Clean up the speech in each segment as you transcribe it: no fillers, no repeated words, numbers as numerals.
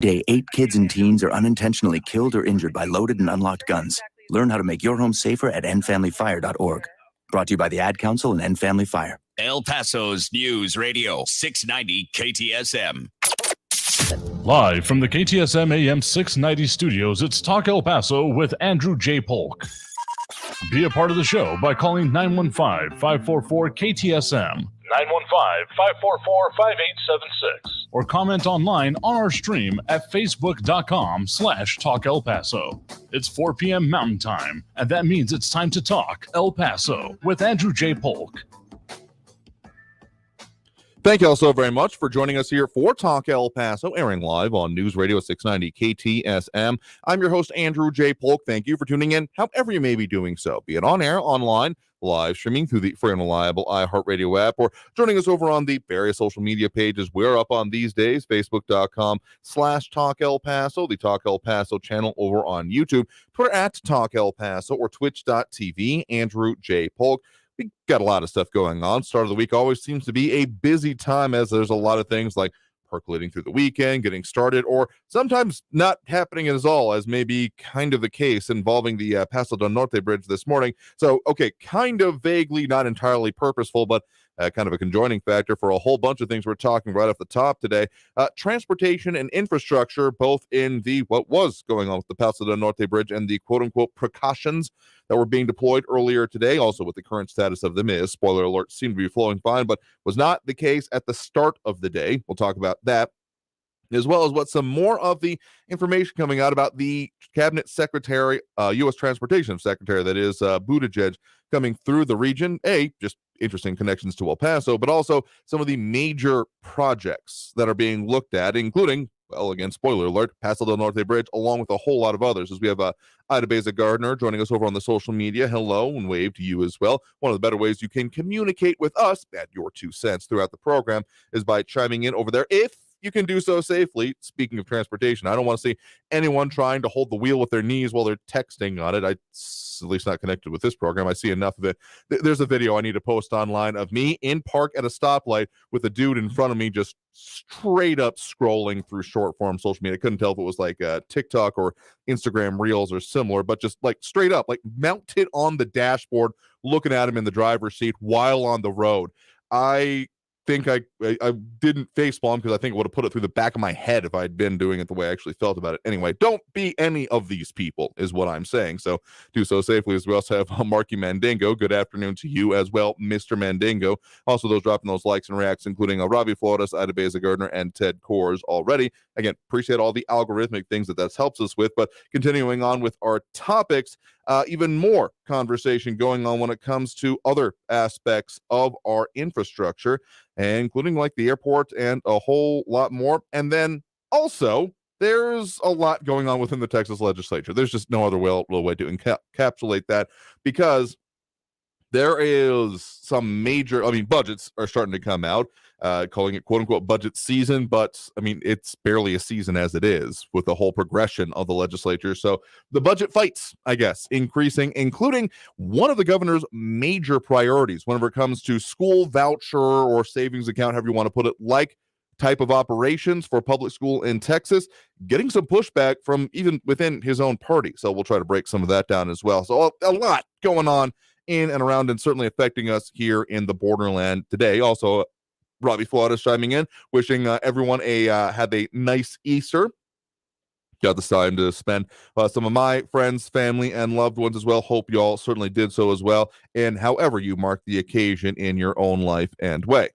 Day, 8 kids and teens are unintentionally killed or injured by loaded and unlocked guns. Learn how to make your home safer at endfamilyfire.org. Brought to you by the Ad Council and End Family Fire. El Paso's News Radio, 690 KTSM. Live from the KTSM AM 690 studios, it's Talk El Paso with Andrew J. Polk. Be a part of the show by calling 915-544-KTSM, 915-544-5876, or comment online on our stream at facebook.com/Talk El Paso. It's 4 p.m. Mountain Time, and that means it's time to talk El Paso with Andrew J. Polk. Thank you all so very much for joining us here for Talk El Paso, airing live on News Radio 690 KTSM. I'm your host, Andrew J. Polk. Thank you for tuning in, however you may be doing so, be it on air, online, live streaming through the free and reliable iHeartRadio app, or joining us over on the various social media pages we're up on these days, facebook.com/Talk El Paso, the Talk El Paso channel over on YouTube, Twitter at Talk El Paso, or twitch.tv, Andrew J. Polk. We got a lot of stuff going on. Start of the week always seems to be a busy time, as there's a lot of things like percolating through the weekend, getting started, or sometimes not happening at all, as may be kind of the case involving the Paso del Norte Bridge this morning. So, okay, kind of vaguely, not entirely purposeful, but kind of a conjoining factor for a whole bunch of things we're talking right off the top today. Transportation and infrastructure, both in the what was going on with the Paso del Norte Bridge and the quote-unquote precautions that were being deployed earlier today. Also, what the current status of them is. Spoiler alert, seemed to be flowing fine, but was not the case at the start of the day. We'll talk about that, as well as what some more of the information coming out about the Cabinet Secretary, U.S. Transportation Secretary, that is Buttigieg, coming through the region. Just interesting connections to El Paso, but also some of the major projects that are being looked at, including, well, again, spoiler alert, Paso del Norte Bridge, along with a whole lot of others, as we have Ida Beza Gardner joining us over on the social media. Hello, and wave to you as well. One of the better ways you can communicate with us at your 2 cents throughout the program is by chiming in over there, if you can do so safely. Speaking of transportation, I don't want to see anyone trying to hold the wheel with their knees while they're texting on it. At least not connected with this program. I see enough of it. There's a video I need to post online of me in park at a stoplight with a dude in front of me just straight up scrolling through short form social media. I couldn't tell if it was like TikTok or Instagram Reels or similar, but just like straight up, like mounted on the dashboard, looking at him in the driver's seat while on the road. I think I didn't facepalm because I think it would have put it through the back of my head if I'd been doing it the way I actually felt about it. Anyway, don't be any of these people is what I'm saying. So do so safely. As we also have Marky Mandingo. Good afternoon to you as well, Mr. Mandingo. Also those dropping those likes and reacts, including Robbie Flores, Ida Beza Gardner, and Ted Kors already. Again, appreciate all the algorithmic things that helps us with. But continuing on with our topics, even more conversation going on when it comes to other aspects of our infrastructure, including like the airport and a whole lot more. And then also, there's a lot going on within the Texas legislature. There's just no other real way to encapsulate that, because there is some major, budgets are starting to come out, calling it quote unquote budget season, but it's barely a season as it is with the whole progression of the legislature. So the budget fights, I guess, increasing, including one of the governor's major priorities whenever it comes to school voucher or savings account, however you want to put it, like type of operations for public school in Texas, getting some pushback from even within his own party. So we'll try to break some of that down as well. So a lot going on in and around, and certainly affecting us here in the borderland today. Also, Robbie Flores chiming in, wishing everyone had a nice Easter. Got the time to spend some of my friends, family, and loved ones as well. Hope y'all certainly did so as well, and however you mark the occasion in your own life and way.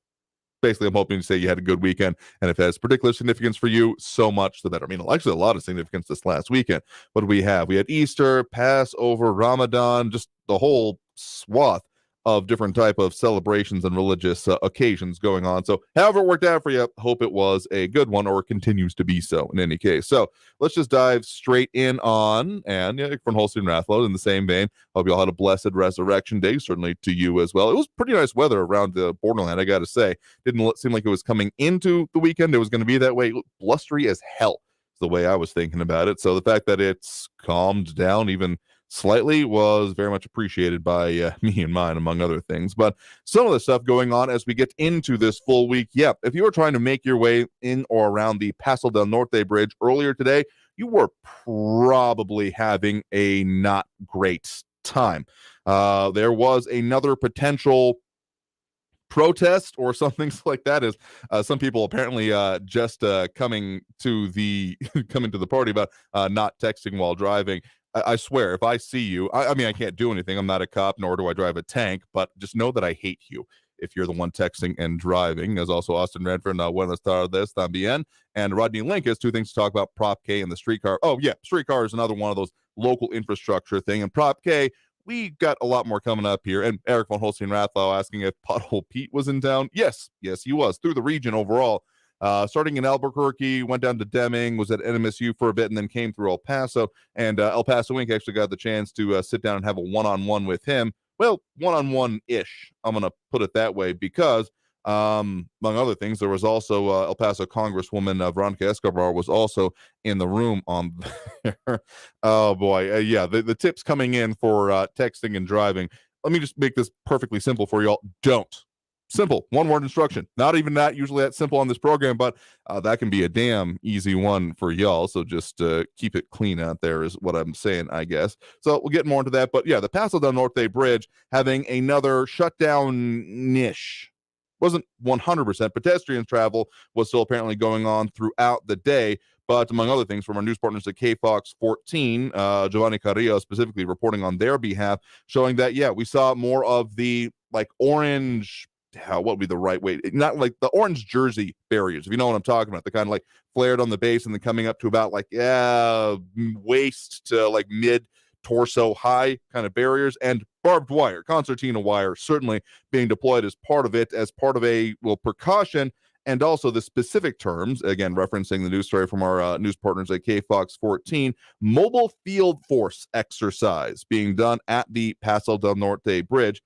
Basically, I'm hoping to say you had a good weekend, and if it has particular significance for you, so much the better. Actually, a lot of significance this last weekend. What do we have? We had Easter, Passover, Ramadan, just the whole swath of different type of celebrations and religious occasions going on. So however it worked out for you, hope it was a good one, or continues to be so in any case. So let's just dive straight in on, and from Holstein Rathlow in the same vein, hope you all had a blessed Resurrection Day, certainly to you as well. It was pretty nice weather around the borderland, I got to say. Didn't seem like it was coming into the weekend. It was going to be that way. Blustery as hell is the way I was thinking about it. So the fact that it's calmed down even slightly was very much appreciated by me and mine, among other things. But some of the stuff going on as we get into this full week, if you were trying to make your way in or around the Paso del Norte Bridge earlier today, you were probably having a not great time. There was another potential protest or something like that, as some people apparently just coming to the party about not texting while driving. I swear, if I see you, I mean, I can't do anything. I'm not a cop, nor do I drive a tank, but just know that I hate you if you're the one texting and driving. There's also Austin Redford, Buenas tardes también, and Rodney Link has two things to talk about: Prop K and the streetcar. Oh yeah, streetcar is another one of those local infrastructure thing, and Prop K, we got a lot more coming up here. And Eric von Holstein-Rathlau asking if Pothole Pete was in town. Yes, he was, through the region overall. Starting in Albuquerque, went down to Deming, was at NMSU for a bit, and then came through El Paso. And El Paso Inc. actually got the chance to sit down and have a one-on-one with him. Well, one-on-one-ish, I'm going to put it that way, because among other things, there was also El Paso Congresswoman Veronica Escobar was also in the room on there. Oh boy, the tips coming in for texting and driving. Let me just make this perfectly simple for y'all. Don't. Simple, one word instruction. Not even that usually that simple on this program, but that can be a damn easy one for y'all. So just keep it clean out there is what I'm saying, I guess. So we'll get more into that. But yeah, the Paso del Norte Bridge having another shutdown-ish. Wasn't 100%. Pedestrian travel was still apparently going on throughout the day. But among other things, from our news partners at KFOX 14, Giovanni Carrillo specifically reporting on their behalf, showing that, we saw more of the orange, what would be the right way? Not like the orange jersey barriers, if you know what I'm talking about. The kind of flared on the base and then coming up to about waist to mid torso high kind of barriers, and barbed wire, concertina wire, certainly being deployed as part of it, as part of a precaution. And also the specific terms, again, referencing the news story from our news partners at KFOX 14, mobile field force exercise being done at the Paso del Norte Bridge.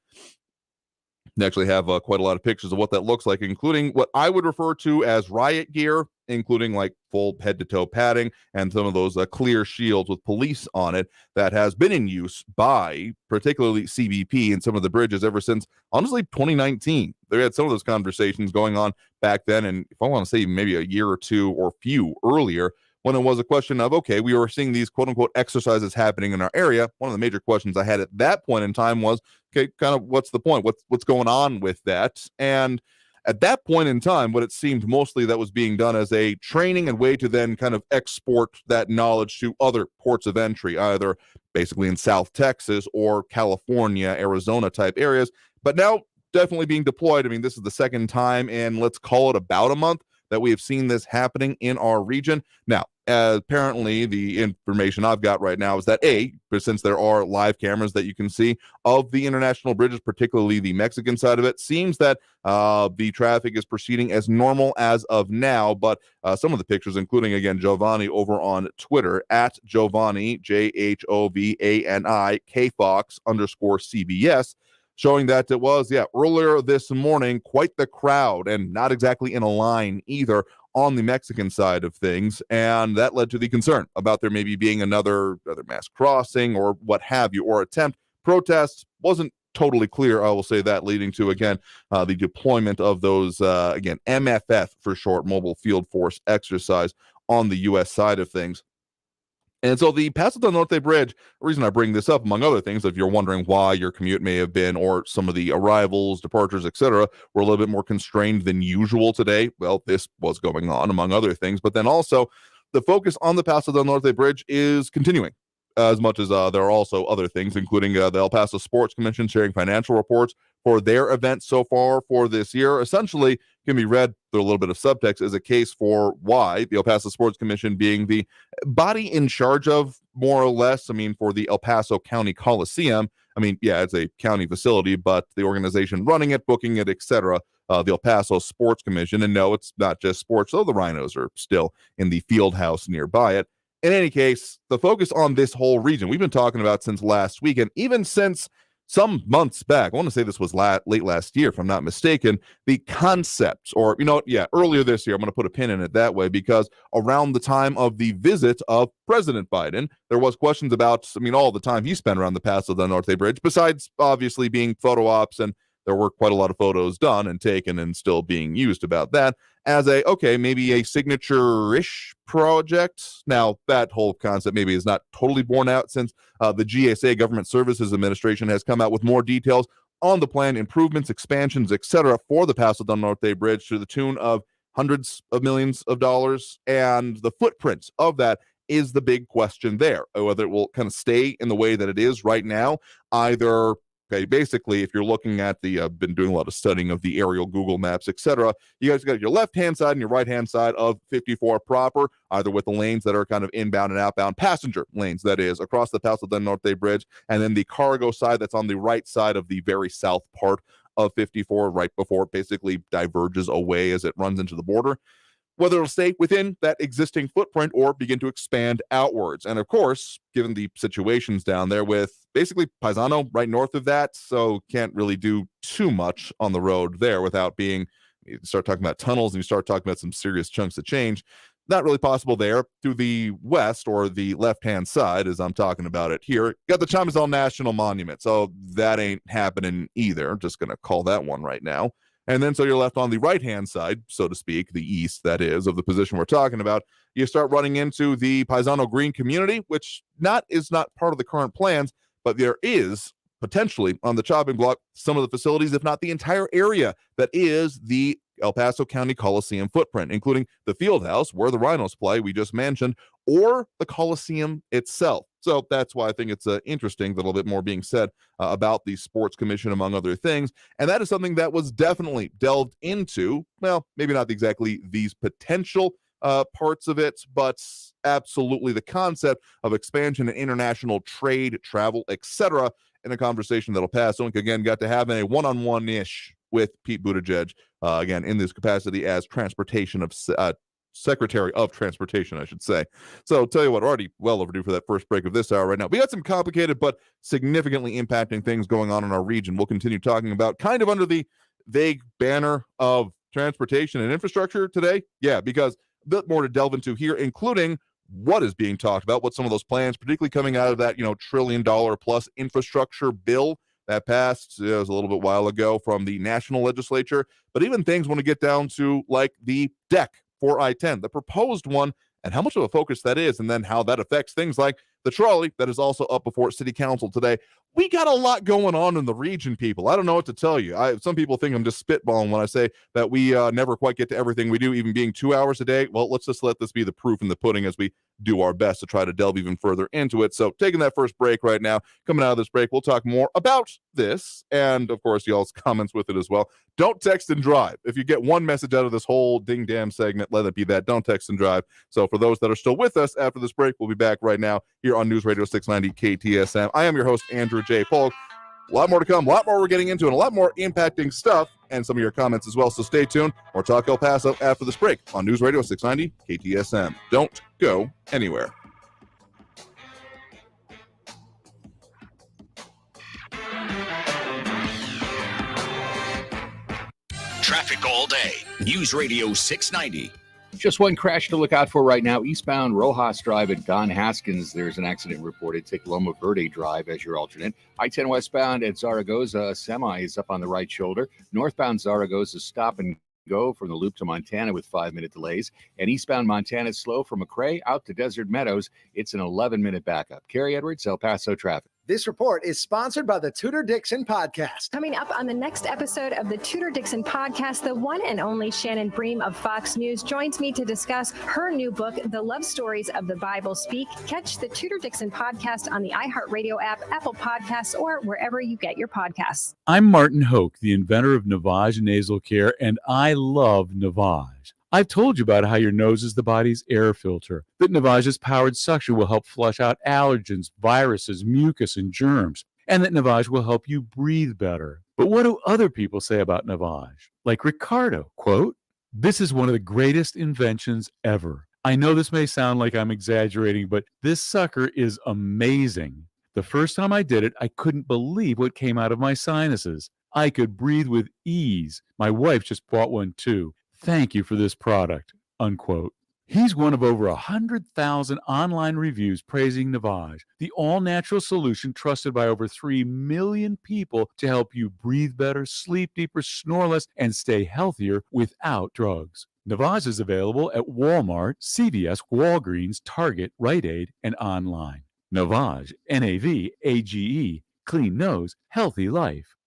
They actually have quite a lot of pictures of what that looks like, including what I would refer to as riot gear, including full head-to-toe padding and some of those clear shields with police on it that has been in use by particularly CBP and some of the bridges ever since, honestly, 2019. They had some of those conversations going on back then, and if I want to say maybe a year or two or few earlier, when it was a question of, okay, we were seeing these quote-unquote exercises happening in our area. One of the major questions I had at that point in time was, okay, kind of what's the point? What's going on with that? And at that point in time, what it seemed mostly that was being done as a training and way to then kind of export that knowledge to other ports of entry, either basically in South Texas or California, Arizona type areas. But now definitely being deployed. I mean, this is the second time in, let's call it, about a month that we have seen this happening in our region. Now, apparently the information I've got right now is that since there are live cameras that you can see of the international bridges, particularly the Mexican side of it, seems that the traffic is proceeding as normal as of now. But some of the pictures, including, again, Giovanni over on Twitter at Giovanni, JHOVANI, KFOX_CBS, showing that it was, earlier this morning, quite the crowd, and not exactly in a line either on the Mexican side of things. And that led to the concern about there maybe being another mass crossing or what have you, or attempt. Protest wasn't totally clear, I will say that, leading to, again, the deployment of those, again, MFF for short, mobile field force exercise on the U.S. side of things. And so the Paso del Norte Bridge, the reason I bring this up, among other things, if you're wondering why your commute may have been, or some of the arrivals, departures, etc., were a little bit more constrained than usual today, well, this was going on, among other things. But then also, the focus on the Paso del Norte Bridge is continuing, as much as there are also other things, including the El Paso Sports Commission sharing financial reports for their events so far for this year. Essentially, can be read through a little bit of subtext as a case for why the El Paso Sports Commission, being the body in charge of, more or less, I mean, for the El Paso County Coliseum. I mean, it's a county facility, but the organization running it, booking it, etc., the El Paso Sports Commission. And no, it's not just sports, though the Rhinos are still in the field house nearby it. In any case, the focus on this whole region, we've been talking about since last week, and even since some months back, I want to say this was late last year, if I'm not mistaken, the concept, or, earlier this year, I'm going to put a pin in it that way, because around the time of the visit of President Biden, there was questions about, all the time he spent around the Paso del Norte Bridge, besides obviously being photo ops, and there were quite a lot of photos done and taken and still being used about that as maybe a signature-ish project. Now, that whole concept maybe is not totally borne out, since the GSA, Government Services Administration, has come out with more details on the plan, improvements, expansions, etc., for the Paso del Norte Bridge to the tune of hundreds of millions of dollars. And the footprint of that is the big question there, whether it will kind of stay in the way that it is right now, either. Okay, basically, if you're looking at I've been doing a lot of studying of the aerial Google Maps, etc. You guys got your left-hand side and your right-hand side of 54 proper, either with the lanes that are kind of inbound and outbound passenger lanes, that is, across the Paso del Norte Bridge, and then the cargo side that's on the right side of the very south part of 54, right before it basically diverges away as it runs into the border. Whether it'll stay within that existing footprint or begin to expand outwards. And of course, given the situations down there with basically Paisano right north of that, so can't really do too much on the road there without you start talking about tunnels and you start talking about some serious chunks of change. Not really possible there. To the west, or the left-hand side, as I'm talking about it here, got the Chamizal National Monument, so that ain't happening either. Just going to call that one right now. And then so you're left on the right-hand side, so to speak, the east, that is, of the position we're talking about. You start running into the Paisano Green community, which is not part of the current plans, but there is potentially on the chopping block some of the facilities, if not the entire area, that is the El Paso County Coliseum footprint, including the field house where the Rhinos play, we just mentioned, or the Coliseum itself. So that's why I think it's interesting that a little bit more being said about the Sports Commission, among other things. And that is something that was definitely delved into. Well, maybe not exactly these potential parts of it, but absolutely the concept of expansion and international trade, travel, etc., in a conversation that'll pass. So again, got to have a one-on-one-ish with Pete Buttigieg, again, in this capacity as Secretary of Transportation, I should say. So tell you what, we're already well overdue for that first break of this hour right now. We got some complicated but significantly impacting things going on in our region. We'll continue talking about kind of under the vague banner of transportation and infrastructure today. Yeah, because a bit more to delve into here, including what is being talked about, what some of those plans, particularly coming out of that, $1 trillion plus infrastructure bill that passed, it was a little bit while ago, from the national legislature. But even things want to get down to like the deck for I-10, the proposed one, and how much of a focus that is, and then how that affects things like the trolley that is also up before City Council today. We got a lot going on in the region, people. I don't know what to tell you. Some people think I'm just spitballing when I say that we never quite get to everything we do, even being 2 hours a day. Well, let's just let this be the proof in the pudding as we do our best to try to delve even further into it. So taking that first break right now, coming out of this break, we'll talk more about this and, of course, y'all's comments with it as well. Don't text and drive. If you get one message out of this whole ding-damn segment, let it be that. Don't text and drive. So for those that are still with us after this break, we'll be back right now here on News Radio 690 KTSM. I am your host, Andrew J. Polk. A lot more to come, a lot more we're getting into, and a lot more impacting stuff, and some of your comments as well. So stay tuned. More Talk El Paso after this break on News Radio 690 KTSM. Don't go anywhere. Traffic all day. News Radio 690. Just one crash to look out for right now. Eastbound Rojas Drive at Don Haskins. There's an accident reported. Take Loma Verde Drive as your alternate. I-10 westbound at Zaragoza. A semi is up on the right shoulder. Northbound Zaragoza stop and go from the loop to Montana with 5-minute delays. And eastbound Montana is slow from McRae out to Desert Meadows. It's an 11-minute backup. Carrie Edwards, El Paso traffic. This report is sponsored by the Tudor Dixon Podcast. Coming up on the next episode of the Tudor Dixon Podcast, the one and only Shannon Bream of Fox News joins me to discuss her new book, The Love Stories of the Bible Speak. Catch the Tudor Dixon Podcast on the iHeartRadio app, Apple Podcasts, or wherever you get your podcasts. I'm Martin Hoke, the inventor of Navage Nasal Care, and I love Navage. I've told you about how your nose is the body's air filter, that Navage's powered suction will help flush out allergens, viruses, mucus, and germs, and that Navage will help you breathe better. But what do other people say about Navage? Like Ricardo, quote, "This is one of the greatest inventions ever. I know this may sound like I'm exaggerating, but this sucker is amazing. The first time I did it, I couldn't believe what came out of my sinuses. I could breathe with ease. My wife just bought one too. Thank you for this product," unquote. He's one of over 100,000 online reviews praising Navage, the all-natural solution trusted by over 3 million people to help you breathe better, sleep deeper, snore less, and stay healthier without drugs. Navage is available at Walmart, CVS, Walgreens, Target, Rite Aid, and online. Navage, Navage, clean nose, healthy life.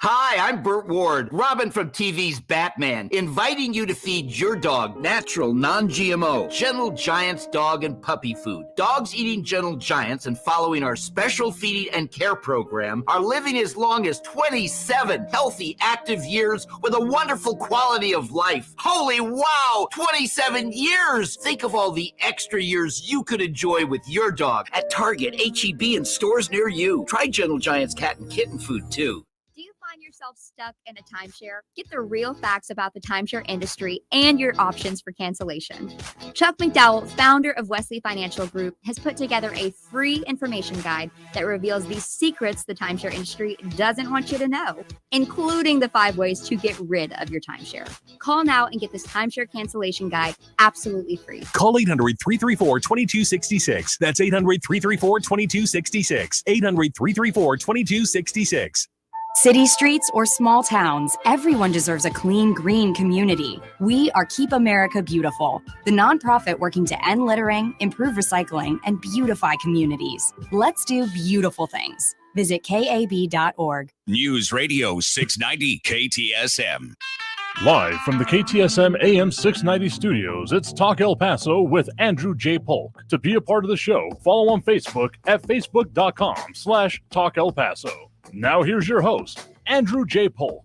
Hi, I'm Burt Ward, Robin from TV's Batman, inviting you to feed your dog natural, non-GMO, Gentle Giants dog and puppy food. Dogs eating Gentle Giants and following our special feeding and care program are living as long as 27 healthy, active years with a wonderful quality of life. Holy wow, 27 years! Think of all the extra years you could enjoy with your dog at Target, H-E-B, and stores near you. Try Gentle Giants cat and kitten food, too. Do you find yourself stuck in a timeshare? Get the real facts about the timeshare industry and your options for cancellation. Chuck McDowell, founder of Wesley Financial Group, has put together a free information guide that reveals the secrets the timeshare industry doesn't want you to know, including the 5 ways to get rid of your timeshare. Call now and get this timeshare cancellation guide absolutely free. Call 800-334-2266. That's 800-334-2266. 800-334-2266. City streets or small towns, everyone deserves a clean, green community. We are Keep America Beautiful, the nonprofit working to end littering, improve recycling, and beautify communities. Let's do beautiful things. Visit KAB.org. News Radio 690 KTSM. Live from the KTSM AM 690 studios, it's Talk El Paso with Andrew J. Polk. To be a part of the show, follow on Facebook at facebook.com/Talk El Paso. Now here's your host, Andrew J. Polk.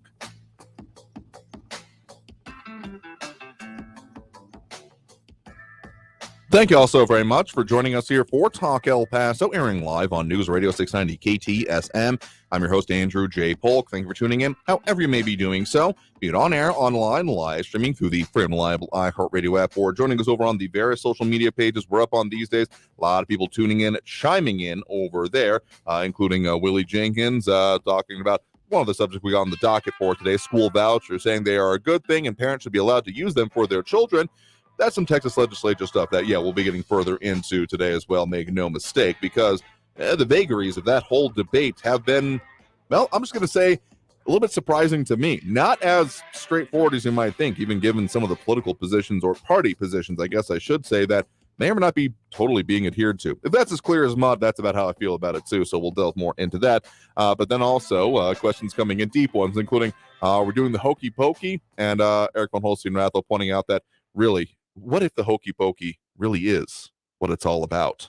Thank you all so very much for joining us here for Talk El Paso, airing live on News Radio 690 KTSM. I'm your host, Andrew J. Polk. Thank you for tuning in, however you may be doing so, be it on air, online, live streaming through the free and reliable iHeartRadio app, or joining us over on the various social media pages we're up on these days. A lot of people tuning in, chiming in over there, including Willie Jenkins, talking about one of the subjects we got on the docket for today, school vouchers, saying they are a good thing and parents should be allowed to use them for their children. That's some Texas legislature stuff that, we'll be getting further into today as well, make no mistake, because the vagaries of that whole debate have been, well, I'm just going to say, a little bit surprising to me. Not as straightforward as you might think, even given some of the political positions or party positions, I guess I should say, that may or may not be totally being adhered to. If that's as clear as mud, that's about how I feel about it too, so we'll delve more into that. But then also, questions coming in, deep ones, including, we're doing the hokey pokey, and Eric von Holstein-Rathel pointing out that, really, what if the hokey pokey really is what it's all about?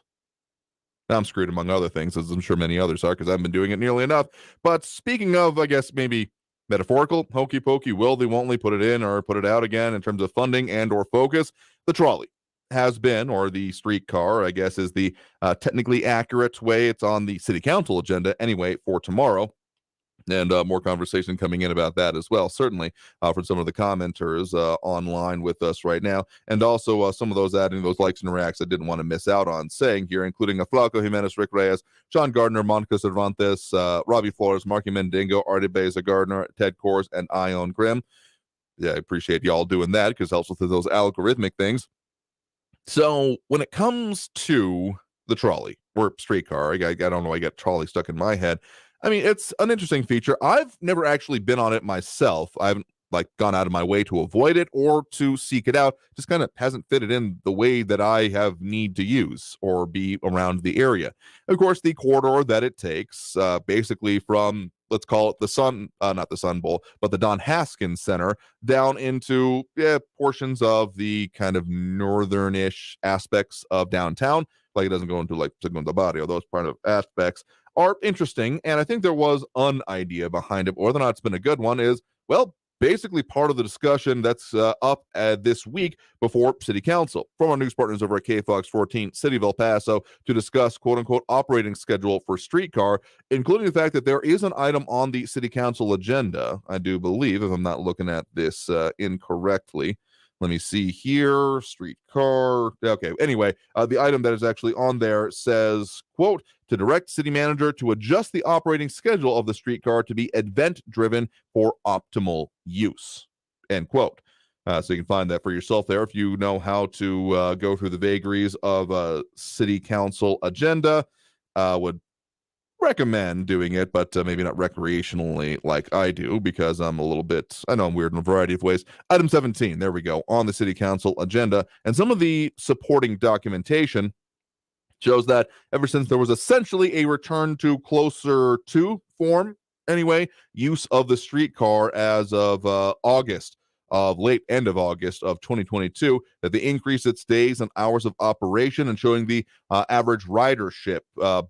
I'm screwed among other things, as I'm sure many others are, because I haven't been doing it nearly enough. But speaking of, I guess, maybe metaphorical, hokey pokey, will they, won't they put it in or put it out again in terms of funding and or focus? The trolley has been, or the streetcar, I guess, is the technically accurate way. It's on the city council agenda anyway for tomorrow. And more conversation coming in about that as well, certainly from some of the commenters online with us right now. And also some of those adding those likes and reacts I didn't want to miss out on saying here, including Flaco Jimenez, Rick Reyes, John Gardner, Monica Cervantes, Robbie Flores, Marky Mendingo, Artie Beza Gardner, Ted Kors, and Ion Grimm. Yeah, I appreciate y'all doing that because it helps with those algorithmic things. So when it comes to the trolley or streetcar, I don't know, I got trolley stuck in my head. I mean, it's an interesting feature. I've never actually been on it myself. I haven't gone out of my way to avoid it or to seek it out. Just kind of hasn't fitted in the way that I have need to use or be around the area. Of course, the corridor that it takes, basically from, let's call it not the Sun Bowl, but the Don Haskins Center down into portions of the kind of northern-ish aspects of downtown. Like it doesn't go into Segundo Barrio, those part of aspects are interesting, and I think there was an idea behind it. Whether or not it's been a good one is, well, basically part of the discussion that's up this week before City Council from our news partners over at KFOX 14, City of El Paso, to discuss quote-unquote operating schedule for streetcar, including the fact that there is an item on the City Council agenda, I do believe, if I'm not looking at this incorrectly. Let me see here. Streetcar. Okay. Anyway, the item that is actually on there says, quote, to direct city manager to adjust the operating schedule of the streetcar to be event driven for optimal use, end quote. So you can find that for yourself there if you know how to go through the vagaries of a city council agenda. Would recommend doing it, but maybe not recreationally like I do, because I'm a little bit, I know I'm weird in a variety of ways. Item 17, there we go, on the city council agenda. And some of the supporting documentation shows that ever since there was essentially a return to closer to form, anyway, use of the streetcar as of late end of August of 2022, that they increased its days and hours of operation and showing the average ridership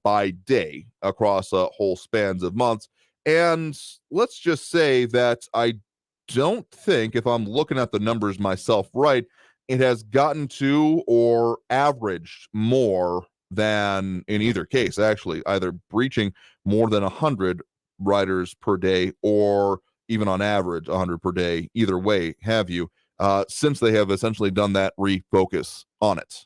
by day across whole spans of months. And let's just say that I don't think, if I'm looking at the numbers myself right, it has gotten to or averaged more than, in either case, actually, either breaching more than 100 riders per day or even on average 100 per day, either way have you, since they have essentially done that refocus on it.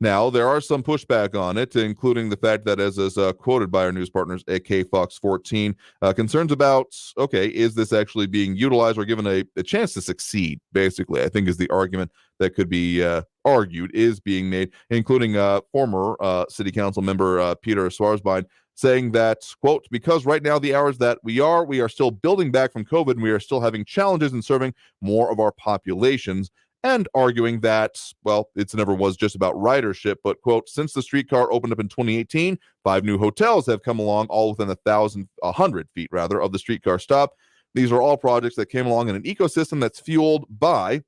Now, there are some pushback on it, including the fact that, as is quoted by our news partners at KFOX 14, concerns about, okay, is this actually being utilized or given a chance to succeed, basically, I think is the argument that could be argued, is being made, including former city council member Peter Swarsbein, saying that, quote, because right now the hours that we are still building back from COVID, and we are still having challenges in serving more of our populations, and arguing that, well, it never was just about ridership, but, quote, since the streetcar opened up in 2018, 5 new hotels have come along, all within 100 feet, rather, of the streetcar stop. These are all projects that came along in an ecosystem that's fueled by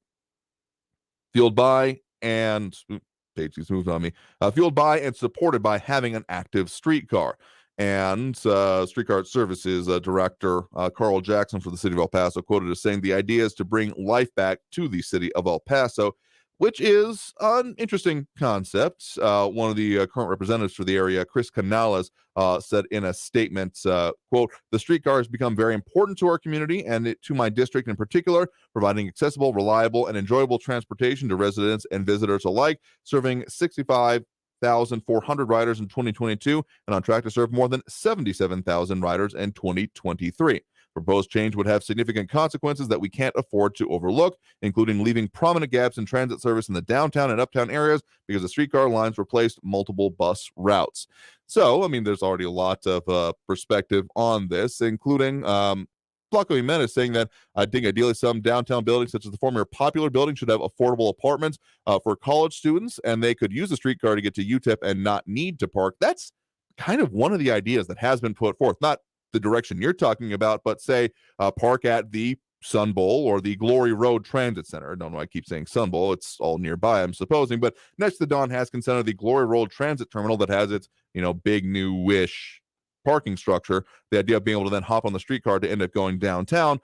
and supported by having an active streetcar. And Streetcar Services Director Carl Jackson for the city of El Paso quoted as saying the idea is to bring life back to the city of El Paso, which is an interesting concept. One of the current representatives for the area, Chris Canales, said in a statement, quote, the streetcar has become very important to our community and to my district in particular, providing accessible, reliable, and enjoyable transportation to residents and visitors alike, serving 65,400 riders in 2022 and on track to serve more than 77,000 riders in 2023. Proposed change would have significant consequences that we can't afford to overlook, including leaving prominent gaps in transit service in the downtown and uptown areas because the streetcar lines replaced multiple bus routes. So, I mean, there's already a lot of perspective on this, including Flaco Jimenez saying that I think ideally some downtown buildings, such as the former Popular building, should have affordable apartments for college students, and they could use the streetcar to get to UTEP and not need to park. That's kind of one of the ideas that has been put forth, not the direction you're talking about, but say park at the Sun Bowl or the Glory Road Transit Center. I don't know why I keep saying Sun Bowl. It's all nearby, I'm supposing, but next to the Don Haskins Center, the Glory Road Transit Terminal that has its, big new-ish parking structure, the idea of being able to then hop on the streetcar to end up going downtown.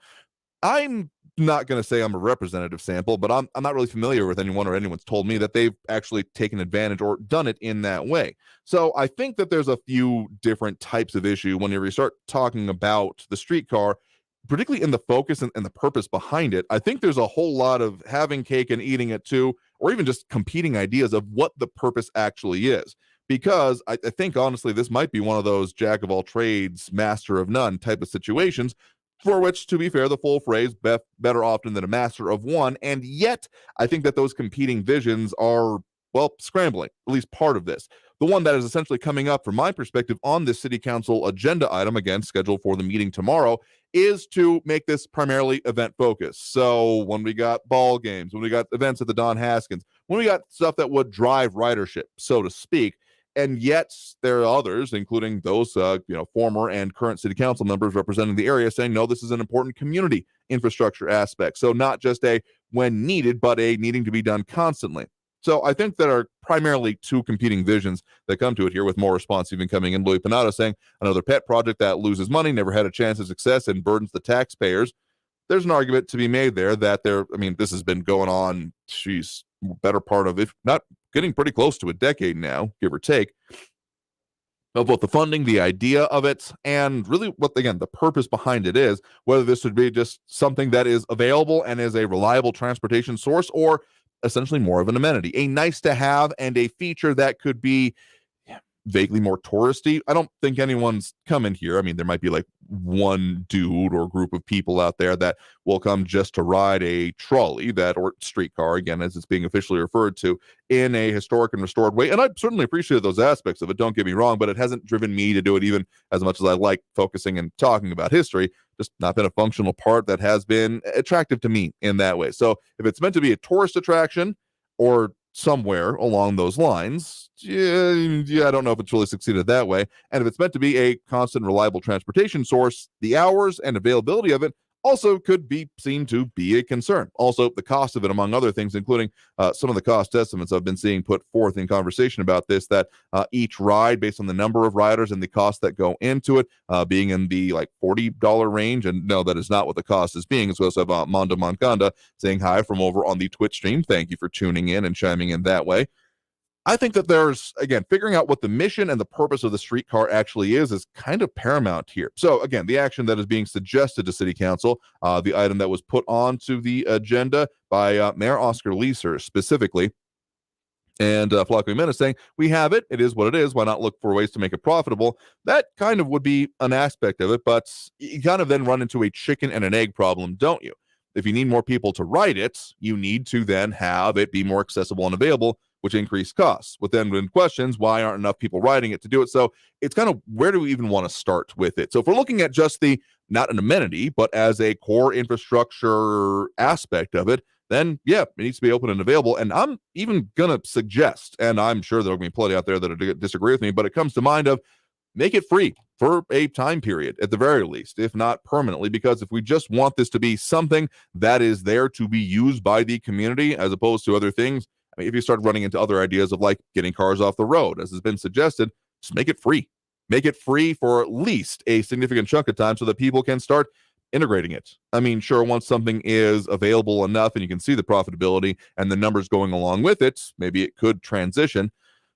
I'm not going to say I'm a representative sample, but I'm not really familiar with anyone or anyone's told me that they've actually taken advantage or done it in that way. So I think that there's a few different types of issue when you start talking about the streetcar, particularly in the focus and the purpose behind it. I think there's a whole lot of having cake and eating it too, or even just competing ideas of what the purpose actually is. Because I think, honestly, this might be one of those jack of all trades, master of none type of situations, for which, to be fair, the full phrase, better often than a master of one. And yet, I think that those competing visions are, scrambling, at least part of this. The one that is essentially coming up, from my perspective, on this city council agenda item, again, scheduled for the meeting tomorrow, is to make this primarily event focused. So when we got ball games, when we got events at the Don Haskins, when we got stuff that would drive ridership, so to speak, and yet there are others, including those former and current city council members representing the area, saying, no, this is an important community infrastructure aspect. So not just a when needed, but a needing to be done constantly. So I think there are primarily two competing visions that come to it here, with more response even coming in. Louis Panado saying another pet project that loses money, never had a chance of success, and burdens the taxpayers. There's an argument to be made there that this has been going on, better part of, if not getting pretty close to a decade now, give or take. of both the funding, the idea of it, and really what, again, the purpose behind it is, whether this would be just something that is available and is a reliable transportation source, or essentially more of an amenity, a nice to have and a feature that could be vaguely more touristy. I don't think anyone's coming here. I mean, there might be like one dude or group of people out there that will come just to ride a trolley, that, or streetcar, again, as it's being officially referred to, in a historic and restored way. And I certainly appreciate those aspects of it, don't get me wrong, but it hasn't driven me to do it, even as much as I like focusing and talking about history. Just not been a functional part that has been attractive to me in that way. So if it's meant to be a tourist attraction or somewhere along those lines, I don't know if it's really succeeded that way. And if it's meant to be a constant, reliable transportation source, the hours and availability of it also could be seen to be a concern. Also, the cost of it, among other things, including some of the cost estimates I've been seeing put forth in conversation about this, that each ride, based on the number of riders and the costs that go into it, being in the like $40 range. And no, that is not what the cost is being. As well as Mondo Moncada saying hi from over on the Twitch stream. Thank you for tuning in and chiming in that way. I think that there's, again, figuring out what the mission and the purpose of the streetcar actually is kind of paramount here. So, again, the action that is being suggested to City Council, the item that was put onto the agenda by Mayor Oscar Leeser specifically, and Flaco Jimenez saying, we have it, it is what it is, why not look for ways to make it profitable? That kind of would be an aspect of it, but you kind of then run into a chicken and an egg problem, don't you? If you need more people to ride it, you need to then have it be more accessible and available, which increase costs. With then questions, why aren't enough people riding it to do it? So it's kind of, where do we even want to start with it? So if we're looking at just the, not an amenity, but as a core infrastructure aspect of it, then yeah, it needs to be open and available. And I'm even going to suggest, and I'm sure there'll be plenty out there that disagree with me, but it comes to mind of, make it free for a time period at the very least, if not permanently, because if we just want this to be something that is there to be used by the community as opposed to other things, I mean, if you start running into other ideas of like getting cars off the road, as has been suggested, just make it free. Make it free for at least a significant chunk of time so that people can start integrating it. I mean, sure, once something is available enough and you can see the profitability and the numbers going along with it, maybe it could transition.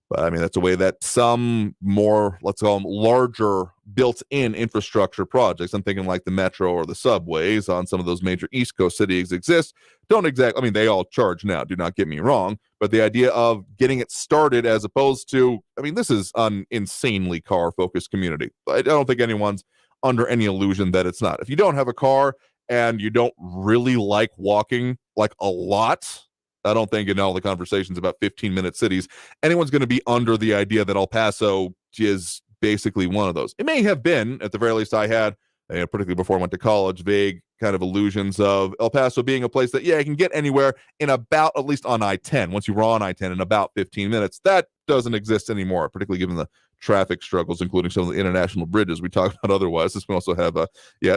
But I mean, that's a way that some more, let's call them larger built-in infrastructure projects, I'm thinking like the metro or the subways on some of those major East Coast cities exist, don't exactly, I mean, they all charge now, do not get me wrong, but the idea of getting it started as opposed to, I mean, this is an insanely car-focused community. I don't think anyone's under any illusion that it's not. If you don't have a car and you don't really like walking like a lot, I don't think in all the conversations about 15-minute cities, anyone's going to be under the idea that El Paso is basically one of those. It may have been, at the very least I had, particularly before I went to college, vague kind of illusions of El Paso being a place that, yeah, you can get anywhere in about, at least on I-10, once you were on I-10 in about 15 minutes. That doesn't exist anymore, particularly given the traffic struggles, including some of the international bridges we talked about otherwise. This we also have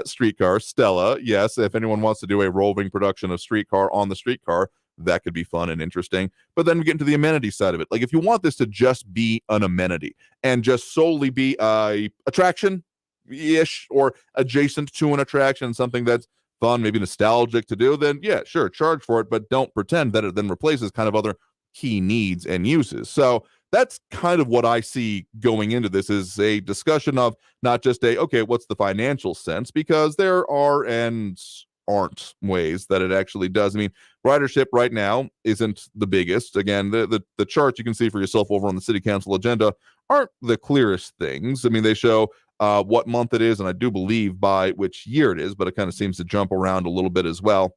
Streetcar, Stella. Yes, if anyone wants to do a roving production of Streetcar on the Streetcar, that could be fun and interesting. But then we get into the amenity side of it. Like if you want this to just be an amenity and just solely be a attraction-ish or adjacent to an attraction, something that's fun, maybe nostalgic to do, then yeah, sure, charge for it, but don't pretend that it then replaces kind of other key needs and uses. So that's kind of what I see going into this, is a discussion of not just okay, what's the financial sense? Because there are and aren't ways that it actually does. I mean, ridership right now isn't the biggest. Again, the charts you can see for yourself over on the City Council agenda aren't the clearest things. I mean, they show what month it is, and I do believe by which year it is, but it kind of seems to jump around a little bit as well.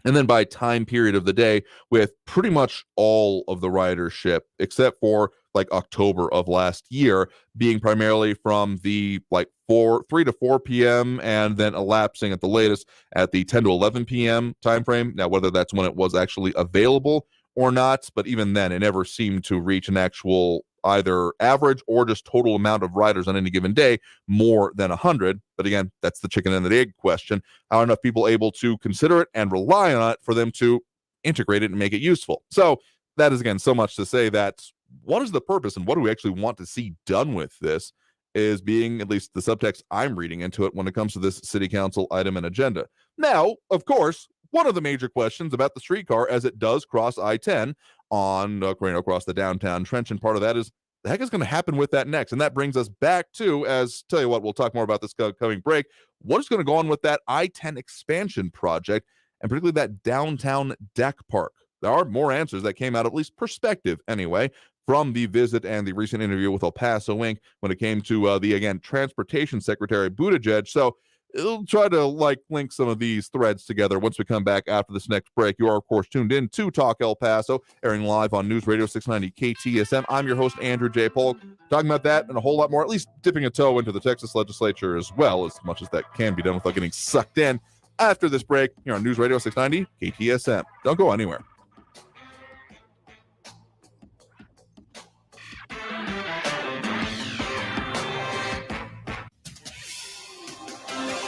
And then by time period of the day, with pretty much all of the ridership, except for like October of last year, being primarily from the like 3 to 4 p.m. and then elapsing at the latest at the 10 to 11 p.m. time frame. Now, whether that's when it was actually available or not, but even then, it never seemed to reach an actual either average or just total amount of riders on any given day more than 100. But again, that's the chicken and the egg question. How are enough people able to consider it and rely on it for them to integrate it and make it useful? So that is, again, so much to say that what is the purpose and what do we actually want to see done with this is being at least the subtext I'm reading into it when it comes to this City Council item and agenda. Now, of course, one of the major questions about the streetcar as it does cross I-10 on across the downtown trench, and part of that is, the heck is going to happen with that next? And that brings us back to, tell you what, we'll talk more about this coming break. What is going to go on with that I-10 expansion project, and particularly that downtown deck park? There are more answers that came out, at least perspective anyway, from the visit and the recent interview with El Paso Inc. when it came to the Transportation Secretary Buttigieg. So we'll try to link some of these threads together once we come back after this next break. You are, of course, tuned in to Talk El Paso, airing live on News Radio 690 KTSM. I'm your host, Andrew J. Polk, talking about that and a whole lot more, at least dipping a toe into the Texas legislature as well, as much as that can be done without getting sucked in after this break here on News Radio 690 KTSM. Don't go anywhere.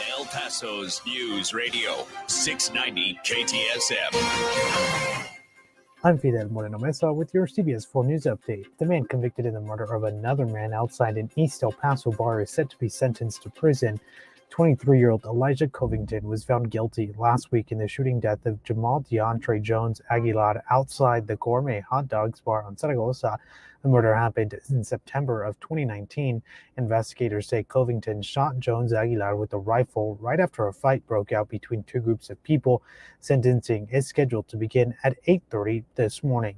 El Paso's News Radio 690 KTSM. I'm Fidel Moreno Mesa with your CBS 4 News Update. The man convicted in the murder of another man outside an East El Paso bar is set to be sentenced to prison. 23-year-old Elijah Covington was found guilty last week in the shooting death of Jamal DeAndre Jones Aguilar outside the Gourmet Hot Dogs bar on Zaragoza. The murder happened in September of 2019. Investigators say Covington shot Jones Aguilar with a rifle right after a fight broke out between two groups of people. Sentencing is scheduled to begin at 8:30 this morning.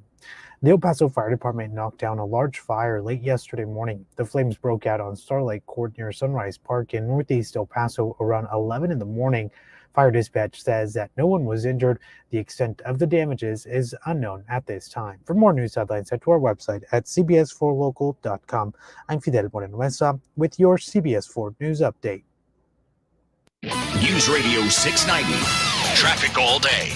The El Paso Fire Department knocked down a large fire late yesterday morning. The flames broke out on Starlight Court near Sunrise Park in northeast El Paso around 11 in the morning. Fire dispatch says that no one was injured. The extent of the damages is unknown at this time. For more news headlines, head to our website at cbs4local.com. I'm Fidel Moreno Mesa with your CBS 4 News Update. News Radio 690. Traffic all day.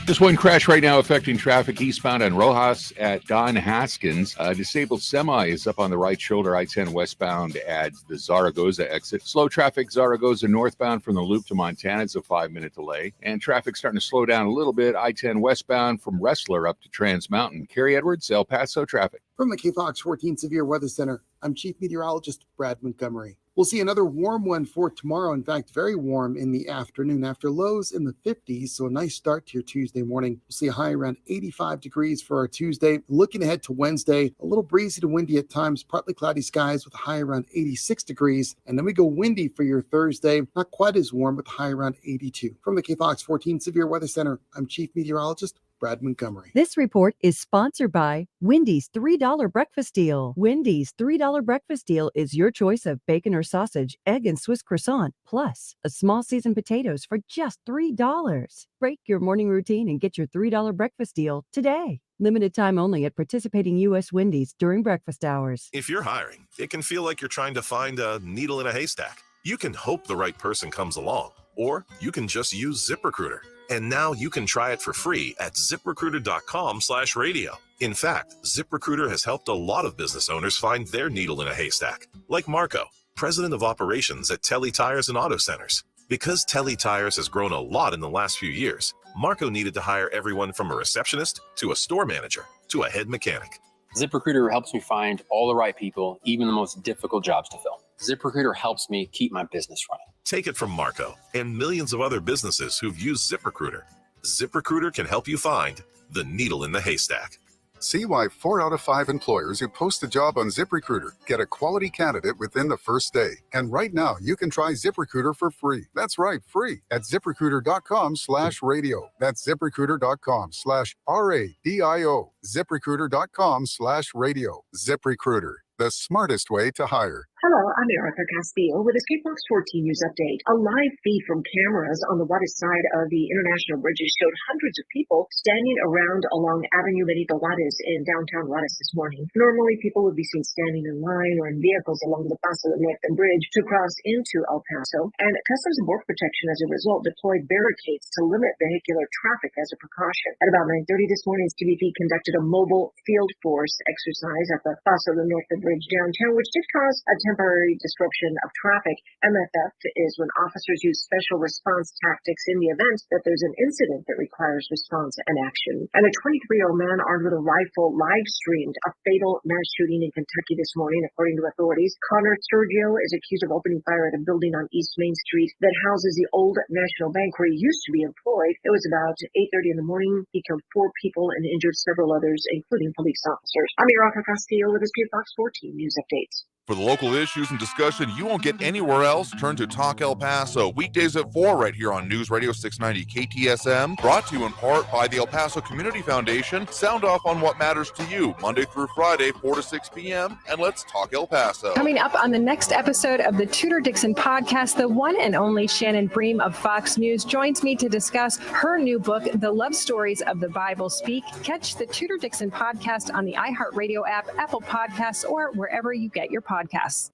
Just one crash right now affecting traffic eastbound on Rojas at Don Haskins. A disabled semi is up on the right shoulder, I-10 westbound at the Zaragoza exit. Slow traffic Zaragoza northbound from the loop to Montana. It's a 5-minute delay. And traffic starting to slow down a little bit. I-10 westbound from Wrestler up to Trans Mountain. Kerry Edwards, El Paso traffic. From the KFOX 14 Severe Weather Center, I'm Chief Meteorologist Brad Montgomery. We'll see another warm one for tomorrow. In fact, very warm in the afternoon after lows in the 50s. So a nice start to your Tuesday morning. We'll see a high around 85 degrees for our Tuesday. Looking ahead to Wednesday, a little breezy to windy at times, partly cloudy skies with a high around 86 degrees. And then we go windy for your Thursday. Not quite as warm with a high around 82. From the KFOX 14 Severe Weather Center, I'm Chief Meteorologist Brad Montgomery. This report is sponsored by Wendy's $3 breakfast deal. Wendy's $3 breakfast deal is your choice of bacon or sausage, egg and Swiss croissant, plus a small seasoned potatoes for just $3. Break your morning routine and get your $3 breakfast deal today. Limited time only at participating U.S. Wendy's during breakfast hours. If you're hiring, it can feel like you're trying to find a needle in a haystack. You can hope the right person comes along, or you can just use ZipRecruiter. And now you can try it for free at ziprecruiter.com/radio. In fact, ZipRecruiter has helped a lot of business owners find their needle in a haystack, like Marco, president of operations at Telly Tires and Auto Centers. Because Telly Tires has grown a lot in the last few years, Marco needed to hire everyone from a receptionist to a store manager to a head mechanic. ZipRecruiter helps me find all the right people, even the most difficult jobs to fill. ZipRecruiter helps me keep my business running. Take it from Marco and millions of other businesses who've used ZipRecruiter. ZipRecruiter can help you find the needle in the haystack. See why 4 out of 5 employers who post a job on ZipRecruiter get a quality candidate within the first day. And right now, you can try ZipRecruiter for free. That's right, free at ZipRecruiter.com/radio. That's ZipRecruiter.com/RADIO. ZipRecruiter.com/radio. ZipRecruiter, the smartest way to hire. Hello, I'm Erica Castillo with a KFOX 14 News Update. A live feed from cameras on the Juarez side of the International Bridges showed hundreds of people standing around along Avenue Benito Juarez in downtown Juarez this morning. Normally, people would be seen standing in line or in vehicles along the Paso del Norte Bridge to cross into El Paso, and Customs and Border Protection, as a result, deployed barricades to limit vehicular traffic as a precaution. At about 9:30 this morning, CBP conducted a mobile field force exercise at the Paso del Norte Bridge downtown, which did cause a temporary disruption of traffic. MFF is when officers use special response tactics in the event that there's an incident that requires response and action. And a 23-year-old man armed with a rifle live streamed a fatal mass shooting in Kentucky this morning, according to authorities. Connor Sergio is accused of opening fire at a building on East Main Street that houses the old National Bank where he used to be employed. It was about 8:30 in the morning. He killed 4 people and injured several others, including police officers. I'm Iraca Castillo with the Fox 14 News Updates. For the local issues and discussion you won't get anywhere else, turn to Talk El Paso, weekdays at 4 right here on News Radio 690 KTSM, brought to you in part by the El Paso Community Foundation. Sound off on what matters to you, Monday through Friday, 4 to 6 p.m., and let's talk El Paso. Coming up on the next episode of the Tudor Dixon podcast, the one and only Shannon Bream of Fox News joins me to discuss her new book, The Love Stories of the Bible Speak. Catch the Tudor Dixon podcast on the iHeartRadio app, Apple Podcasts, or wherever you get your podcasts.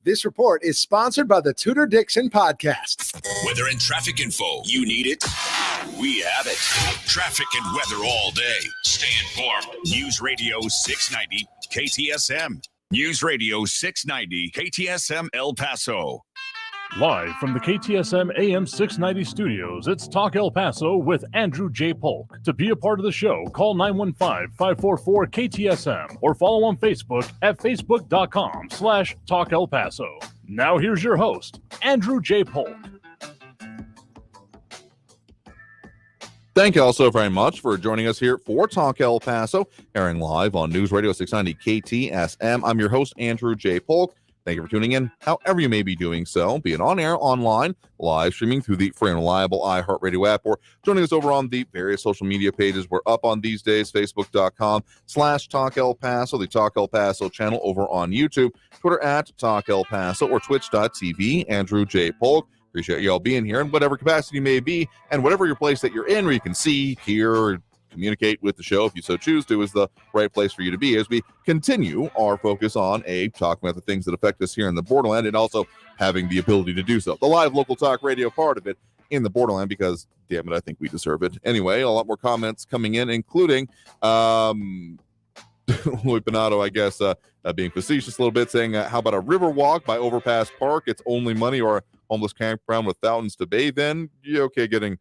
This report is sponsored by the Tudor Dixon podcast. Weather and traffic info. You need it? We have it. Traffic and weather all day. Stay informed. News Radio 690 KTSM. News Radio 690 KTSM El Paso. Live from the KTSM AM 690 studios, it's Talk El Paso with Andrew J. Polk. To be a part of the show, call 915-544-KTSM or follow on Facebook at facebook.com/Talk El Paso. Now here's your host, Andrew J. Polk. Thank you all so very much for joining us here for Talk El Paso, airing live on News Radio 690 KTSM. I'm your host, Andrew J. Polk. Thank you for tuning in, however you may be doing so, be it on air, online, live streaming through the free and reliable iHeartRadio app, or joining us over on the various social media pages we're up on these days, facebook.com/Talk El Paso, the Talk El Paso channel over on YouTube, Twitter at Talk El Paso, or twitch.tv, Andrew J. Polk. Appreciate you all being here in whatever capacity you may be, and whatever your place that you're in where you can see, hear, communicate with the show if you so choose to, is the right place for you to be as we continue our focus on talking about the things that affect us here in the borderland, and also having the ability to do so. The live local talk radio part of it in the borderland, because damn it, I think we deserve it. Anyway, a lot more comments coming in, including Louis Pinato, I guess, being facetious a little bit, saying, how about a river walk by Overpass Park? It's only money, or a homeless campground with fountains to bathe in. Yeah, okay, getting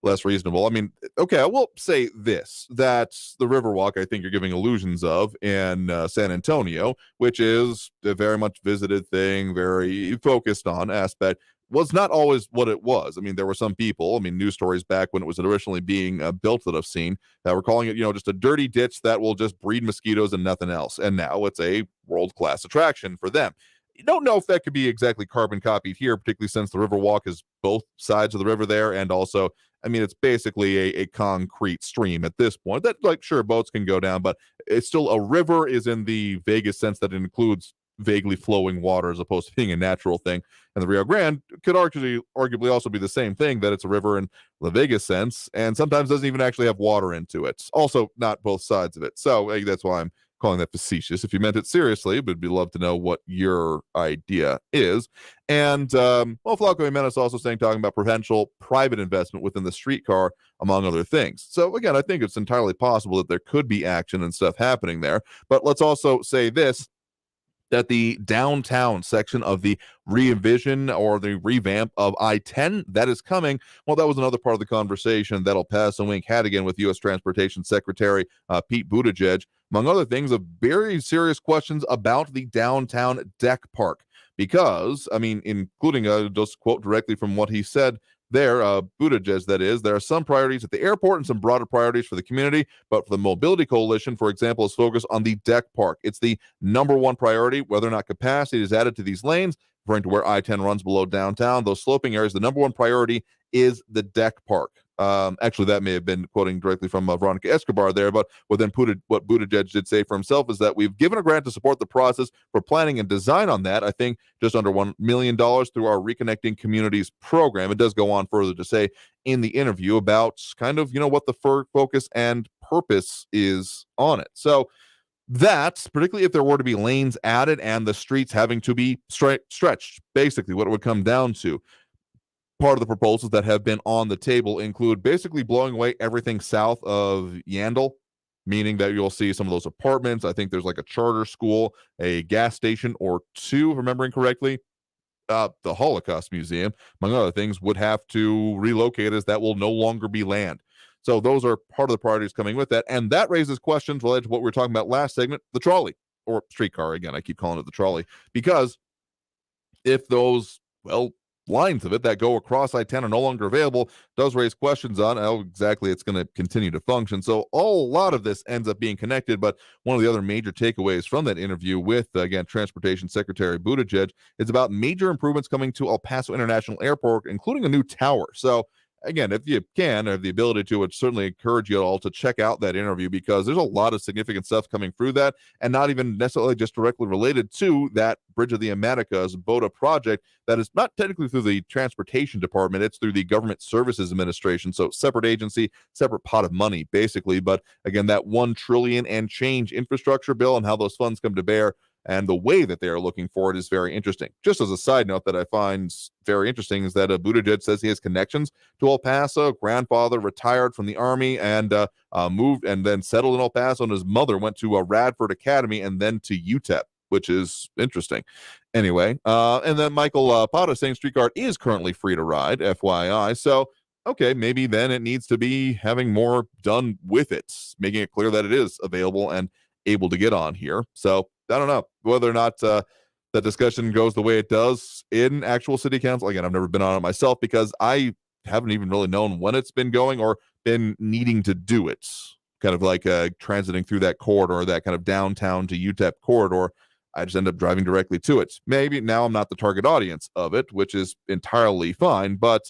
less reasonable. I mean, okay, I will say this, that the Riverwalk, I think you're giving illusions of in San Antonio, which is a very much visited thing, very focused on aspect, was not always what it was. I mean, there were some people, news stories back when it was originally being built that I've seen, that were calling it, just a dirty ditch that will just breed mosquitoes and nothing else. And now it's a world-class attraction for them. You don't know if that could be exactly carbon copied here, particularly since the Riverwalk is both sides of the river there, and also, it's basically a concrete stream at this point. That, sure, boats can go down, but it's still a river, is in the vaguest sense that it includes vaguely flowing water as opposed to being a natural thing. And the Rio Grande could arguably also be the same thing, that it's a river in the vaguest sense, and sometimes doesn't even actually have water into it. Also, not both sides of it. So that's why I'm calling that facetious. If you meant it seriously, but we'd love to know what your idea is. And Flaco Jimenez also talking about potential private investment within the streetcar, among other things. So again, I think it's entirely possible that there could be action and stuff happening there. But let's also say this, that the downtown section of the re-envision or the revamp of I-10 that is coming, well, that was another part of the conversation that El Paso Inc. had again with U.S. Transportation Secretary Pete Buttigieg, among other things, of very serious questions about the downtown deck park. Because, including, just quote directly from what he said there, Buttigieg, that is, there are some priorities at the airport and some broader priorities for the community, but for the Mobility Coalition, for example, is focused on the deck park. It's the number one priority, whether or not capacity is added to these lanes, referring to where I-10 runs below downtown, those sloping areas. The number one priority is the deck park. Actually, that may have been quoting directly from Veronica Escobar there, but what Buttigieg did say for himself is that we've given a grant to support the process for planning and design on that. I think just under $1 million through our Reconnecting Communities program. It does go on further to say in the interview about kind of, what the focus and purpose is on it. So that's particularly if there were to be lanes added and the streets having to be stretched, basically what it would come down to. Part of the proposals that have been on the table include basically blowing away everything south of Yandle meaning that you'll see some of those apartments. I think there's like a charter school, a gas station or two, remembering correctly. The Holocaust Museum, among other things, would have to relocate, as that will no longer be land. So those are part of the priorities coming with that. And that raises questions related to what we were talking about last segment, the trolley, or streetcar. Again, I keep calling it the trolley, because if those, lines of it that go across I-10 are no longer available, does raise questions on how exactly it's going to continue to function. So a lot of this ends up being connected, but one of the other major takeaways from that interview with, again, Transportation Secretary Buttigieg is about major improvements coming to El Paso International Airport, including a new tower. So again, if you can, or have the ability to, I'd certainly encourage you all to check out that interview, because there's a lot of significant stuff coming through that, and not even necessarily just directly related to that Bridge of the Americas BOTA project that is not technically through the Transportation Department. It's through the Government Services Administration. So separate agency, separate pot of money, basically. But again, that $1 trillion and change infrastructure bill and how those funds come to bear and the way that they are looking for it is very interesting. Just as a side note that I find very interesting is that Buttigieg says he has connections to El Paso. Grandfather retired from the Army and moved and then settled in El Paso, and his mother went to Radford Academy and then to UTEP, which is interesting. Anyway, and then Michael Pata saying streetcar is currently free to ride, FYI. So, okay, maybe then it needs to be having more done with it, making it clear that it is available and able to get on here. So I don't know whether or not that discussion goes the way it does in actual city council. Again, I've never been on it myself because I haven't even really known when it's been going or been needing to do it. Kind of like transiting through that corridor, that kind of downtown to UTEP corridor. I just end up driving directly to it. Maybe now I'm not the target audience of it, which is entirely fine, but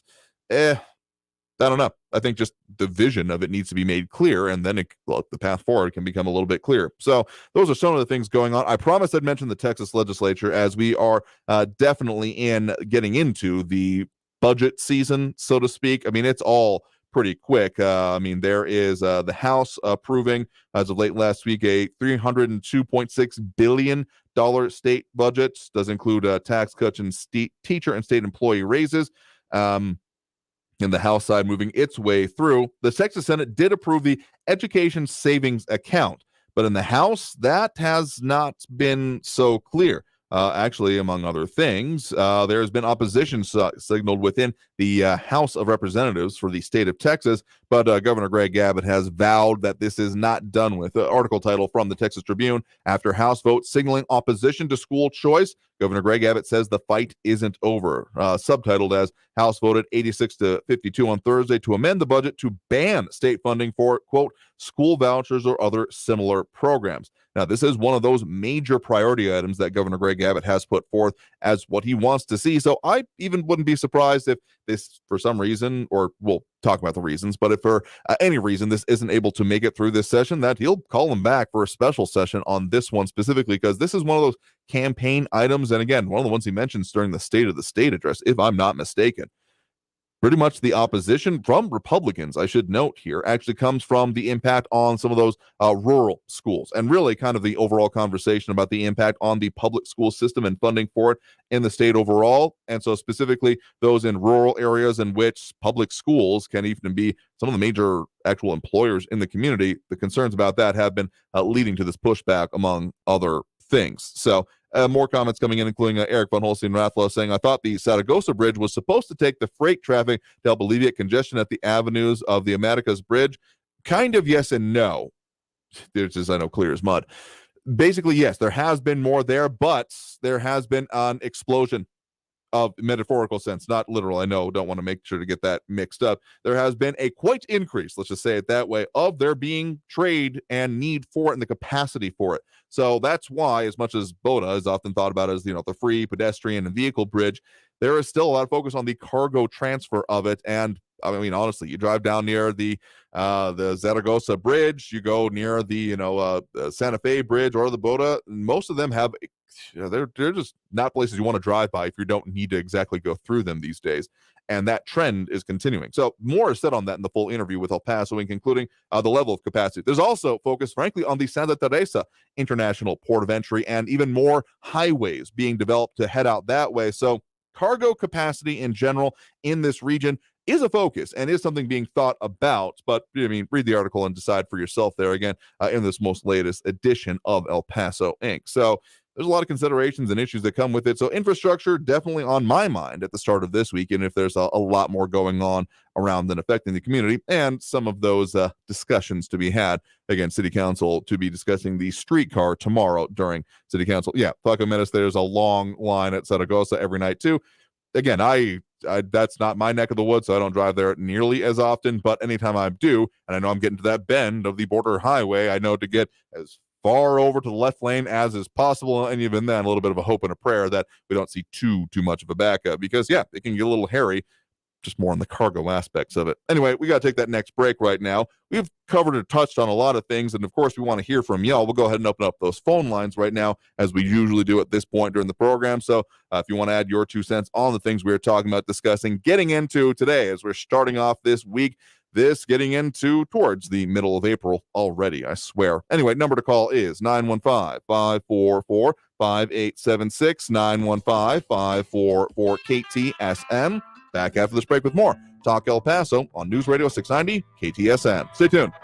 I don't know. I think just the vision of it needs to be made clear, and then the path forward can become a little bit clearer. So those are some of the things going on. I promised I'd mention the Texas legislature, as we are definitely getting into the budget season, so to speak. I mean, it's all pretty quick. I mean, there is the House approving, as of late last week, a $302.6 billion state budget. Does include tax cuts and teacher and state employee raises. In the House side moving its way through. The Texas Senate did approve the education savings account, but in the House, that has not been so clear. Actually, among other things, there has been opposition signaled within the House of Representatives for the state of Texas, but Governor Greg Abbott has vowed that this is not done with. The article title from the Texas Tribune: after House vote signaling opposition to school choice, Governor Greg Abbott says the fight isn't over. Subtitled as House voted 86-52 on Thursday to amend the budget to ban state funding for, quote, school vouchers or other similar programs. Now, this is one of those major priority items that Governor Greg Abbott has put forth as what he wants to see. So I even wouldn't be surprised if this, for some reason, or we'll talk about the reasons, but if for any reason this isn't able to make it through this session, that he'll call him back for a special session on this one specifically, because this is one of those campaign items. And again, one of the ones he mentions during the State of the State address, if I'm not mistaken. Pretty much the opposition from Republicans, I should note here, actually comes from the impact on some of those rural schools, and really kind of the overall conversation about the impact on the public school system and funding for it in the state overall. And so specifically those in rural areas in which public schools can even be some of the major actual employers in the community. The concerns about that have been leading to this pushback, among other things. So more comments coming in, including Eric von Holstein-Rathlow saying, I thought the Saragossa Bridge was supposed to take the freight traffic to help alleviate congestion at the avenues of the Americas Bridge. Kind of yes and no. There's just, I know, clear as mud. Basically, yes, there has been more there, but there has been an explosion of metaphorical sense, not literal. I know, don't want to make sure to get that mixed up. There has been a quite increase, let's just say it that way, of there being trade and need for it and the capacity for it. So that's why, as much as BOTA is often thought about as, the free pedestrian and vehicle bridge, there is still a lot of focus on the cargo transfer of it. And I mean, honestly, you drive down near the Zaragoza Bridge, you go near the Santa Fe Bridge or the BOTA, most of them have, they're just not places you want to drive by if you don't need to exactly go through them these days. And that trend is continuing. So more is said on that in the full interview with El Paso, including the level of capacity. There's also focus, frankly, on the Santa Teresa International Port of Entry and even more highways being developed to head out that way. So cargo capacity in general in this region is a focus and is something being thought about. But I mean, read the article and decide for yourself there again in this most latest edition of El Paso Inc. So there's a lot of considerations and issues that come with it. So infrastructure definitely on my mind at the start of this week. And if there's a lot more going on around than affecting the community, and some of those discussions to be had. Again, City Council to be discussing the streetcar tomorrow during City Council. Yeah, Taco Menace, there's a long line at Zaragoza every night too. Again, I that's not my neck of the woods, so I don't drive there nearly as often. But anytime I do, and I know I'm getting to that bend of the border highway, I know to get as far over to the left lane as is possible, and even then, a little bit of a hope and a prayer that we don't see too much of a backup, because yeah, it can get a little hairy, just more on the cargo aspects of it. Anyway, we got to take that next break right now. We've covered and touched on a lot of things, and of course, we want to hear from y'all. We'll go ahead and open up those phone lines right now, as we usually do at this point during the program. So if you want to add your 2 cents on the things we were talking about, discussing, getting into today, as we're starting off this week, getting into towards the middle of April already, I swear. Anyway, number to call is 915-544-5876, 915-544-KTSM. Back after this break with more Talk El Paso on News Radio 690 KTSM. Stay tuned.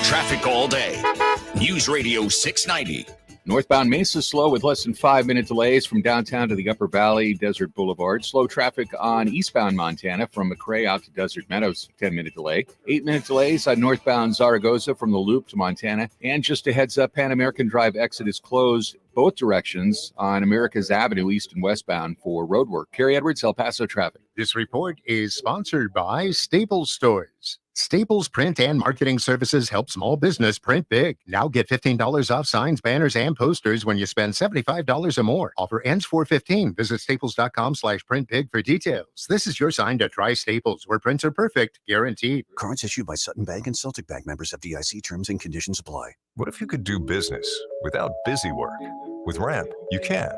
Traffic all day. News Radio 690. Northbound Mesa slow with less than 5-minute delays from downtown to the Upper Valley, Desert Boulevard. Slow traffic on eastbound Montana from McRae out to Desert Meadows, 10-minute delay. 8-minute delays on northbound Zaragoza from the Loop to Montana. And just a heads up, Pan American Drive exit is closed both directions on America's Avenue, east and westbound, for road work. Kerry Edwards, El Paso traffic. This report is sponsored by Staples Stores. Staples Print and Marketing Services help small business print big. Now get $15 off signs, banners, and posters when you spend $75 or more. Offer ends 4/15. Visit staples.com/printbig for details. This is your sign to try Staples, where prints are perfect, guaranteed. Cards issued by Sutton Bank and Celtic Bank, members FDIC. Terms and conditions apply. What if you could do business without busy work? With Ramp, you can.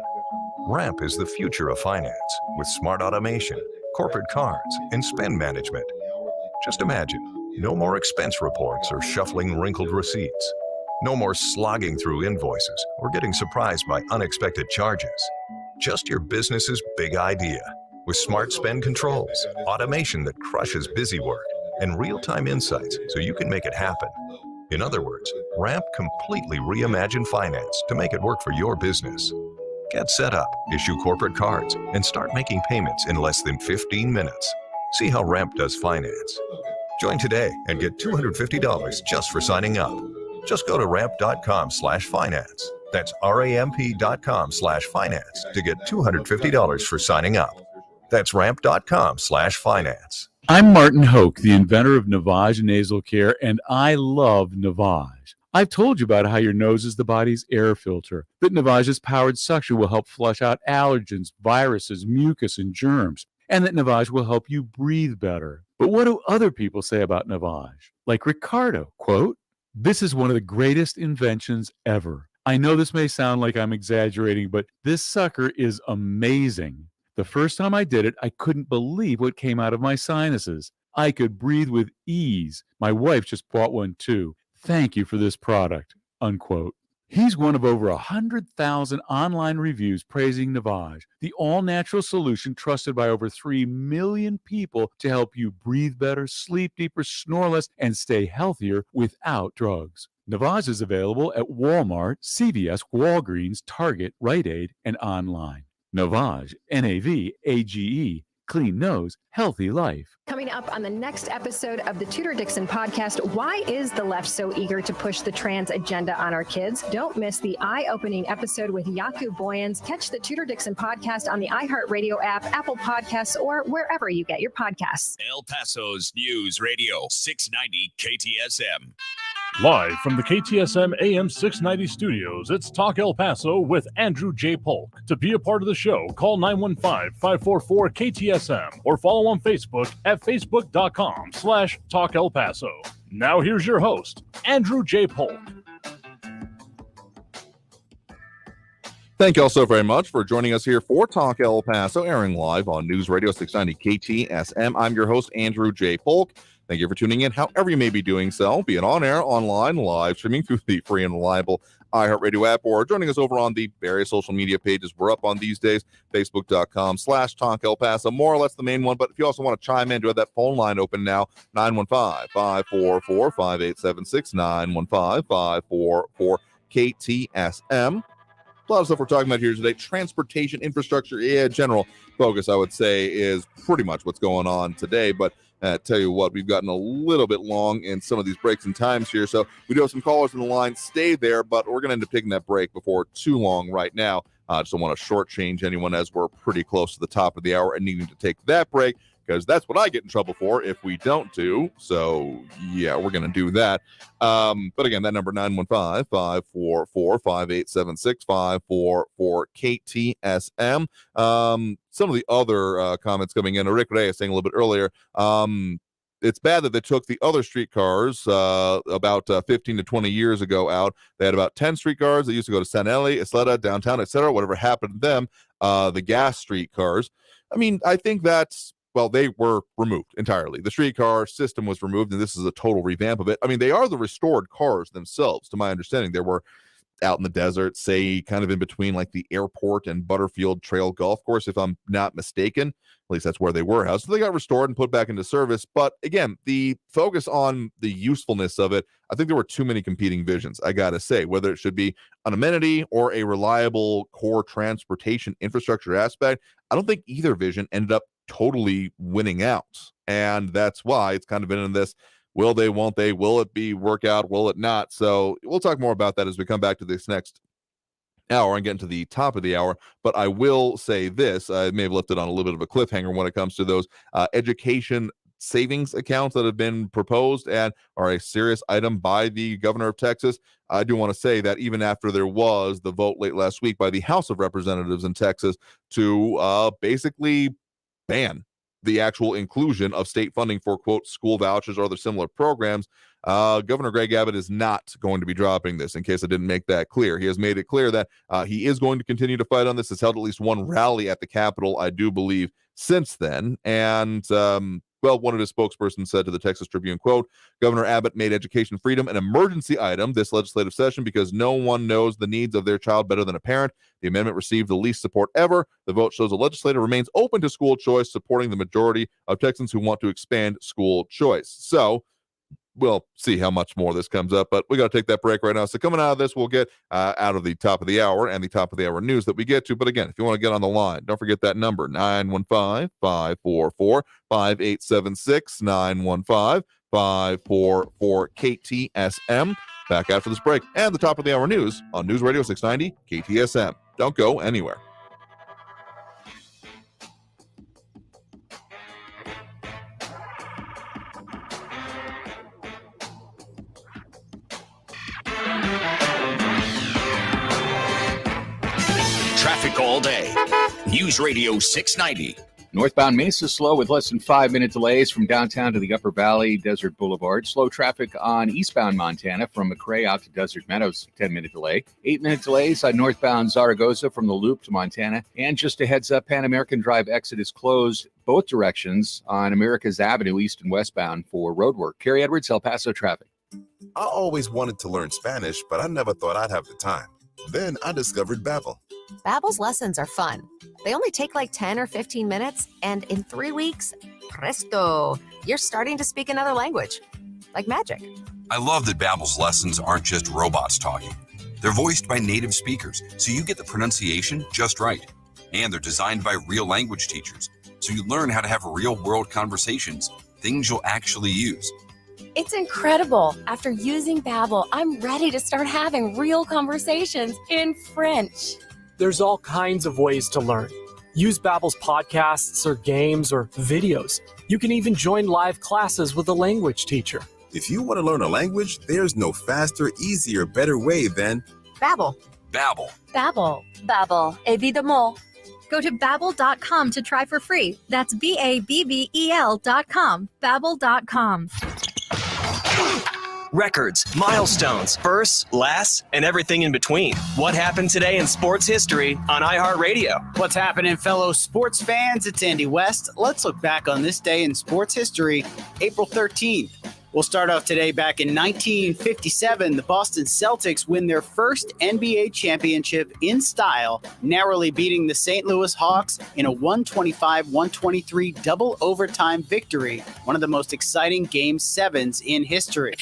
Ramp is the future of finance with smart automation, corporate cards, and spend management. Just imagine, no more expense reports or shuffling wrinkled receipts. No more slogging through invoices or getting surprised by unexpected charges. Just your business's big idea with smart spend controls, automation that crushes busy work, and real-time insights so you can make it happen. In other words, Ramp completely reimagined finance to make it work for your business. Get set up, issue corporate cards, and start making payments in less than 15 minutes. See how Ramp does finance. Join today and get $250 just for signing up. Just go to ramp.com/finance. That's ramp.com/finance to get $250 for signing up. That's ramp.com/finance. I'm Martin Hoke, the inventor of Navage Nasal Care, and I love Navage. I've told you about how your nose is the body's air filter, that Navage's powered suction will help flush out allergens, viruses, mucus, and germs, and that Navage will help you breathe better. But what do other people say about Navage? Like Ricardo, quote, "This is one of the greatest inventions ever. I know this may sound like I'm exaggerating, but this sucker is amazing. The first time I did it, I couldn't believe what came out of my sinuses. I could breathe with ease. My wife just bought one too. Thank you for this product," unquote. He's one of over 100,000 online reviews praising Navage, the all-natural solution trusted by over 3 million people to help you breathe better, sleep deeper, snore less, and stay healthier without drugs. Navage is available at Walmart, CVS, Walgreens, Target, Rite Aid, and online. Navage, Navage, clean nose, healthy life. Coming up on the next episode of the Tudor Dixon podcast, why is the left so eager to push the trans agenda on our kids? Don't miss the eye-opening episode with Yaku Boyens. Catch the Tudor Dixon podcast on the iHeartRadio app, Apple Podcasts, or wherever you get your podcasts. El Paso's News Radio 690 KTSM. Live from the KTSM AM 690 studios, it's Talk El Paso with Andrew J. Polk. To be a part of the show, call 915-544-KTSM or follow on Facebook at facebook.com/Talk El Paso. Now here's your host, Andrew J. Polk. Thank you all so very much for joining us here for Talk El Paso, airing live on News Radio 690 KTSM. I'm your host, Andrew J. Polk. Thank you for tuning in, however you may be doing so, be it on air, online, live streaming through the free and reliable iHeartRadio app, or joining us over on the various social media pages we're up on these days, facebook.com/Talk El Paso, more or less the main one. But if you also want to chime in, do have that phone line open now, 915-544-5876, 915-544-KTSM. A lot of stuff we're talking about here today. Transportation infrastructure, general focus, I would say, is pretty much what's going on today. But tell you what, we've gotten a little bit long in some of these breaks and times here. So we do have some callers on the line. Stay there, but we're going to end up taking that break before too long right now. Just don't want to shortchange anyone as we're pretty close to the top of the hour and needing to take that break, because that's what I get in trouble for if we don't do. So, yeah, we're going to do that. But again, that number, 915-544-5876, 544-KTSM. Some of the other comments coming in, Rick Ray is saying a little bit earlier, it's bad that they took the other streetcars about 15 to 20 years ago out. They had about 10 streetcars that used to go to San Eli, Isleta, downtown, etc. Whatever happened to them, the gas streetcars. I mean, I think that's, well, they were removed entirely. The streetcar system was removed, and this is a total revamp of it. I mean, they are the restored cars themselves, to my understanding. There were out in the desert, say, kind of in between like the airport and Butterfield Trail Golf Course, if I'm not mistaken. At least that's where they were housed. So they got restored and put back into service. But again, the focus on the usefulness of it, I think there were too many competing visions, I got to say, whether it should be an amenity or a reliable core transportation infrastructure aspect. I don't think either vision ended up totally winning out. And that's why it's kind of been in this, will they, won't they, will it be work out, will it not? So we'll talk more about that as we come back to this next hour and get into the top of the hour. But I will say this, I may have left it on a little bit of a cliffhanger when it comes to those education savings accounts that have been proposed and are a serious item by the governor of Texas. I do want to say that even after there was the vote late last week by the House of Representatives in Texas to basically ban the actual inclusion of state funding for, quote, school vouchers or other similar programs, Governor Greg Abbott is not going to be dropping this, in case I didn't make that clear. He has made it clear that he is going to continue to fight on this. Has held at least one rally at the Capitol, I do believe, since then. And, well, one of his spokespersons said to the Texas Tribune, quote, Governor Abbott made education freedom an emergency item this legislative session because no one knows the needs of their child better than a parent. The amendment received the least support ever. The vote shows the legislature remains open to school choice, supporting the majority of Texans who want to expand school choice. So we'll see how much more this comes up, but we got to take that break right now. So coming out of this, we'll get out of the top of the hour and the top of the hour news that we get to. But again, if you want to get on the line, don't forget that number, 915-544-5876, 915-544-KTSM. Back after this break and the top of the hour news on News Radio 690 KTSM. Don't go anywhere. Traffic all day. News Radio 690. Northbound Mesa slow with less than 5-minute delays from downtown to the Upper Valley, Desert Boulevard. Slow traffic on eastbound Montana from McRae out to Desert Meadows, 10-minute delay. 8-minute delays on northbound Zaragoza from the Loop to Montana. And just a heads up, Pan American Drive exit is closed both directions on America's Avenue, east and westbound for roadwork. Kerry Edwards, El Paso traffic. I always wanted to learn Spanish, but I never thought I'd have the time. Then I discovered Babbel. Babbel's lessons are fun. They only take like 10 or 15 minutes, and in 3 weeks, presto, you're starting to speak another language. Like magic. I love that Babbel's lessons aren't just robots talking. They're voiced by native speakers, so you get the pronunciation just right. And they're designed by real language teachers, so you learn how to have real-world conversations, things you'll actually use. It's incredible. After using Babbel, I'm ready to start having real conversations in French. There's all kinds of ways to learn. Use Babbel's podcasts or games or videos. You can even join live classes with a language teacher. If you want to learn a language, there's no faster, easier, better way than Babbel. Babbel. Babbel. Babbel. Évidemment. Go to Babbel.com to try for free. That's BABBEL.com. Babbel.com. records, milestones, firsts, lasts, and everything in between. What happened today in sports history on iHeartRadio? What's happening, fellow sports fans? It's Andy West. Let's look back on this day in sports history, April 13th. We'll start off today back in 1957. The Boston Celtics win their first NBA championship in style, narrowly beating the St. Louis Hawks in a 125-123 double overtime victory, one of the most exciting Game 7s in history.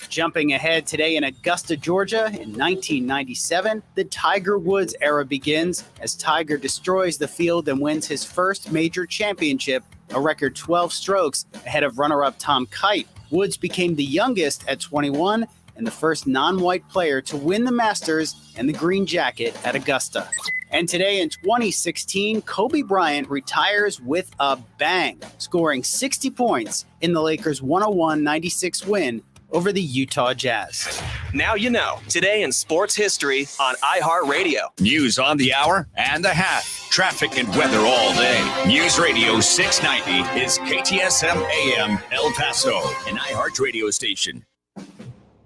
Jumping ahead today in Augusta, Georgia, in 1997, the Tiger Woods era begins as Tiger destroys the field and wins his first major championship, a record 12 strokes ahead of runner-up Tom Kite. Woods became the youngest at 21 and the first non-white player to win the Masters and the green jacket at Augusta. And today in 2016, Kobe Bryant retires with a bang, scoring 60 points in the Lakers' 101-96 win over the Utah Jazz. Now you know. Today in sports history on iHeartRadio. News on the hour and a half. Traffic and weather all day. News Radio 690 is KTSM AM El Paso, an iHeartRadio station.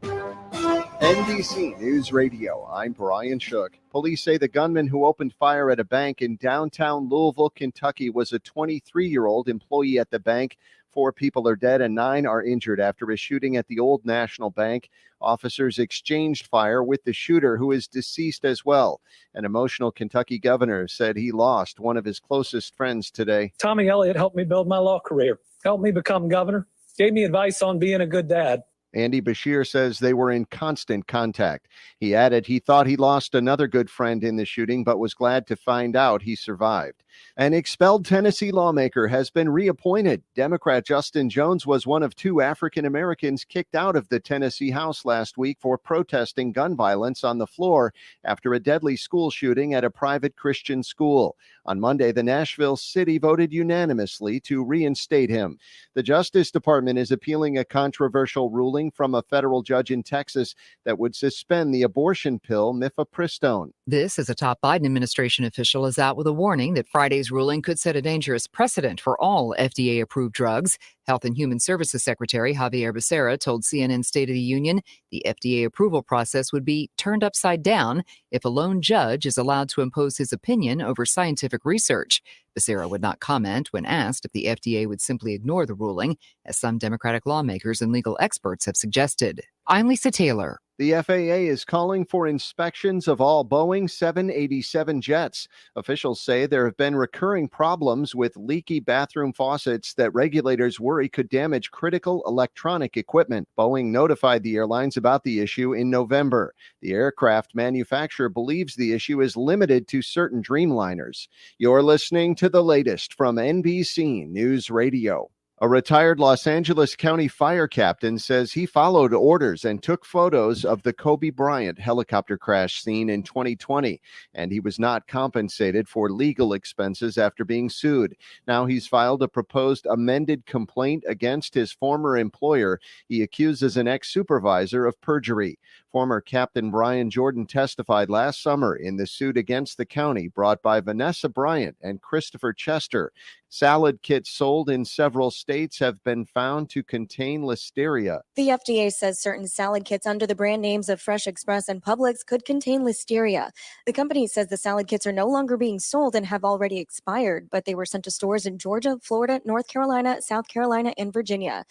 NBC News Radio, I'm Brian Shook. Police say the gunman who opened fire at a bank in downtown Louisville, Kentucky, was a 23-year-old employee at the bank. 4 people are dead and 9 are injured after a shooting at the Old National Bank. Officers exchanged fire with the shooter, who is deceased as well. An emotional Kentucky governor said he lost one of his closest friends today. Tommy Elliott helped me build my law career, helped me become governor, gave me advice on being a good dad. Andy Bashir says they were in constant contact. He added he thought he lost another good friend in the shooting, but was glad to find out he survived. An expelled Tennessee lawmaker has been reappointed. Democrat Justin Jones was one of 2 African Americans kicked out of the Tennessee House last week for protesting gun violence on the floor after a deadly school shooting at a private Christian school. On Monday, the Nashville city voted unanimously to reinstate him. The Justice Department is appealing a controversial ruling from a federal judge in Texas that would suspend the abortion pill mifepristone. This, as a top Biden administration official, is out with a warning that Friday's ruling could set a dangerous precedent for all FDA-approved drugs. Health and Human Services Secretary Javier Becerra told CNN State of the Union the FDA approval process would be turned upside down if a lone judge is allowed to impose his opinion over scientific research. Becerra would not comment when asked if the FDA would simply ignore the ruling, as some Democratic lawmakers and legal experts have suggested. I'm Lisa Taylor. The FAA is calling for inspections of all Boeing 787 jets. Officials say there have been recurring problems with leaky bathroom faucets that regulators worry could damage critical electronic equipment. Boeing notified the airlines about the issue in November. The aircraft manufacturer believes the issue is limited to certain Dreamliners. You're listening to the latest from NBC News Radio. A retired Los Angeles County fire captain says he followed orders and took photos of the Kobe Bryant helicopter crash scene in 2020, and he was not compensated for legal expenses after being sued. Now he's filed a proposed amended complaint against his former employer. He accuses an ex-supervisor of perjury. Former Captain Brian Jordan testified last summer in the suit against the county brought by Vanessa Bryant and Christopher Chester. Salad kits sold in several states have been found to contain listeria. The FDA says certain salad kits under the brand names of Fresh Express and Publix could contain listeria. The company says the salad kits are no longer being sold and have already expired, but they were sent to stores in Georgia, Florida, North Carolina, South Carolina, and Virginia.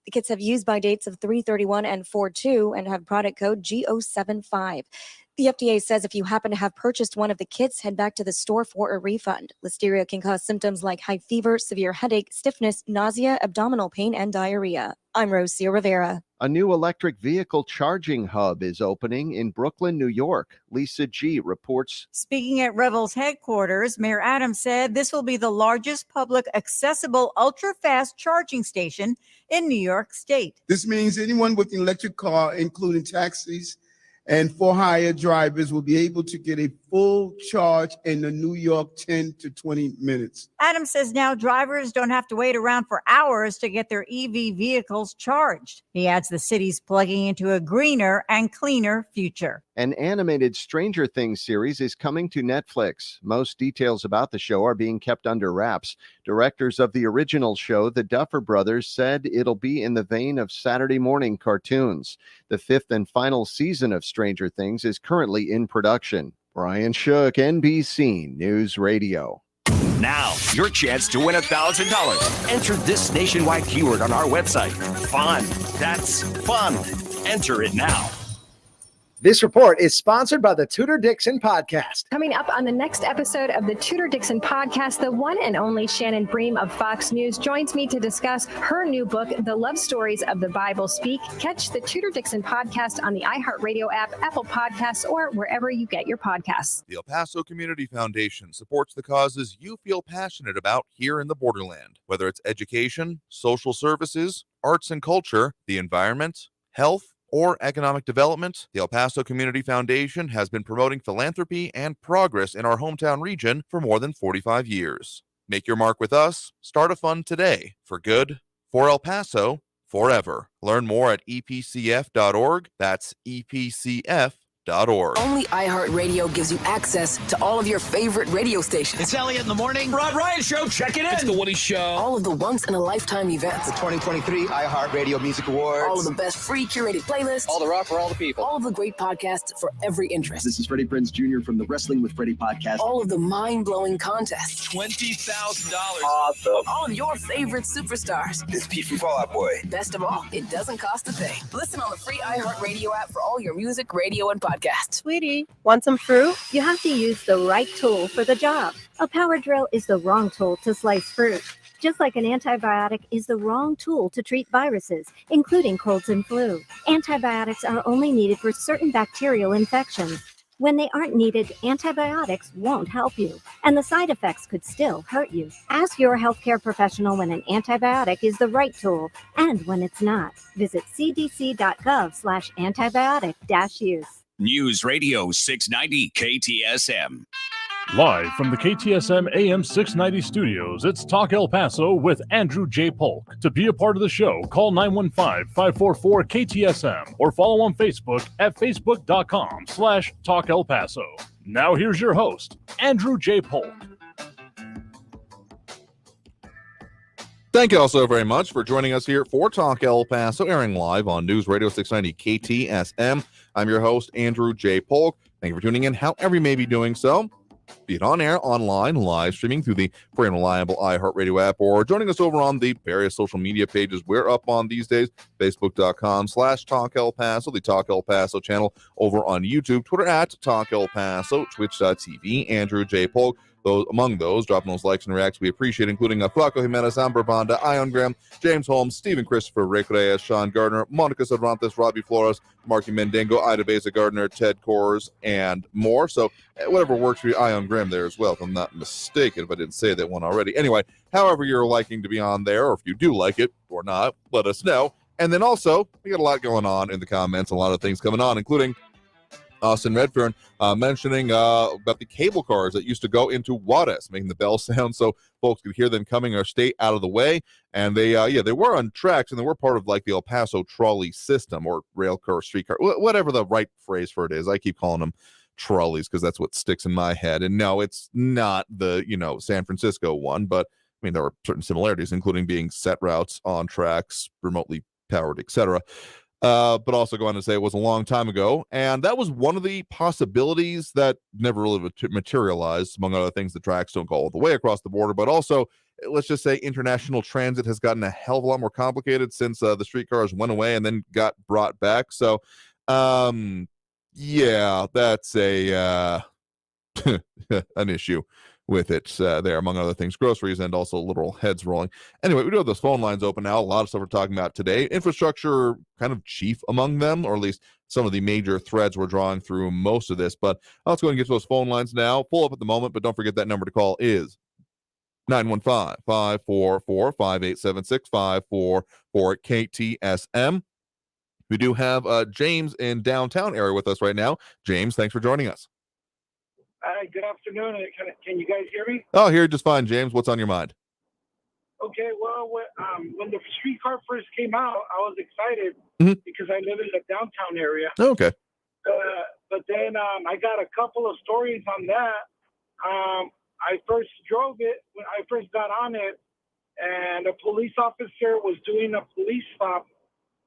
The kits have use-by dates of 3/31 and 4/2 and have product code G075. The FDA says if you happen to have purchased one of the kits, head back to the store for a refund. Listeria can cause symptoms like high fever, severe headache, stiffness, nausea, abdominal pain, and diarrhea. I'm Rosia Rivera. A new electric vehicle charging hub is opening in Brooklyn, New York. Lisa G. reports. Speaking at Revel's headquarters, Mayor Adams said this will be the largest public accessible ultra-fast charging station in New York State. This means anyone with an electric car, including taxis and for-hire drivers, will be able to get a full charge in the New York 10 to 20 minutes. Adams says now drivers don't have to wait around for hours to get their EV vehicles charged. He adds the city's plugging into a greener and cleaner future. An animated Stranger Things series is coming to Netflix. Most details about the show are being kept under wraps. Directors of the original show, the Duffer Brothers, said it'll be in the vein of Saturday morning cartoons. The fifth and final season of Stranger Things is currently in production. Brian Shook, NBC News Radio. Now, your chance to win $1,000. Enter this nationwide keyword on our website. Fun. That's fun. Enter it now. This report is sponsored by the Tudor Dixon Podcast. Coming up on the next episode of the Tudor Dixon Podcast, the one and only Shannon Bream of Fox News joins me to discuss her new book, The Love Stories of the Bible Speak. Catch the Tudor Dixon Podcast on the iHeartRadio app, Apple Podcasts, or wherever you get your podcasts. The El Paso Community Foundation supports the causes you feel passionate about here in the borderland, whether it's education, social services, arts and culture, the environment, health, or economic development. The El Paso Community Foundation has been promoting philanthropy and progress in our hometown region for more than 45 years. Make your mark with us. Start a fund today. For good, for El Paso, forever. Learn more at epcf.org. That's epcf.org. Only iHeartRadio gives you access to all of your favorite radio stations. It's Elliot in the morning. Rod Ryan Show. Check it in. It's The Woody Show. All of the once-in-a-lifetime events. The 2023 iHeartRadio Music Awards. All of the best free curated playlists. All the rock for all the people. All of the great podcasts for every interest. This is Freddie Prinze Jr. from the Wrestling with Freddie podcast. All of the mind-blowing contests. $20,000. Awesome. All of your favorite superstars. This Pete from Fall Out Boy. Best of all, it doesn't cost a thing. Listen on the free iHeartRadio app for all your music, radio, and podcasts. Sweetie, want some fruit? You have to use the right tool for the job. A power drill is the wrong tool to slice fruit. Just like an antibiotic is the wrong tool to treat viruses, including colds and flu. Antibiotics are only needed for certain bacterial infections. When they aren't needed, antibiotics won't help you, and the side effects could still hurt you. Ask your healthcare professional when an antibiotic is the right tool and when it's not. Visit cdc.gov/antibiotic-use. News Radio 690 KTSM. Live from the KTSM AM 690 studios, it's Talk El Paso with Andrew J. Polk. To be a part of the show, call 915-544-KTSM or follow on Facebook at facebook.com/Talk El Paso. Now here's your host, Andrew J. Polk. Thank you all so very much for joining us here for Talk El Paso, airing live on News Radio 690 KTSM. I'm your host, Andrew J. Polk. Thank you for tuning in, however you may be doing so. Be it on air, online, live streaming through the free and reliable iHeartRadio app, or joining us over on the various social media pages we're up on these days, facebook.com/Talk El Paso, the Talk El Paso channel over on YouTube, Twitter at Talk El Paso, twitch.tv, Andrew J. Polk. Among those, dropping those likes and reacts, we appreciate, including Flaco Jimenez, Amber Banda, Ion Graham, James Holmes, Stephen Christopher, Rick Reyes, Sean Gardner, Monica Cervantes, Robbie Flores, Marky Mendengo, Ida Beza Gardner, Ted Kors, and more. So whatever works for you, Ion Graham there as well, if I'm not mistaken, if I didn't say that one already. Anyway, however you're liking to be on there, or if you do like it or not, let us know. And then also, we got a lot going on in the comments, a lot of things coming on, including Austin Redfern mentioning about the cable cars that used to go into Juarez, making the bell sound so folks could hear them coming or stay out of the way. And they were on tracks, and they were part of like the El Paso trolley system, or rail car, streetcar, whatever the right phrase for it is. I keep calling them trolleys because that's what sticks in my head. And no, it's not the San Francisco one, but I mean there are certain similarities, including being set routes on tracks, remotely powered, etc. But also go on to say it was a long time ago, and that was one of the possibilities that never really materialized. Among other things, the tracks don't go all the way across the border, but also, let's just say, international transit has gotten a hell of a lot more complicated since the streetcars went away and then got brought back. So, yeah, that's a an issue with it there, among other things, groceries and also literal heads rolling. Anyway, we do have those phone lines open now. A lot of stuff we're talking about today. Infrastructure kind of chief among them, or at least some of the major threads we're drawing through most of this. But let's go ahead and get to those phone lines now. Full up at the moment, but don't forget that number to call is 915-544-5876-544-KTSM. We do have James in downtown area with us right now. James, thanks for joining us. Hi, good afternoon. Can you guys hear me? Oh, here just fine, James. What's on your mind? Okay, well, when the streetcar first came out, I was excited because I live in the downtown area. Okay. But then I got a couple of stories on that. I first drove it when I first got on it, and a police officer was doing a police stop.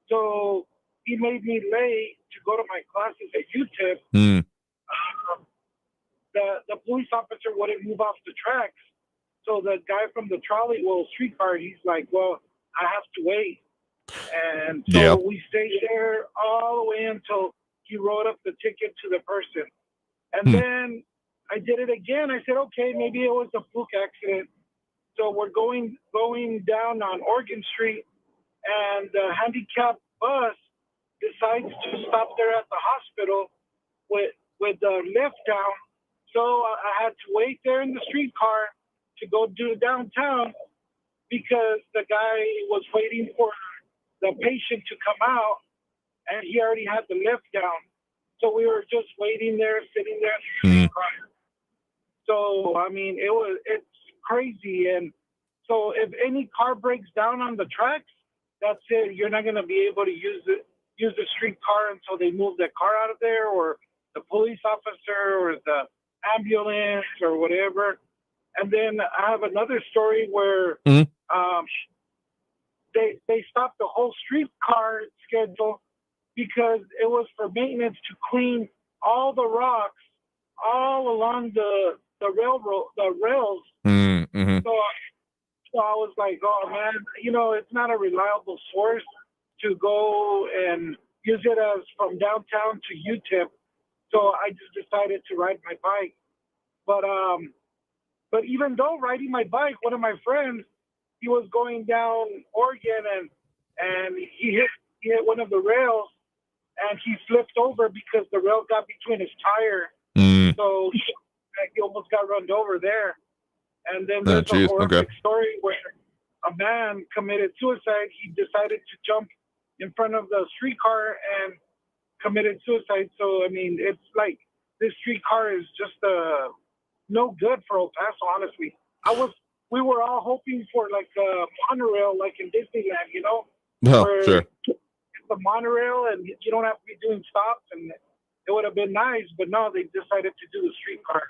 So he made me late to go to my classes at UTEP. The police officer wouldn't move off the tracks. So the guy from the trolley, streetcar, he's like, well, I have to wait. And so we stayed there all the way until he wrote up the ticket to the person. And then I did it again. I said, okay, maybe it was a fluke accident. So we're going down on Oregon Street, and the handicapped bus decides to stop there at the hospital with the lift down. So I had to wait there in the streetcar to go do downtown because the guy was waiting for the patient to come out, and he already had the lift down. So we were just waiting there, sitting there in the streetcar. So, I mean, it's crazy. And so if any car breaks down on the tracks, that's it. You're not going to be able to use the streetcar until they move the car out of there, or the police officer, or the ambulance, or whatever. And then I have another story where they stopped the whole streetcar schedule because it was for maintenance to clean all the rocks all along the rails. So I was like, oh man, it's not a reliable source to go and use it as from downtown to UTEP. So I just decided to ride my bike. But even though riding my bike, one of my friends, he was going down Oregon and he hit one of the rails, and he flipped over because the rail got between his tire. So he almost got run over there. And then there's a horrific story where a man committed suicide. He decided to jump in front of the streetcar and committed suicide. So, I mean, it's like this streetcar is just no good for El Paso, honestly. We were all hoping for like a monorail, like in Disneyland, Oh, sure. It's a monorail and you don't have to be doing stops, and it would have been nice, but no, they decided to do the streetcar.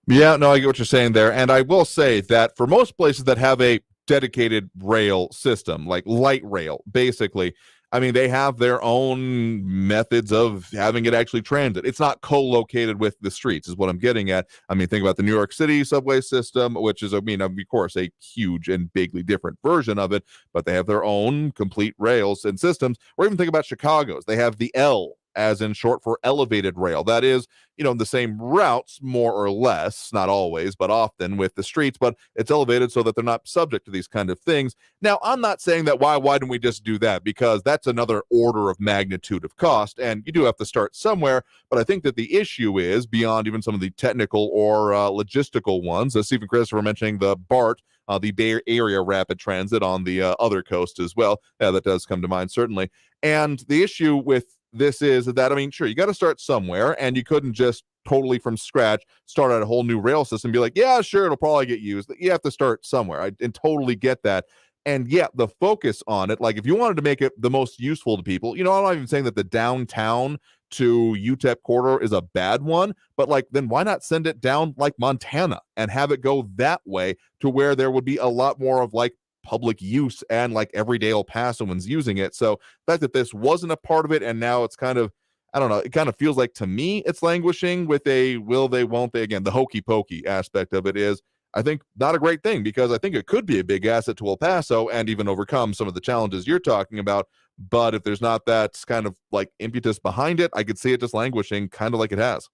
Yeah, no, I get what you're saying there. And I will say that for most places that have a dedicated rail system, like light rail, basically, I mean, they have their own methods of having it actually transit. It's not co-located with the streets is what I'm getting at. I mean, think about the New York City subway system, which is, of course, a huge and bigly different version of it, but they have their own complete rails and systems. Or even think about Chicago's. They have the L, as in short for elevated rail. That is, the same routes, more or less, not always, but often with the streets, but it's elevated so that they're not subject to these kind of things. Now, I'm not saying that why didn't we just do that? Because that's another order of magnitude of cost, and you do have to start somewhere, but I think that the issue is, beyond even some of the technical or logistical ones, as Stephen Christopher mentioning the BART, the Bay Area Rapid Transit on the other coast as well. Yeah, that does come to mind, certainly. And the issue with this is that, sure, you got to start somewhere, and you couldn't just totally from scratch start out a whole new rail system and be like, yeah, sure, it'll probably get used. You have to start somewhere. I totally get that. And yet the focus on it, like if you wanted to make it the most useful to people, I'm not even saying that the downtown to UTEP corridor is a bad one, but like, then why not send it down like Montana and have it go that way to where there would be a lot more of like public use and like everyday El Pasoans using it. So the fact that this wasn't a part of it and now it's kind of, I don't know, it kind of feels like to me it's languishing with a will they, won't they, again, the hokey pokey aspect of it is, I think, not a great thing, because I think it could be a big asset to El Paso and even overcome some of the challenges you're talking about. But if there's not that kind of like impetus behind it, I could see it just languishing kind of like it has.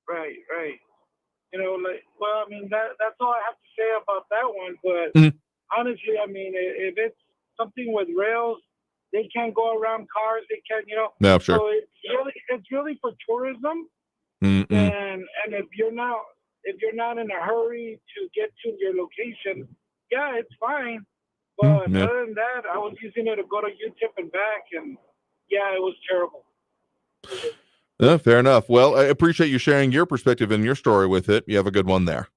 Right. That's all I have to say about that one. But honestly, if it's something with rails, they can't go around cars. They can't, No, sure. So it's really for tourism. And if you're not in a hurry to get to your location, yeah, it's fine. But other than that, I was using it to go to UTEP and back, and yeah, it was terrible. Yeah, fair enough. Well, I appreciate you sharing your perspective and your story with it. You have a good one there.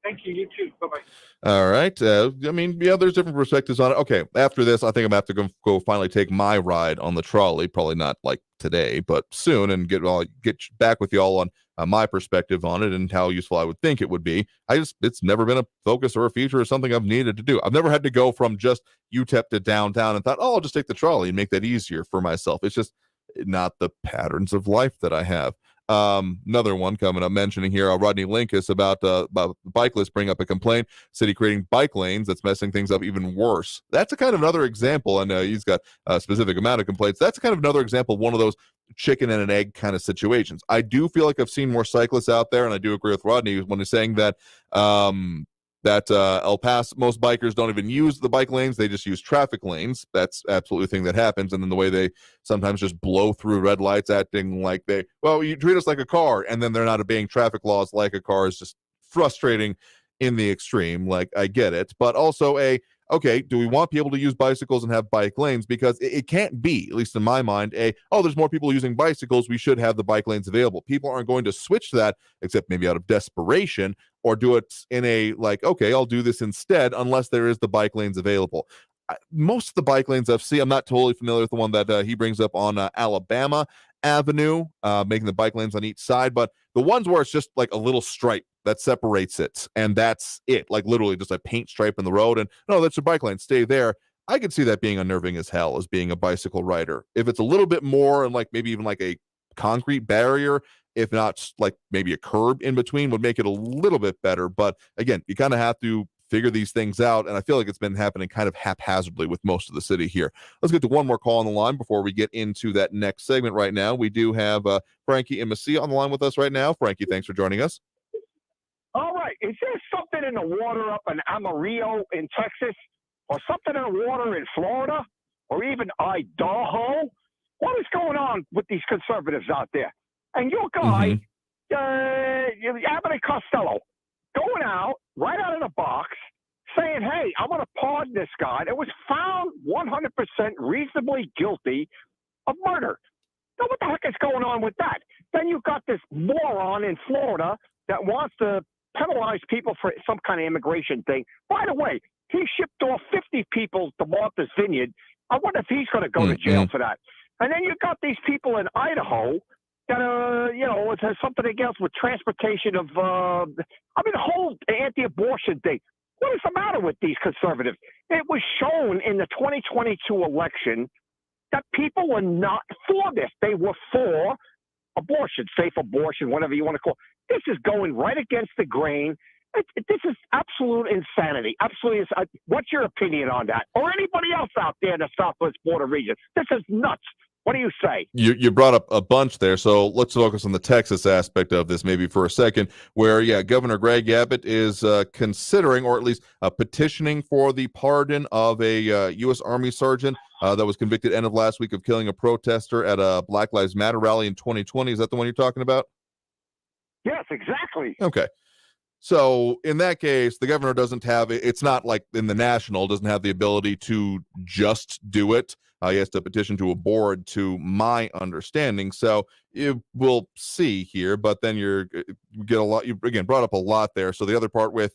Thank you. You too. Bye-bye. All right. There's different perspectives on it. Okay. After this, I think I'm going to have to go finally take my ride on the trolley. Probably not like today, but soon, and get back with y'all on my perspective on it and how useful I would think it would be. It's never been a focus or a feature or something I've needed to do. I've never had to go from just UTEP to downtown and thought, I'll just take the trolley and make that easier for myself. It's just not the patterns of life that I have. Another one coming up mentioning here, Rodney Linkus about bike lists bring up a complaint, city creating bike lanes that's messing things up even worse. That's a kind of another example, and he's got a specific amount of complaints. That's kind of another example of one of those chicken and an egg kind of situations. I do feel like I've seen more cyclists out there, and I do agree with Rodney when he's saying that El Paso, most bikers don't even use the bike lanes. They just use traffic lanes. That's absolutely a thing that happens. And then the way they sometimes just blow through red lights, acting like you treat us like a car, and then they're not obeying traffic laws like a car is just frustrating in the extreme. Like, I get it. But also okay, do we want people to use bicycles and have bike lanes? Because it can't be, at least in my mind, there's more people using bicycles, we should have the bike lanes available. People aren't going to switch that, except maybe out of desperation, or do it in okay, I'll do this instead, unless there is the bike lanes available. Most of the bike lanes I've seen, I'm not totally familiar with the one that he brings up on Alabama Avenue, making the bike lanes on each side, but the ones where it's just like a little stripe that separates it, and that's it, like literally just a paint stripe in the road, and no, that's your bike lane, stay there. I could see that being unnerving as hell as being a bicycle rider. If it's a little bit more, and like maybe even like a concrete barrier, if not like maybe a curb in between, would make it a little bit better. But again, you kind of have to figure these things out, and I feel like it's been happening kind of haphazardly with most of the city here. Let's get to one more call on the line before we get into that next segment. Right now, we do have Frankie and Messia on the line with us right now. Frankie, thanks for joining us. All right. Is there something in the water up in Amarillo in Texas, or something in the water in Florida, or even Idaho? What is going on with these conservatives out there? And your guy, Abbott and Costello, going out right out of the box saying, hey, I'm going to pardon this guy that was found 100% reasonably guilty of murder. Now, what the heck is going on with that? Then you've got this moron in Florida that wants to penalize people for some kind of immigration thing. By the way, he shipped off 50 people to Martha's Vineyard. I wonder if he's going to go to jail for that. And then you've got these people in Idaho that, it has something against with transportation of, the whole anti-abortion thing. What is the matter with these conservatives? It was shown in the 2022 election that people were not for this. They were for abortion, safe abortion, whatever you want to call it. This is going right against the grain. This is absolute insanity. Absolutely. What's your opinion on that? Or anybody else out there in the Southwest border region? This is nuts. What do you say? You brought up a bunch there, so let's focus on the Texas aspect of this maybe for a second, where, Governor Greg Abbott is considering, or at least petitioning for the pardon of a U.S. Army sergeant that was convicted end of last week of killing a protester at a Black Lives Matter rally in 2020. Is that the one you're talking about? Yes, exactly. Okay. So in that case, the governor doesn't have, it's not like in the national, doesn't have the ability to just do it. He has to petition to a board, to my understanding. So we'll see here, but then you get a lot, you again brought up a lot there. So the other part with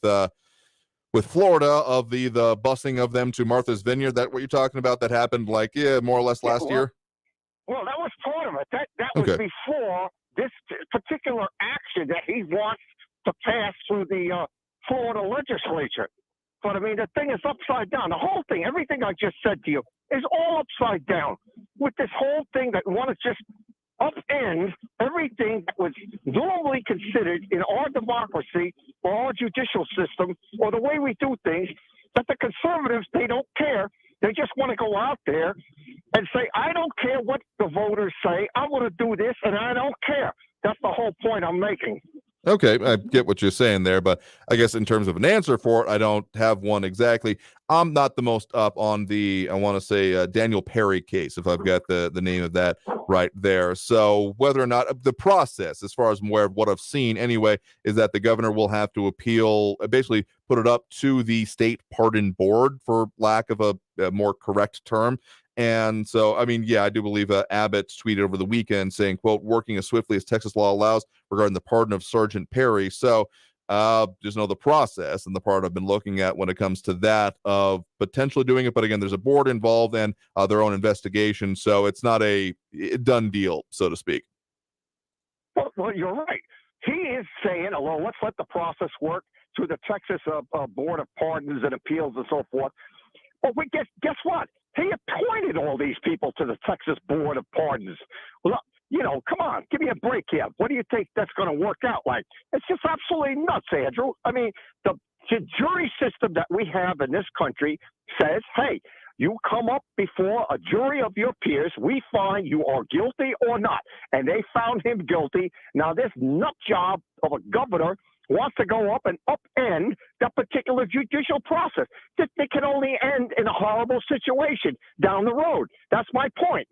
Florida of the busing of them to Martha's Vineyard, that what you're talking about, that happened more or less last year? Well, that was part of it. That was before this particular action that he wants to pass through the Florida legislature. But the thing is upside down. The whole thing, everything I just said to you, is all upside down with this whole thing that want to just upend everything that was normally considered in our democracy or our judicial system or the way we do things, that the conservatives, they don't care. They just want to go out there and say, I don't care what the voters say. I'm going to do this, and I don't care. That's the whole point I'm making. Okay, I get what you're saying there, but I guess in terms of an answer for it, I don't have one exactly. I'm not the most up on the, I want to say, Daniel Perry case, if I've got the name of that right there. So whether or not the process, as far as what I've seen anyway, is that the governor will have to appeal, basically put it up to the state pardon board, for lack of a more correct term. And so, I mean, yeah, I do believe Abbott tweeted over the weekend saying, quote, working as swiftly as Texas law allows regarding the pardon of Sergeant Perry. So just know the process and the part I've been looking at when it comes to that of potentially doing it. But again, there's a board involved and their own investigation. So it's not a done deal, so to speak. Well, you're right. He is saying, although let's let the process work through the Texas Board of Pardons and Appeals and so forth. But guess what? He appointed all these people to the Texas Board of Pardons. Well, come on, give me a break here. What do you think that's going to work out like? It's just absolutely nuts, Andrew. I mean, the jury system that we have in this country says, hey, you come up before a jury of your peers, we find you are guilty or not. And they found him guilty. Now, this nut job of a governor wants to go up and upend that particular judicial process. It can only end in a horrible situation down the road. That's my point.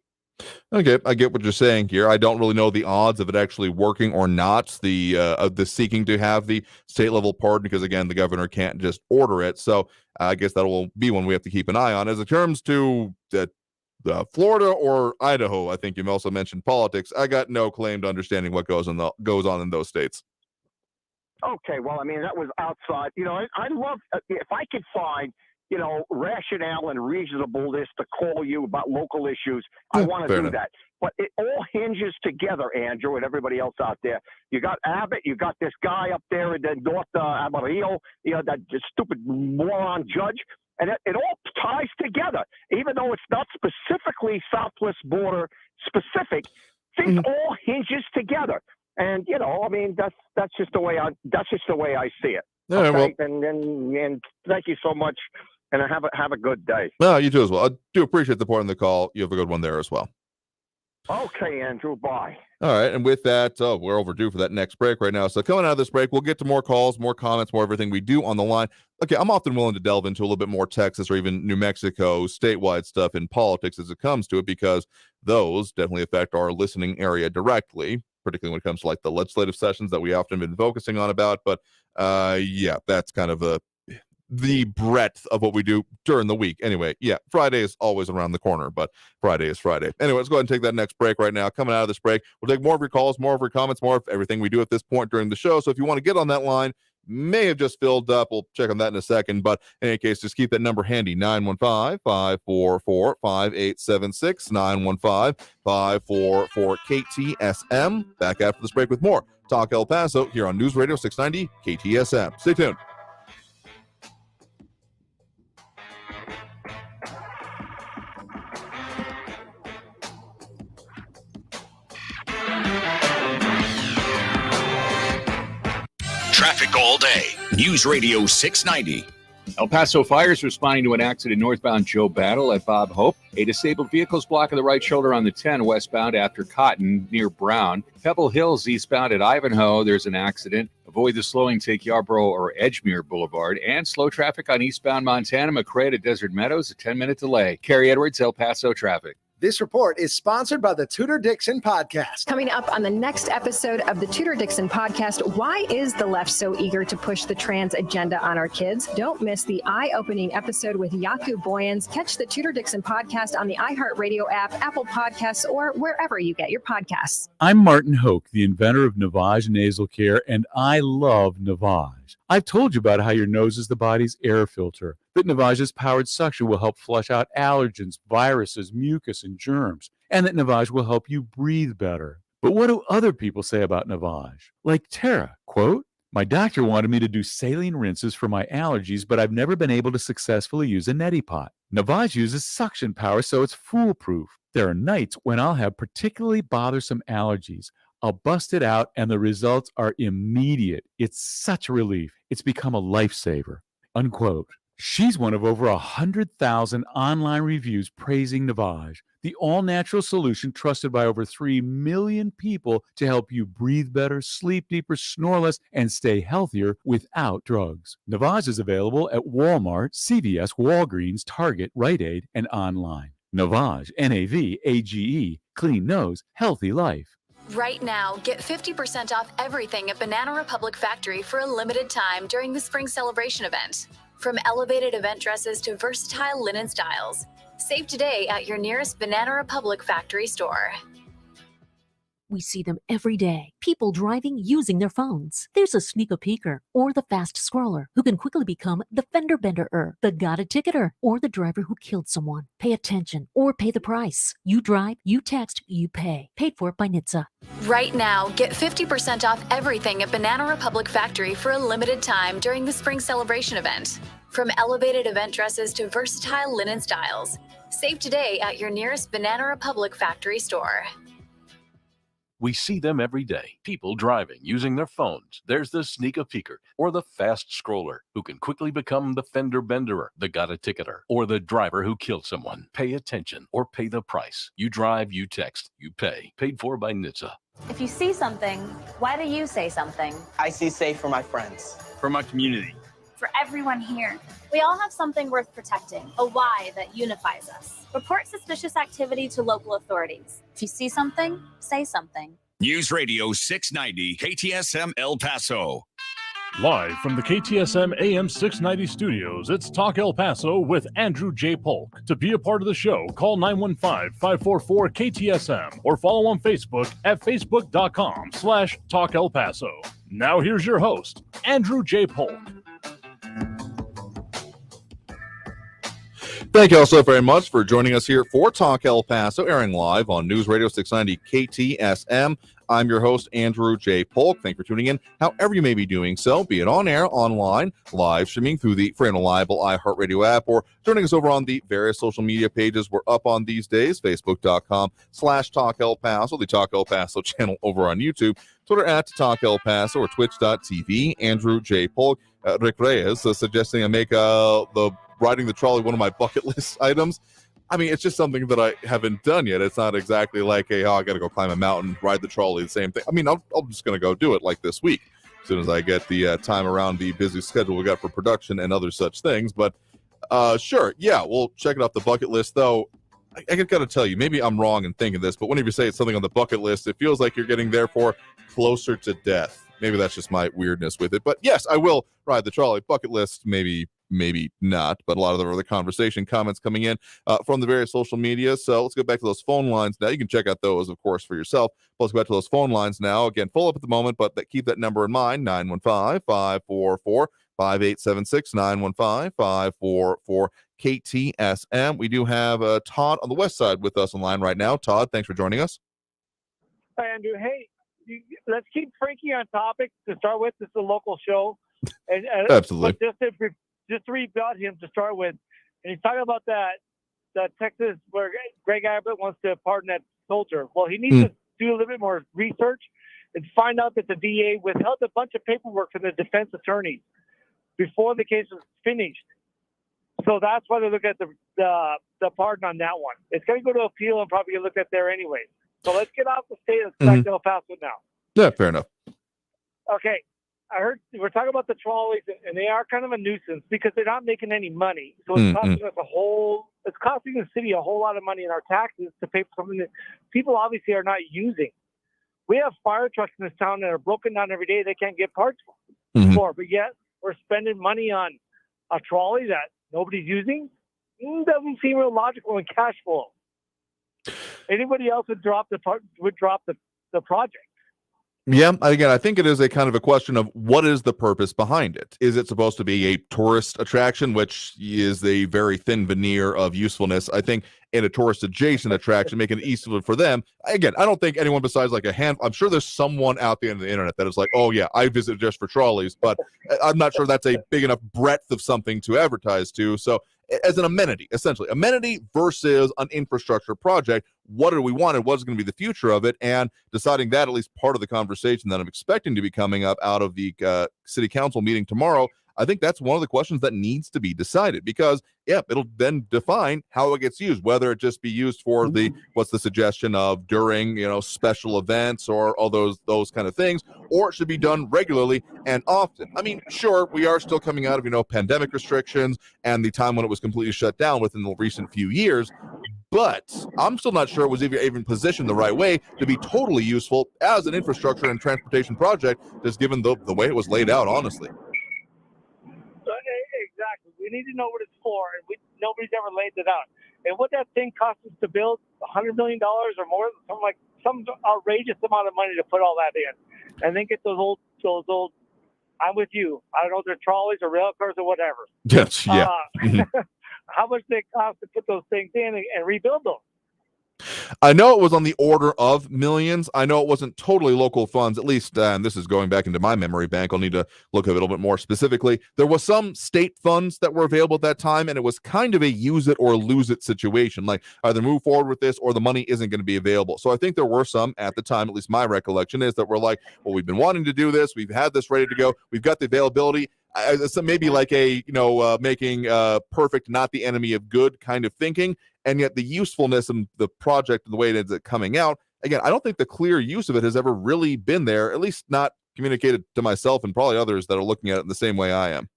Okay, I get what you're saying here. I don't really know the odds of it actually working or not, of the seeking to have the state level pardon, because again, the governor can't just order it. So I guess that will be one we have to keep an eye on. As it comes to Florida or Idaho, I think you also mentioned politics. I got no claim to understanding what goes on in those states. Okay, well, I mean, that was outside. I love if I could find rationale and reasonableness to call you about local issues. I want to do that. But it all hinges together, Andrew, and everybody else out there. You got Abbott, you got this guy up there in the North Amarillo, that stupid moron judge. And it all ties together. Even though it's not specifically Southwest border specific, things all hinges together. And I mean, that's just the way I see it. Yeah, okay? And thank you so much. And have a good day. No, you too as well. I do appreciate the point in the call. You have a good one there as well. Okay, Andrew. Bye. All right. And with that, we're overdue for that next break right now. So coming out of this break, we'll get to more calls, more comments, more everything we do on the line. Okay, I'm often willing to delve into a little bit more Texas or even New Mexico statewide stuff in politics as it comes to it, because those definitely affect our listening area directly, particularly when it comes to like the legislative sessions that we often been focusing on about. But yeah, that's kind of the breadth of what we do during the week. Anyway, yeah, Friday is always around the corner, but Friday is Friday. Anyway, let's go ahead and take that next break right now. Coming out of this break, we'll take more of your calls, more of your comments, more of everything we do at this point during the show. So if you want to get on that line, may have just filled up. We'll check on that in a second. But in any case, just keep that number handy, 915-544-5876, 915-544-KTSM. Back after this break with more Talk El Paso here on News Radio 690 KTSM. Stay tuned. Traffic all day. News Radio 690. El Paso fire is responding to an accident northbound Joe Battle at Bob Hope. A disabled vehicle is blocking the right shoulder on the 10 westbound after Cotton near Brown. Pebble Hills eastbound at Ivanhoe, there's an accident. Avoid the slowing, take Yarborough or Edgemere Boulevard. And slow traffic on eastbound Montana, McRae to Desert Meadows, a 10-minute delay. Carrie Edwards, El Paso traffic. This report is sponsored by the Tudor Dixon Podcast. Coming up on the next episode of the Tudor Dixon Podcast, why is the left so eager to push the trans agenda on our kids? Don't miss the eye-opening episode with Yaku Boyens. Catch the Tudor Dixon Podcast on the iHeartRadio app, Apple Podcasts, or wherever you get your podcasts. I'm Martin Hoke, the inventor of Navage Nasal Care, and I love Navage. I've told you about how your nose is the body's air filter, that Navage's powered suction will help flush out allergens, viruses, mucus, and germs, and that Navage will help you breathe better. But what do other people say about Navage? Like Tara, quote, "My doctor wanted me to do saline rinses for my allergies, but I've never been able to successfully use a neti pot. Navage uses suction power, so it's foolproof. There are nights when I'll have particularly bothersome allergies. I'll bust it out, and the results are immediate. It's such a relief. It's become a lifesaver," unquote. She's one of over 100,000 online reviews praising Navage, the all-natural solution trusted by over 3 million people to help you breathe better, sleep deeper, snore less, and stay healthier without drugs. Navage is available at Walmart, CVS, Walgreens, Target, Rite Aid, and online. Navage, Navage, clean nose, healthy life. Right now, get 50% off everything at Banana Republic Factory for a limited time during the spring celebration event. From elevated event dresses to versatile linen styles, Save today at your nearest Banana Republic factory store. We see them every day. People driving using their phones. There's a sneaker peeker or the fast scroller who can quickly become the fender bender-er, the got a ticketer, or the driver who killed someone. Pay attention or pay the price. You drive, you text, you pay. Paid for by NHTSA. Right now, get 50% off everything at Banana Republic Factory for a limited time during the spring celebration event. From elevated event dresses to versatile linen styles. Save today at your nearest Banana Republic factory store. We see them every day. People driving, using their phones. There's the sneaker peeker or the fast scroller who can quickly become the fender benderer, the got a ticketer, or the driver who killed someone. Pay attention or pay the price. You drive, you text, you pay. Paid for by NHTSA. If you see something, why do you say something? I see safe for my friends. For my community. For everyone here. We all have something worth protecting, a why that unifies us. Report suspicious activity to local authorities. If you see something, say something. News Radio 690 KTSM El Paso. Live from the KTSM AM 690 studios, it's Talk El Paso with Andrew J. Polk. To be a part of the show, call 915-544-KTSM or follow on Facebook at facebook.com/Talk El Paso. Now here's your host, Andrew J. Polk. Thank you all so very much for joining us here for Talk El Paso, airing live on News Radio 690 KTSM. I'm your host, Andrew J. Polk. Thank you for tuning in, however you may be doing so, be it on air, online, live streaming through the free and reliable iHeartRadio app, or joining us over on the various social media pages we're up on these days, facebook.com/Talk El Paso, the Talk El Paso channel over on YouTube, Twitter at Talk El Paso, or twitch.tv, Andrew J. Polk. Rick Reyes suggesting I make the riding the trolley one of my bucket list items. I mean, it's just something that I haven't done yet. It's not exactly like, hey, I got to go climb a mountain, ride the trolley, the same thing. I mean, I'm just going to go do it like this week as soon as I get the time around the busy schedule we got for production and other such things. But sure, yeah, we'll check it off the bucket list, though. I got to tell you, maybe I'm wrong in thinking this, but whenever you say it's something on the bucket list, it feels like you're getting therefore closer to death. Maybe that's just my weirdness with it. But yes, I will ride the trolley. Bucket list, maybe not, but a lot of the other conversation comments coming in from the various social media. So let's go back to those phone lines now. You can check out those, of course, for yourself. Let's go back to those phone lines now. Again, full up at the moment, but keep that number in mind, 915-544-5876, 915-544-KTSM. We do have Todd on the west side with us online right now. Todd, thanks for joining us. Hi, Andrew. Hey, let's keep Frankie on topic to start with. This is a local show. And absolutely. Just to rebut him to start with, and he's talking about that Texas where Greg Abbott wants to pardon that soldier. Well, he needs to do a little bit more research and find out that the DA withheld a bunch of paperwork from the defense attorneys before the case was finished. So that's why they look at the pardon on that one. It's going to go to appeal and probably get looked at there anyway. So let's get off the state of El Paso now. Yeah, fair enough. Okay. I heard we're talking about the trolleys, and they are kind of a nuisance because they're not making any money. So it's costing us it's costing the city a whole lot of money in our taxes to pay for something that people obviously are not using. We have fire trucks in this town that are broken down every day. They can't get parts for, but yet we're spending money on a trolley that nobody's using. It doesn't seem real logical in cash flow. Anybody else would drop the project. Yeah, again, I think it is a kind of a question of what is the purpose behind it? Is it supposed to be a tourist attraction, which is a very thin veneer of usefulness? I think in a tourist-adjacent attraction, making it useful for them. Again, I don't think anyone besides like I'm sure there's someone out there on the internet that is like, oh yeah, I visit just for trolleys, but I'm not sure that's a big enough breadth of something to advertise to. So as an amenity, essentially, amenity versus an infrastructure project, what do we want and what's going to be the future of it? And deciding that, at least part of the conversation that I'm expecting to be coming up out of the city council meeting tomorrow, I think that's one of the questions that needs to be decided because, yeah, it'll then define how it gets used, whether it just be used for what's the suggestion of during, special events or all those kind of things, or it should be done regularly and often. I mean, sure, we are still coming out of, pandemic restrictions and the time when it was completely shut down within the recent few years, but I'm still not sure it was even positioned the right way to be totally useful as an infrastructure and transportation project, just given the way it was laid out, honestly. Exactly. We need to know what it's for, and nobody's ever laid it out. And what that thing cost us to build, $100 million or more, some outrageous amount of money to put all that in, and then get those old. I'm with you. I don't know if they're trolleys or rail cars or whatever. Yes, yeah. How much they cost to put those things in and rebuild them? I know it was on the order of millions. I know it wasn't totally local funds, at least, and this is going back into my memory bank. I'll need to look a little bit more specifically. There was some state funds that were available at that time, and it was kind of a use it or lose it situation. Like, either move forward with this or the money isn't going to be available. So I think there were some at the time, at least my recollection is, that were like, well, we've been wanting to do this. We've had this ready to go. We've got the availability. So maybe like a, making perfect not the enemy of good kind of thinking. And yet the usefulness and the project and the way it ends up coming out, again, I don't think the clear use of it has ever really been there, at least not communicated to myself and probably others that are looking at it in the same way I am.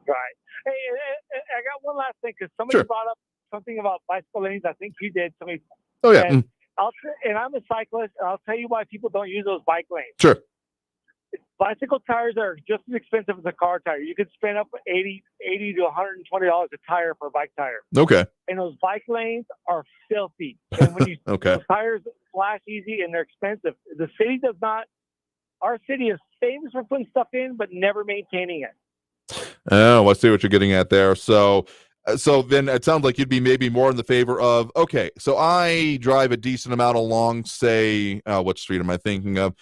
Right. Hey, I got one last thing, because somebody brought up something about bicycle lanes. I think you did. Oh, yeah. And, I'm a cyclist, and I'll tell you why people don't use those bike lanes. Sure. Bicycle tires are just as expensive as a car tire. You could spend up $80 to $120 a tire for a bike tire. Okay. And those bike lanes are filthy. And when you those tires flash easy and they're expensive. The city does not. Our city is famous for putting stuff in, but never maintaining it. Oh, I see what you're getting at there. So then it sounds like you'd be maybe more in the favor of, okay, so I drive a decent amount along, say, what street am I thinking of?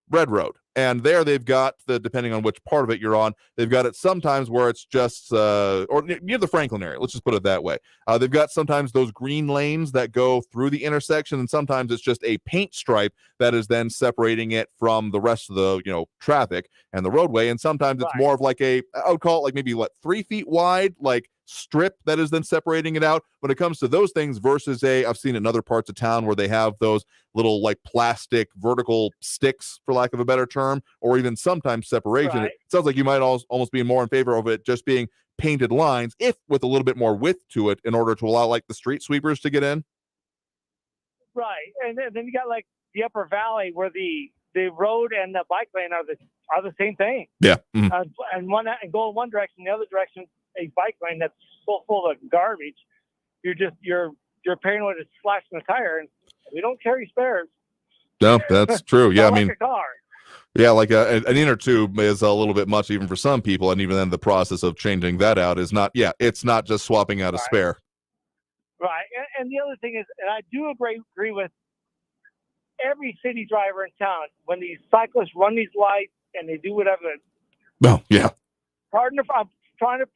Red Road. And there they've got depending on which part of it you're on, they've got it sometimes where it's just, or near the Franklin area, let's just put it that way. They've got sometimes those green lanes that go through the intersection, and sometimes it's just a paint stripe that is then separating it from the rest of the, traffic and the roadway. And sometimes it's more of like I would call it like maybe 3 feet wide, like strip that is then separating it out. When it comes to those things versus I've seen in other parts of town where they have those little like plastic vertical sticks, for lack of a better term, or even sometimes separation. It sounds like you might almost be more in favor of it just being painted lines, if with a little bit more width to it, in order to allow like the street sweepers to get in. Right. And then you got like the Upper Valley where the road and the bike lane are the same thing. Yeah. And go in one direction, the other direction, a bike lane that's so full of garbage. You're paranoid it's slashing a tire, and we don't carry spares. No, that's true. Yeah, like a car. Yeah, like an inner tube is a little bit much even for some people, and even then the process of changing that out is not. Yeah, it's not just swapping out a spare. Right, and the other thing is, and I do agree with every city driver in town, when these cyclists run these lights and they do whatever. Oh, yeah. Pardon if I'm trying to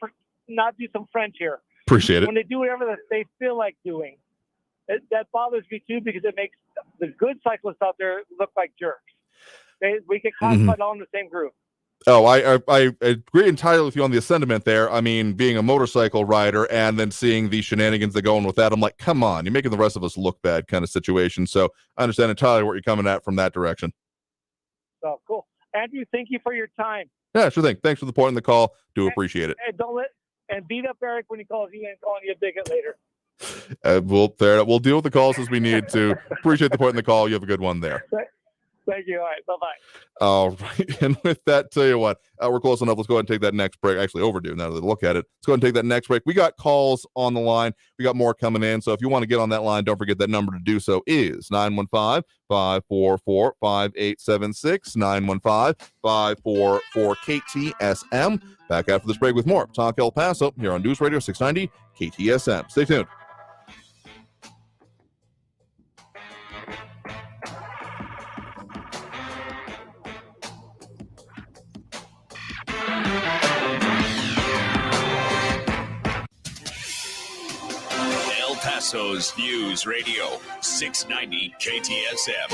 not do some French here. Appreciate it. When they do whatever that they feel like doing, that bothers me too, because it makes the good cyclists out there look like jerks. We get classified all in the same group. Oh, I agree entirely with you on the sentiment there. I mean, being a motorcycle rider and then seeing the shenanigans that go on with that, I'm like, come on, you're making the rest of us look bad kind of situation. So I understand entirely what you're coming at from that direction. So cool. Andrew, thank you for your time. Yeah, sure thing. Thanks for the point in the call. Do appreciate it. And beat up Eric when he calls you and calling you a bigot later. We'll deal with the calls as we need to. Appreciate the point in the call. You have a good one there. Thank you. All right. Bye-bye. All right. And with that, tell you what, we're close enough. Let's go ahead and take that next break. Actually, overdue now that I look at it. Let's go ahead and take that next break. We got calls on the line. We got more coming in. So if you want to get on that line, don't forget that number to do so is 915-544-5876, 915-544-KTSM. Back after this break with more Talk El Paso here on News Radio 690 KTSM. Stay tuned. El Paso's News Radio 690 KTSM.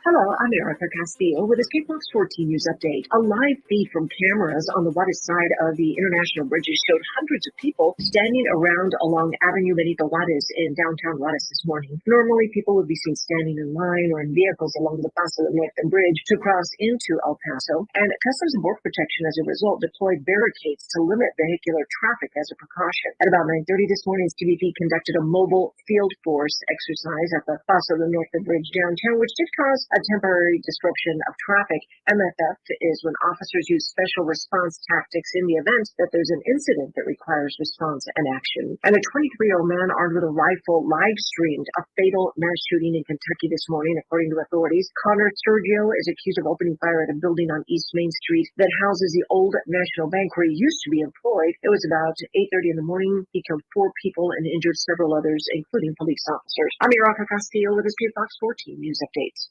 Hello, I'm Erica Castillo with a State Fox 14 News Update. A live feed from cameras on the Juarez side of the International Bridges showed hundreds of people standing around along Avenue Benito Juarez in downtown Juarez this morning. Normally, people would be seen standing in line or in vehicles along the Paso del Norte Bridge to cross into El Paso, and Customs and Border Protection, as a result, deployed barricades to limit vehicular traffic as a precaution. At about 9:30 this morning, TVP conducted a mobile field force exercise at the Paso del Norte Bridge downtown, which did cause a temporary disruption of traffic. MFF is when officers use special response tactics in the event that there's an incident that requires response and action. And a 23-year-old man armed with a rifle live streamed a fatal mass shooting in Kentucky this morning, according to authorities. Connor Sergio is accused of opening fire at a building on East Main Street that houses the old National Bank where he used to be employed. It was about 8:30 in the morning. He killed 4 people and injured several others, including police officers. I'm Iraca Castillo with this Fox 14 News Updates.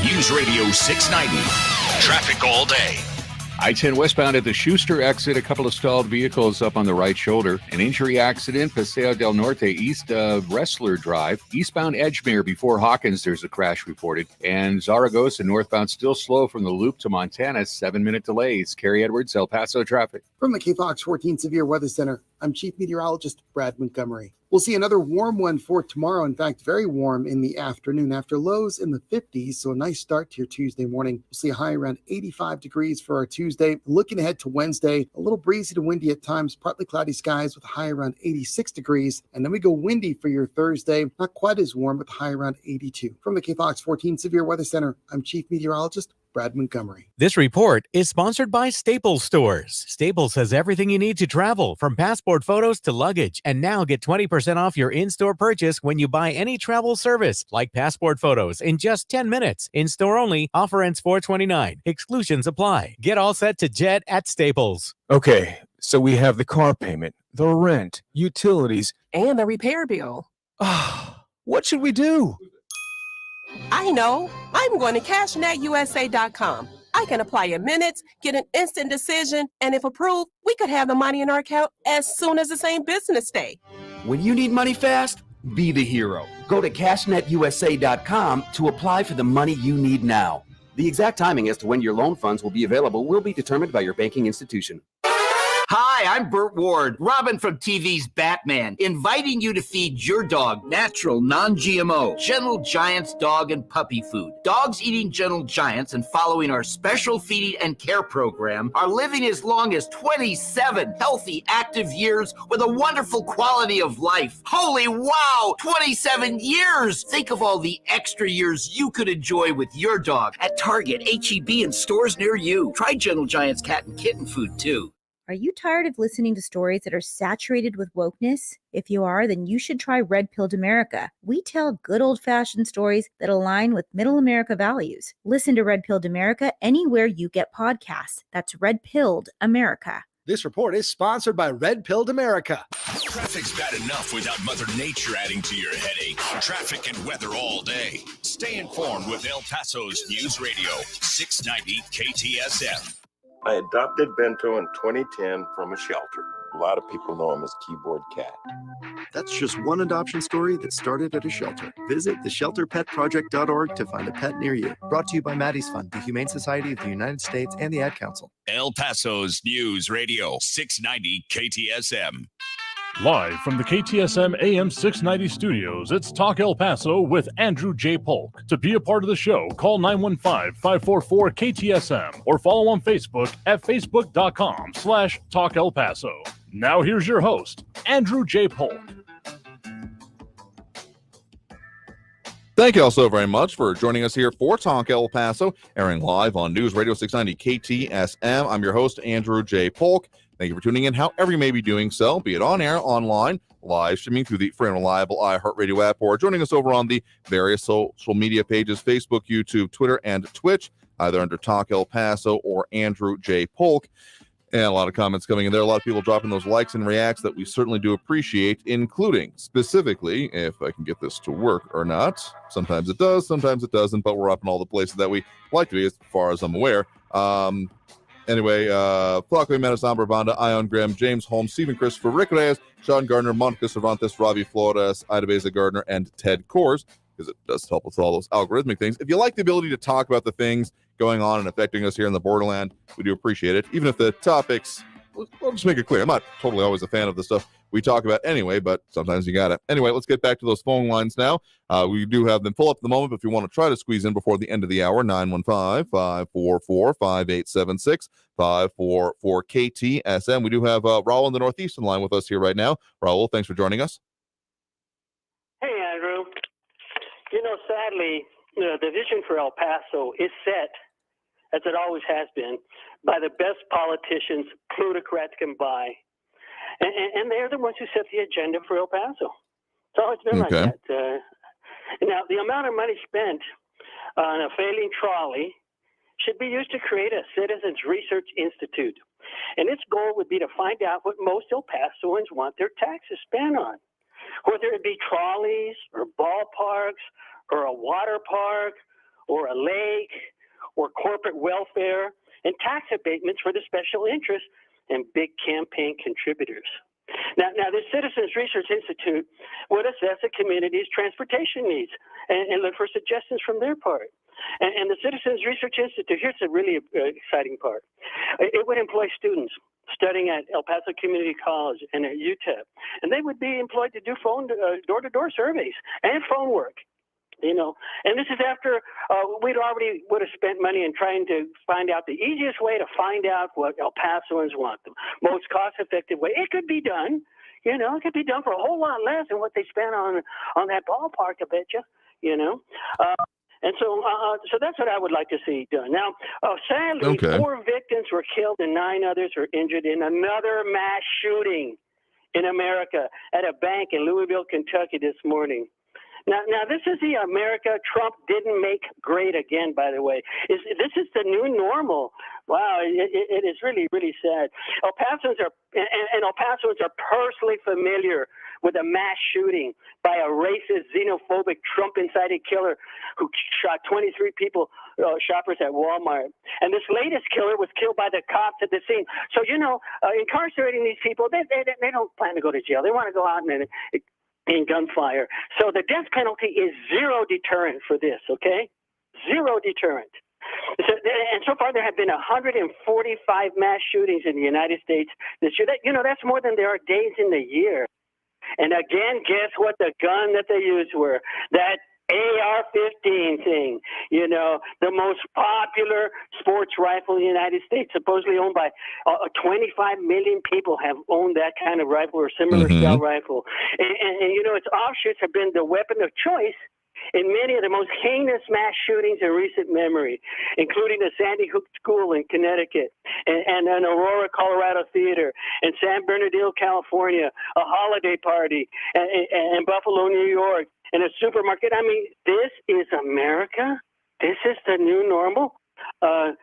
News Radio 690. Traffic all day. I-10 westbound at the Schuster exit, a couple of stalled vehicles up on the right shoulder. An injury accident, Paseo del Norte, east of Wrestler Drive. Eastbound Edgemere before Hawkins, there's a crash reported. And Zaragoza northbound still slow from the loop to Montana, 7-minute delays. Kerry Edwards, El Paso traffic. From the KFOX 14 Severe Weather Center, I'm Chief Meteorologist Brad Montgomery. We'll see another warm one for tomorrow. In fact, very warm in the afternoon after lows in the 50s. So a nice start to your Tuesday morning. We'll see a high around 85 degrees for our Tuesday. Looking ahead to Wednesday, a little breezy to windy at times, partly cloudy skies with a high around 86 degrees. And then we go windy for your Thursday. Not quite as warm, but high around 82. From the KFOX 14 Severe Weather Center, I'm Chief Meteorologist Brad Montgomery. This report is sponsored by Staples Stores. Staples has everything you need to travel, from passport photos to luggage. And now get 20% off your in-store purchase when you buy any travel service, like passport photos, in just 10 minutes. In-store only. Offer ends $4.29. Exclusions apply. Get all set to jet at Staples. Okay, so we have the car payment, the rent, utilities, and the repair bill. What should we do? I know. I'm going to CashNetUSA.com. I can apply in minutes, get an instant decision, and if approved, we could have the money in our account as soon as the same business day. When you need money fast, be the hero. Go to CashNetUSA.com to apply for the money you need now. The exact timing as to when your loan funds will be available will be determined by your banking institution. Hi, I'm Burt Ward, Robin from TV's Batman, inviting you to feed your dog natural, non-GMO, Gentle Giants dog and puppy food. Dogs eating Gentle Giants and following our special feeding and care program are living as long as 27 healthy, active years with a wonderful quality of life. Holy wow, 27 years! Think of all the extra years you could enjoy with your dog at Target, H-E-B, and stores near you. Try Gentle Giants cat and kitten food, too. Are you tired of listening to stories that are saturated with wokeness? If you are, then you should try Red Pilled America. We tell good old-fashioned stories that align with middle America values. Listen to Red Pilled America anywhere you get podcasts. That's Red Pilled America. This report is sponsored by Red Pilled America. Traffic's bad enough without Mother Nature adding to your headache. Traffic and weather all day. Stay informed with El Paso's News Radio, 690 KTSM. I adopted Bento in 2010 from a shelter. A lot of people know him as Keyboard Cat. That's just one adoption story that started at a shelter. Visit theshelterpetproject.org to find a pet near you. Brought to you by Maddie's Fund, the Humane Society of the United States, and the Ad Council. El Paso's News Radio, 690 KTSM. Live from the KTSM AM 690 studios, it's Talk El Paso with Andrew J. Polk. To be a part of the show, call 915-544-KTSM or follow on Facebook at facebook.com/Talk El Paso. Now here's your host, Andrew J. Polk. Thank you all so very much for joining us here for Talk El Paso, airing live on News Radio 690 KTSM. I'm your host, Andrew J. Polk. Thank you for tuning in, however you may be doing so, be it on air, online, live streaming through the free and reliable iHeartRadio app, or joining us over on the various social media pages, Facebook, YouTube, Twitter, and Twitch, either under Talk El Paso or Andrew J. Polk. And a lot of comments coming in there. A lot of people dropping those likes and reacts that we certainly do appreciate, including specifically, if I can get this to work or not. Sometimes it does, sometimes it doesn't, but we're up in all the places that we like to be, as far as I'm aware. Anyway, Flacco Menace, Amber Banda, Ion Graham, James Holmes, Stephen Christopher, Rick Reyes, Sean Gardner, Monica Cervantes, Ravi Flores, Ida Beza Gardner, and Ted Kors, because it does help with all those algorithmic things. If you like the ability to talk about the things going on and affecting us here in the borderland, we do appreciate it. Even if the topics, we'll just make it clear, I'm not totally always a fan of the stuff we talk about anyway, but sometimes you got it. Anyway, let's get back to those phone lines now. We do have them full up at the moment, but if you want to try to squeeze in before the end of the hour, 915-544-5876, 544-KTSM. We do have Raul in the Northeastern line with us here right now. Raul, thanks for joining us. Hey, Andrew. You know, sadly, the vision for El Paso is set, as it always has been, by the best politicians plutocrats can buy. And they're the ones who set the agenda for El Paso. It's always been like that. Now, the amount of money spent on a failing trolley should be used to create a Citizens Research Institute. And its goal would be to find out what most El Pasoans want their taxes spent on, whether it be trolleys or ballparks or a water park or a lake or corporate welfare and tax abatements for the special interests and big campaign contributors. Now, the Citizens Research Institute would assess a community's transportation needs and look for suggestions from their part. And the Citizens Research Institute, here's a really exciting part. It would employ students studying at El Paso Community College and at UTEP. And they would be employed to do phone door-to-door surveys and phone work. You know, and this is after would have spent money in trying to find out the easiest way to find out what El Pasoans want, the most cost-effective way. It could be done, you know, it could be done for a whole lot less than what they spent on that ballpark, I bet you know. And so that's what I would like to see done. Now, sadly, 4 victims were killed and 9 others were injured in another mass shooting in America at a bank in Louisville, Kentucky this morning. Now, this is the America Trump didn't make great again, by the way. This is the new normal. Wow, it is really, really sad. El Pasoans are personally familiar with a mass shooting by a racist, xenophobic, Trump-incited killer who shot 23 shoppers at Walmart. And this latest killer was killed by the cops at the scene. So, you know, incarcerating these people, they don't plan to go to jail. They want to go out and in gunfire. So the death penalty is zero deterrent for this, okay? Zero deterrent. And so far there have been 145 mass shootings in the United States this year. That's more than there are days in the year. And again, guess what the gun that they used were? That AR-15 thing, you know, the most popular sports rifle in the United States, supposedly owned by 25 million people have owned that kind of rifle or similar style rifle. And, you know, its offshoots have been the weapon of choice in many of the most heinous mass shootings in recent memory, including the Sandy Hook School in Connecticut and an Aurora, Colorado theater, and San Bernardino, California, a holiday party, and Buffalo, New York, and a supermarket. I mean, this is America? This is the new normal? So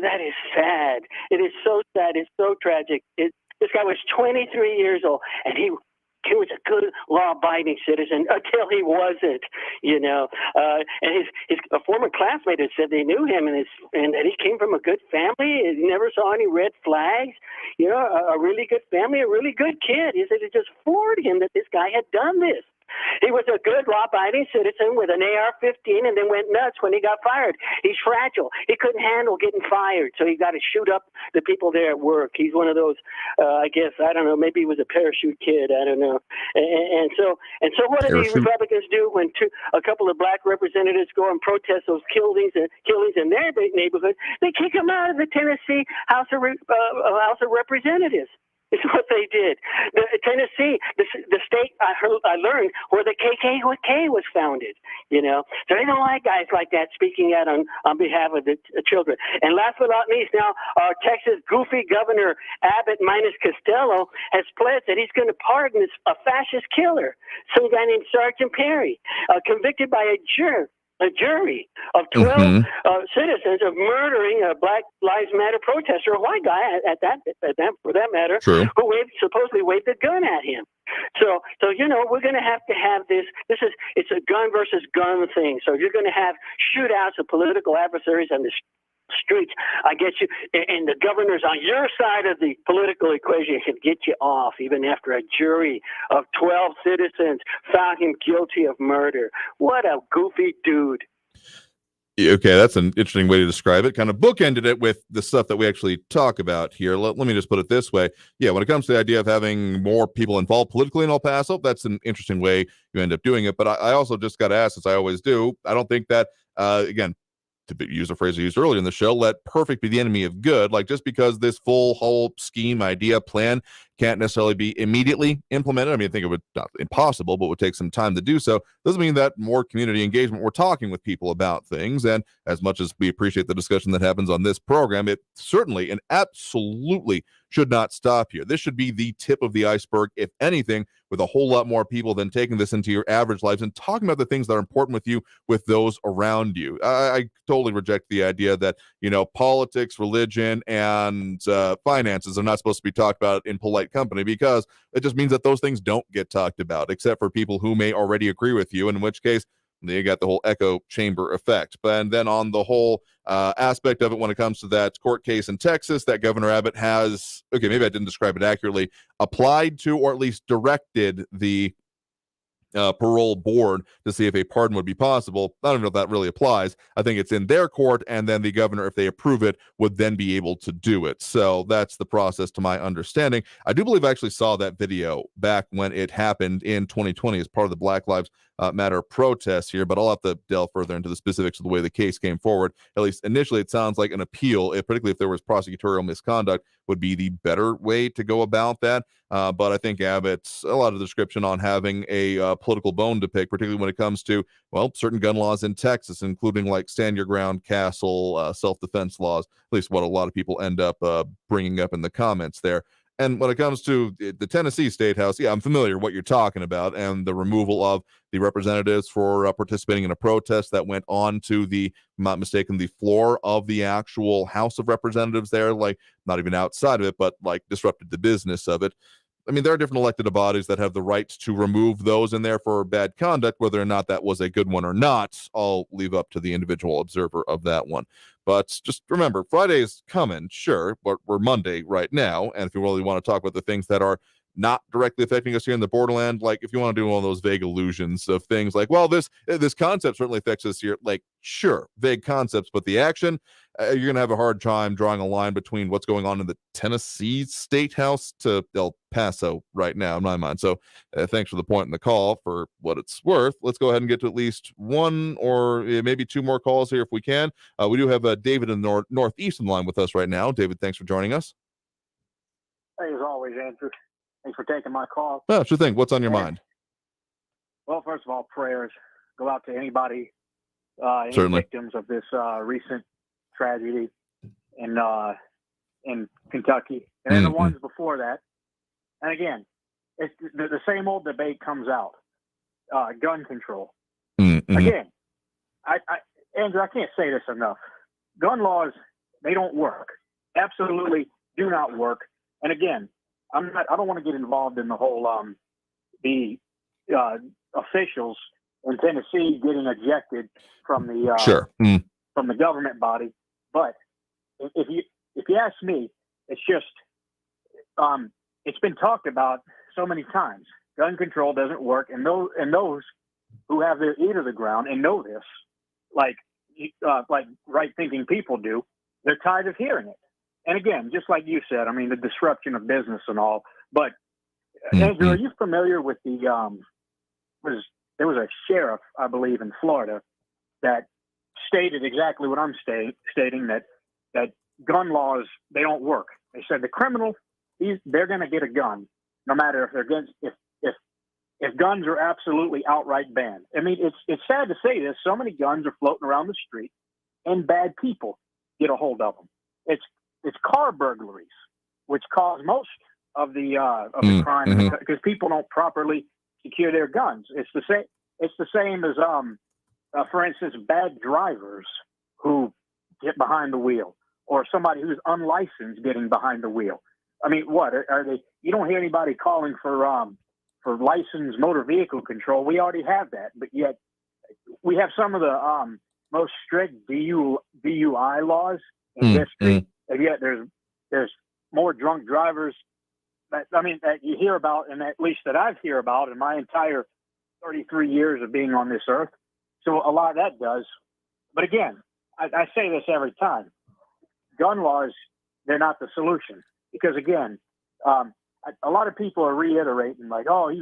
that is sad. It is so sad. It's so tragic. This guy was 23 years old, and he was a good law-abiding citizen until he wasn't, you know. And a former classmate had said they knew him and that he came from a good family. He never saw any red flags. You know, a really good family, a really good kid. He said it just floored him that this guy had done this. He was a good law-abiding citizen with an AR-15 and then went nuts when he got fired. He's fragile. He couldn't handle getting fired, so he got to shoot up the people there at work. He's one of those, I guess, I don't know, maybe he was a parachute kid, I don't know. And so what do the Republicans do when a couple of black representatives go and protest those killings in their neighborhood? They kick them out of the Tennessee House of Representatives. It's what they did. Tennessee, the state I learned where the KKK was founded. You know, so they don't like guys like that speaking out on behalf of the children. And last but not least, now our Texas goofy governor Abbott minus Costello has pledged that he's going to pardon a fascist killer, some guy named Sergeant Perry, convicted by a jury of 12 citizens of murdering a Black Lives Matter protester, a white guy for that matter, who supposedly waved a gun at him. So you know, we're going to have this. It's a gun versus gun thing. So you're going to have shootouts of political adversaries on the streets. I get you, and the governors on your side of the political equation can get you off even after a jury of 12 citizens found him guilty of murder. What a goofy dude. Okay, that's an interesting way to describe it. Kind of bookended it with the stuff that we actually talk about here. Let me just put it this way. Yeah, when it comes to the idea of having more people involved politically in El Paso, that's an interesting way you end up doing it. But I also just got to ask, as I always do, I don't think that, again, to use a phrase I used earlier in the show, let perfect be the enemy of good. Like, just because this whole scheme, idea, plan can't necessarily be immediately implemented. I mean, I think it would not impossible, but would take some time to do so. Doesn't mean that more community engagement. We're talking with people about things, and as much as we appreciate the discussion that happens on this program, it certainly and absolutely should not stop here. This should be the tip of the iceberg, if anything, with a whole lot more people than taking this into your average lives and talking about the things that are important with you, with those around you. I totally reject the idea that, politics, religion, and finances are not supposed to be talked about in polite company, because it just means that those things don't get talked about, except for people who may already agree with you, in which case you got the whole echo chamber effect. And then on the whole aspect of it, when it comes to that court case in Texas that Governor Abbott has, okay, maybe I didn't describe it accurately, applied to, or at least directed the parole board to see if a pardon would be possible. I don't know if that really applies. I think it's in their court, and then the governor, if they approve it, would then be able to do it. So that's the process, to my understanding. I do believe I actually saw that video back when it happened in 2020 as part of the Black Lives Matter protests here, but I'll have to delve further into the specifics of the way the case came forward. At least initially, it sounds like an appeal, particularly if there was prosecutorial misconduct, would be the better way to go about that. But I think Abbott's a lot of description on having a political bone to pick, particularly when it comes to, well, certain gun laws in Texas, including like stand your ground, castle, self-defense laws, at least what a lot of people end up bringing up in the comments there. And when it comes to the Tennessee State House, yeah, I'm familiar with what you're talking about, and the removal of the representatives for participating in a protest that went on to the, if I'm not mistaken, the floor of the actual House of Representatives there, like not even outside of it, but like disrupted the business of it. I mean, there are different elected bodies that have the right to remove those in there for bad conduct. Whether or not that was a good one or not, I'll leave up to the individual observer of that one. But just remember, Friday is coming, sure, but we're Monday right now. And if you really want to talk about the things that are not directly affecting us here in the borderland, like if you want to do one of those vague illusions of things like, well, this concept certainly affects us here, like, sure, vague concepts, but the action, you're going to have a hard time drawing a line between what's going on in the Tennessee State House to El Paso right now, in my mind. So thanks for the point in the call. For what it's worth, let's go ahead and get to at least one or maybe two more calls here if we can. We do have David in the Northeastern line with us right now. David, thanks for joining us. Hey, as always, Andrew. Thanks for taking my call. Oh, sure thing. What's on your mind? Well, first of all, prayers go out to anybody, any Certainly. victims of this recent tragedy in Kentucky, and then the ones before that. And again, it's the same old debate comes out: gun control. Again, Andrew, I can't say this enough. Gun laws, they don't work. Absolutely do not work. And again, I don't want to get involved in the whole the officials in Tennessee getting ejected from the from the government body. But if you ask me, it's just it's been talked about so many times. Gun control doesn't work, and those who have their ear to the ground and know this, like right-thinking people do, they're tired of hearing it. And again, just like you said, I mean, the disruption of business and all. But Andrew, are you familiar with the there was a sheriff, I believe, in Florida that stated exactly what I'm stating, that gun laws, they don't work. They said the criminal, they're going to get a gun, no matter if they're against, if guns are absolutely outright banned. I mean, it's sad to say this. So many guns are floating around the street, and bad people get a hold of them. It's car burglaries, which cause most of the crime because people don't properly secure their guns. It's the same as for instance, bad drivers who get behind the wheel, or somebody who's unlicensed getting behind the wheel. I mean, what are they? You don't hear anybody calling for licensed motor vehicle control. We already have that, but yet we have some of the most strict DUI laws in history. And yet there's more drunk drivers that you hear about, and at least that I've heard about in my entire 33 years of being on this earth. So a lot of that does. But again, I say this every time. Gun laws, they're not the solution. Because again, a lot of people are reiterating like, oh,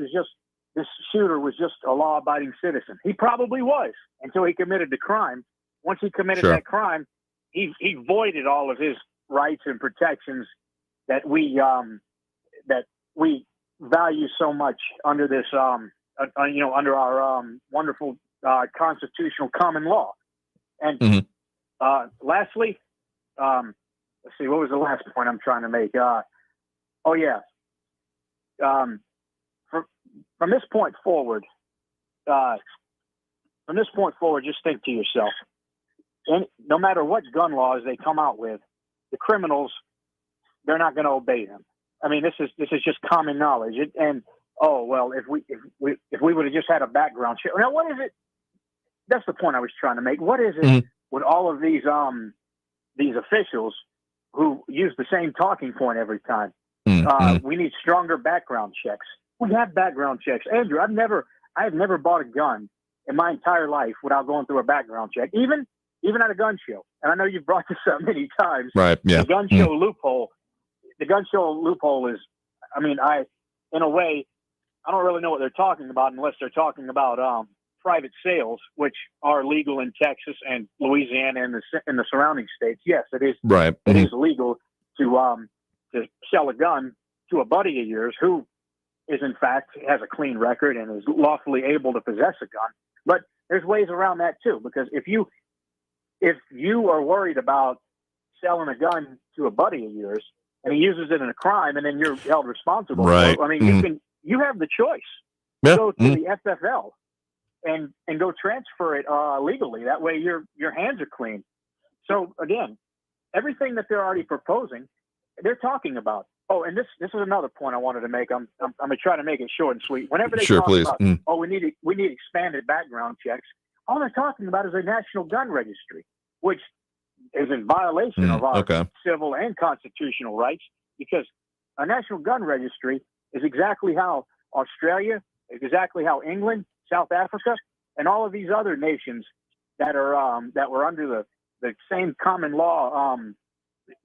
this shooter was just a law-abiding citizen. He probably was until he committed the crime. Once he committed that crime, he voided all of his rights and protections that we we value so much under this, under our wonderful constitutional common law. And lastly, let's see, what was the last point I'm trying to make? From this point forward, just think to yourself, and no matter what gun laws they come out with, the criminals, they're not going to obey them. I mean, this is just common knowledge. If we would have just had a background check. Now, what is it? That's the point I was trying to make. What is it with all of these officials who use the same talking point every time? We need stronger background checks. We have background checks. Andrew, I have never bought a gun in my entire life without going through a background check, even at a gun show. And I know you've brought this up many times. Right. Yeah. The gun show loophole. The gun show loophole is, in a way, I don't really know what they're talking about unless they're talking about private sales, which are legal in Texas and Louisiana and the surrounding states. Yes, it is. Right. It is legal to sell a gun to a buddy of yours who is in fact has a clean record and is lawfully able to possess a gun. But there's ways around that too, because if you are worried about selling a gun to a buddy of yours and he uses it in a crime and then you're held responsible, right. for it, you have the choice. Yeah. Go to the FFL and go transfer it legally. That way your hands are clean. So again, everything that they're already proposing, they're talking about. Oh, and this is another point I wanted to make. I'm gonna try to make it short and sweet. Whenever they talk about, we need expanded background checks, all they're talking about is a national gun registry, which is in violation of our civil and constitutional rights, because a national gun registry is exactly how Australia, exactly how England, South Africa, and all of these other nations that were under the same common law.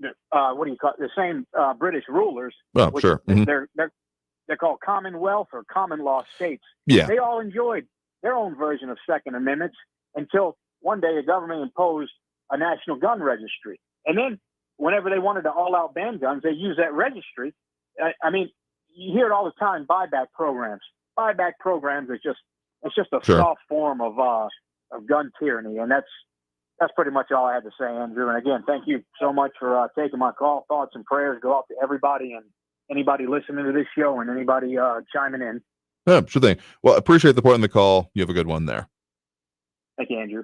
The same British rulers. Oh, sure. They're called Commonwealth or common law states. Yeah. They all enjoyed their own version of Second Amendments until one day the government imposed a national gun registry. And then whenever they wanted to all-out ban guns, they used that registry. You hear it all the time, buyback programs. Buyback programs is just a soft form of gun tyranny, and that's pretty much all I had to say, Andrew. And again, thank you so much for taking my call. Thoughts and prayers go out to everybody and anybody listening to this show and anybody chiming in. Yeah, sure thing. Well, appreciate the point in the call. You have a good one there. Thank you, Andrew.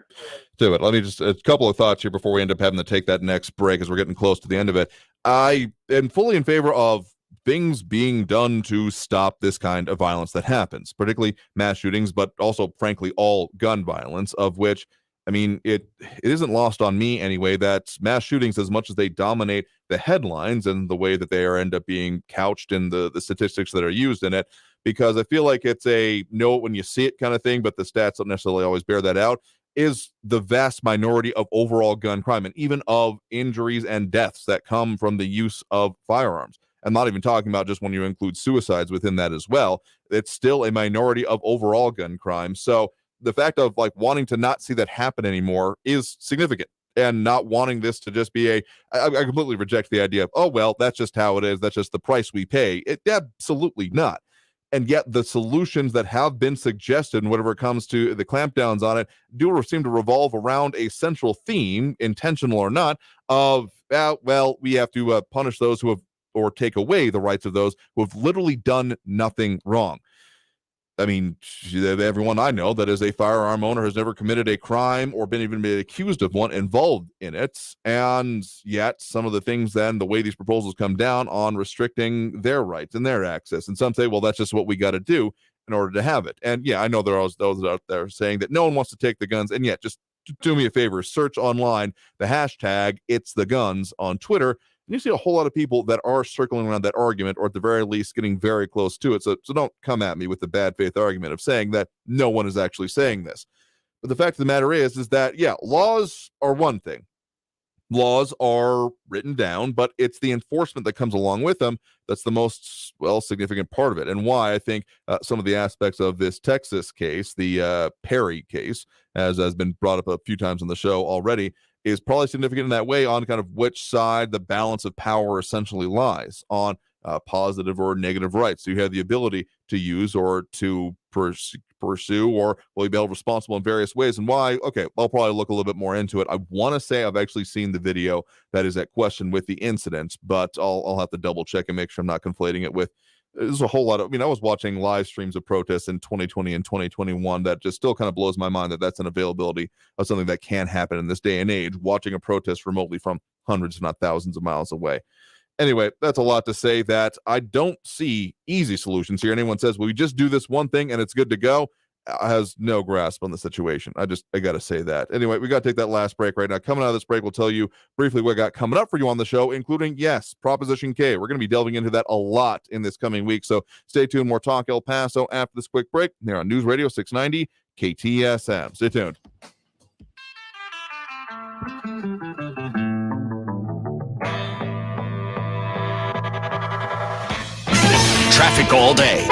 Do it. Let me just a couple of thoughts here before we end up having to take that next break, as we're getting close to the end of it. I am fully in favor of things being done to stop this kind of violence that happens, particularly mass shootings, but also, frankly, all gun violence, of which, it isn't lost on me anyway that mass shootings, as much as they dominate the headlines and the way that they end up being couched in the statistics that are used in it, because I feel like it's a know it when you see it kind of thing, but the stats don't necessarily always bear that out, is the vast minority of overall gun crime and even of injuries and deaths that come from the use of firearms. I'm not even talking about just when you include suicides within that as well. It's still a minority of overall gun crime. So the fact of wanting to not see that happen anymore is significant, and not wanting this to just be I completely reject the idea of, oh, well, that's just how it is. That's just the price we pay. Absolutely not. And yet the solutions that have been suggested, and whatever it comes to the clampdowns on it, do seem to revolve around a central theme, intentional or not, of, we have to punish those who have, or take away the rights of those who have literally done nothing wrong. Everyone I know that is a firearm owner has never committed a crime or been accused of one involved in it. And yet some of the things then, the way these proposals come down on restricting their rights and their access. And some say, well, that's just what we got to do in order to have it. And yeah, I know there are those out there saying that no one wants to take the guns. And yet, just do me a favor, search online the hashtag It's the Guns on Twitter. And you see a whole lot of people that are circling around that argument, or at the very least getting very close to it. So don't come at me with the bad faith argument of saying that no one is actually saying this. But the fact of the matter is that, yeah, laws are one thing. Laws are written down, but it's the enforcement that comes along with them that's the most, significant part of it. And why I think some of the aspects of this Texas case, the Perry case, as has been brought up a few times on the show already, is probably significant in that way, on kind of which side the balance of power essentially lies on. positive or negative rights. So you have the ability to use or to pursue, or will you be held responsible in various ways, and why? Okay, I'll probably look a little bit more into it. I want to say I've actually seen the video that is at question with the incidents, but I'll have to double check and make sure I'm not conflating it with. There's a whole lot of, I was watching live streams of protests in 2020 and 2021 that just still kind of blows my mind that that's an availability of something that can happen in this day and age, watching a protest remotely from hundreds, if not thousands of miles away. Anyway, that's a lot to say that I don't see easy solutions here. Anyone says, well, we just do this one thing and it's good to go, has no grasp on the situation. I got to say that. Anyway, we got to take that last break right now. Coming out of this break, we'll tell you briefly what we got coming up for you on the show, including, yes, Proposition K. We're going to be delving into that a lot in this coming week. So stay tuned. More Talk El Paso after this quick break here on News Radio 690 KTSM. Stay tuned. Traffic all day.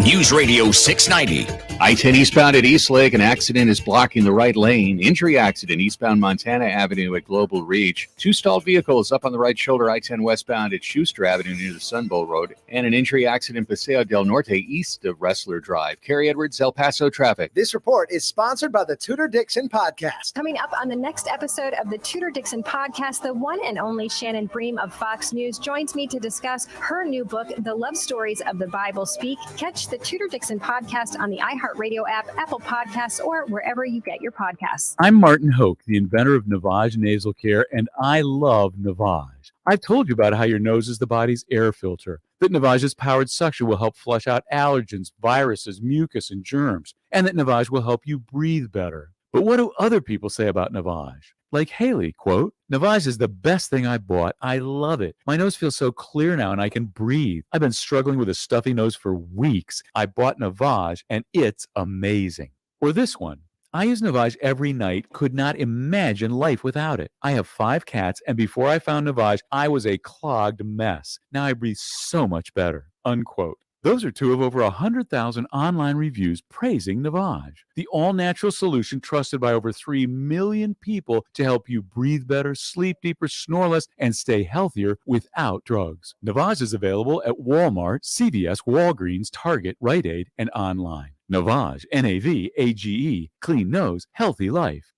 News Radio 690. I-10 eastbound at East Lake, an accident is blocking the right lane. Injury accident eastbound Montana Avenue at Global Reach. 2 stalled vehicles up on the right shoulder, I-10 westbound at Schuster Avenue near the Sun Bowl Road. And an injury accident Paseo del Norte east of Wrestler Drive. Carrie Edwards, El Paso traffic. This report is sponsored by the Tudor Dixon Podcast. Coming up on the next episode of the Tudor Dixon Podcast, the one and only Shannon Bream of Fox News joins me to discuss her new book, The Love Stories of the Bible Speak. Catch the Tudor Dixon Podcast on the iHeartRadio app, Apple Podcasts, or wherever you get your podcasts. I'm Martin Hoke, the inventor of Navage Nasal Care, and I love Navage. I've told you about how your nose is the body's air filter, that Navage's powered suction will help flush out allergens, viruses, mucus, and germs, and that Navage will help you breathe better. But what do other people say about Navage? Like Haley, quote, Navage is the best thing I bought. I love it. My nose feels so clear now and I can breathe. I've been struggling with a stuffy nose for weeks. I bought Navage and it's amazing. Or this one. I use Navage every night, could not imagine life without it. I have 5 cats, and before I found Navage, I was a clogged mess. Now I breathe so much better, unquote. Those are 2 of over 100,000 online reviews praising Navage, the all-natural solution trusted by over 3 million people to help you breathe better, sleep deeper, snore less, and stay healthier without drugs. Navage is available at Walmart, CVS, Walgreens, Target, Rite Aid, and online. Navage, N-A-V-A-G-E, clean nose, healthy life.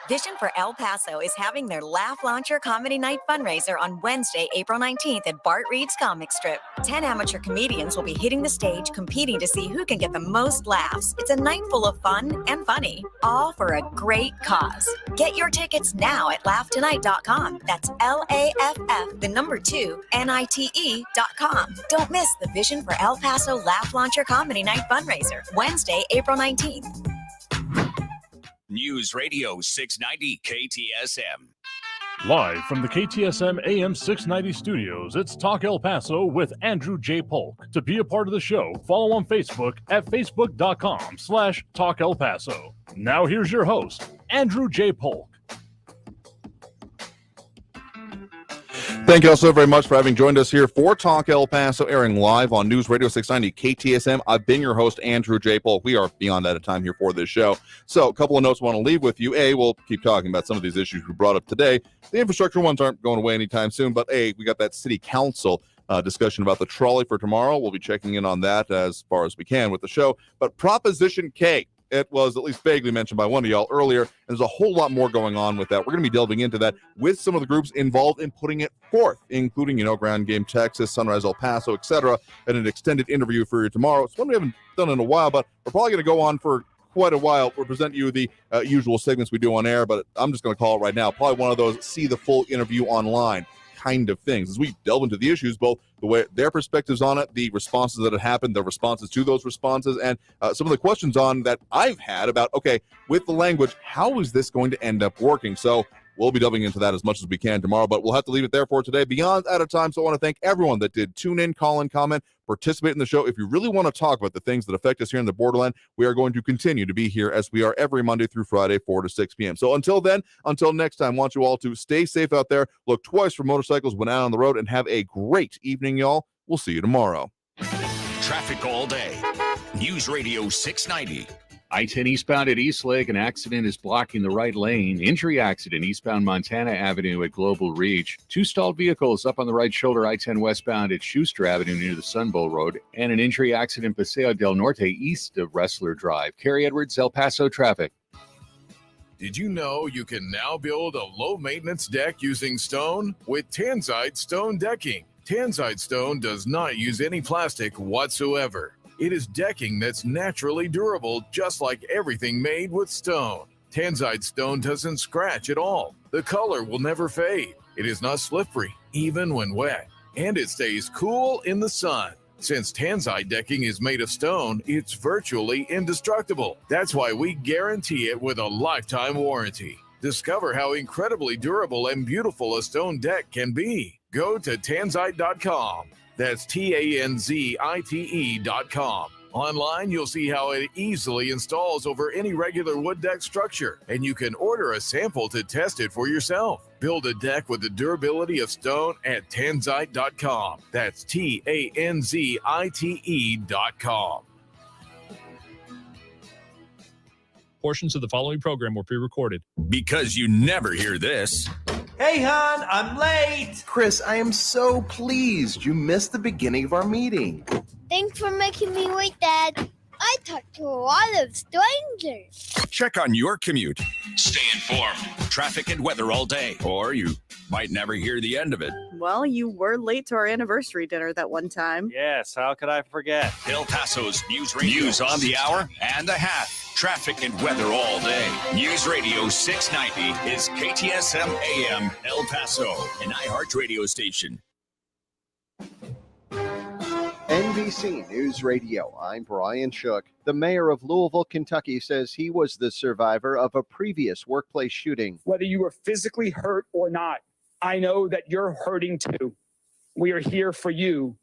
Vision for El Paso is having their Laugh Launcher Comedy Night fundraiser on Wednesday, April 19th at Bart Reed's Comic Strip. 10 amateur comedians will be hitting the stage competing to see who can get the most laughs. It's a night full of fun and funny, all for a great cause. Get your tickets now at laughtonight.com. That's LAFF, the number 2, NITE.com. Don't miss the Vision for El Paso Laugh Launcher Comedy Night fundraiser, Wednesday, April 19th. News Radio 690 KTSM. Live from the KTSM AM 690 studios, it's Talk El Paso with Andrew J. Polk. To be a part of the show, follow on Facebook at facebook.com/Talk El Paso. Now here's your host, Andrew J. Polk. Thank you all so very much for having joined us here for Talk El Paso, airing live on News Radio 690 KTSM. I've been your host, Andrew J. Polk. We are beyond out of time here for this show. So a couple of notes I want to leave with you. A, we'll keep talking about some of these issues we brought up today. The infrastructure ones aren't going away anytime soon, but A, we got that city council discussion about the trolley for tomorrow. We'll be checking in on that as far as we can with the show. But Proposition K, it was at least vaguely mentioned by one of y'all earlier, and there's a whole lot more going on with that. We're going to be delving into that with some of the groups involved in putting it forth, including, Ground Game Texas, Sunrise El Paso, etc., and an extended interview for you tomorrow. It's one we haven't done in a while, but we're probably going to go on for quite a while. We'll present you the usual segments we do on air, but I'm just going to call it right now. Probably one of those see the full interview online kind of things as we delve into the issues, both the way their perspectives on it, the responses that have happened, the responses to those responses, and some of the questions on that I've had about, okay, with the language, how is this going to end up working? So we'll be delving into that as much as we can tomorrow, but we'll have to leave it there for today. Beyond out of time, so I want to thank everyone that did tune in, call in, comment, participate in the show. If you really want to talk about the things that affect us here in the borderland, we are going to continue to be here as we are every Monday through Friday, 4 to 6 p.m. So until then, until next time, I want you all to stay safe out there, look twice for motorcycles when out on the road, and have a great evening, y'all. We'll see you tomorrow. Traffic all day. News Radio 690 I-10 eastbound at East Lake, an accident is blocking the right lane. Injury accident eastbound Montana Avenue at Global Reach. 2 stalled vehicles up on the right shoulder, I-10 westbound at Schuster Avenue near the Sun Bowl Road. And an injury accident Paseo del Norte east of Wrestler Drive. Carrie Edwards, El Paso traffic. Did you know you can now build a low-maintenance deck using stone with Tanzite stone decking? Tanzite stone does not use any plastic whatsoever. It is decking that's naturally durable, just like everything made with stone. Tanzite stone doesn't scratch at all. The color will never fade. It is not slippery, even when wet. And it stays cool in the sun. Since Tanzite decking is made of stone, it's virtually indestructible. That's why we guarantee it with a lifetime warranty. Discover how incredibly durable and beautiful a stone deck can be. Go to Tanzite.com. That's TANZITE.com. Online, you'll see how it easily installs over any regular wood deck structure, and you can order a sample to test it for yourself. Build a deck with the durability of stone at Tanzite.com. That's TANZITE.com. Portions of the following program were pre-recorded. Because you never hear this. Hey, hon, I'm late. Chris, I am so pleased you missed the beginning of our meeting. Thanks for making me wait, Dad. I talked to a lot of strangers. Check on your commute. Stay informed. Traffic and weather all day. Or you might never hear the end of it. Well, you were late to our anniversary dinner that one time. Yes, how could I forget? El Paso's News Radio. News on the hour and a half. Traffic and weather all day. News Radio 690 is KTSM AM El Paso, an iHeart radio station. NBC News Radio, I'm Brian Shook. The mayor of Louisville, Kentucky says he was the survivor of a previous workplace shooting. Whether you were physically hurt or not, I know that you're hurting too. We are here for you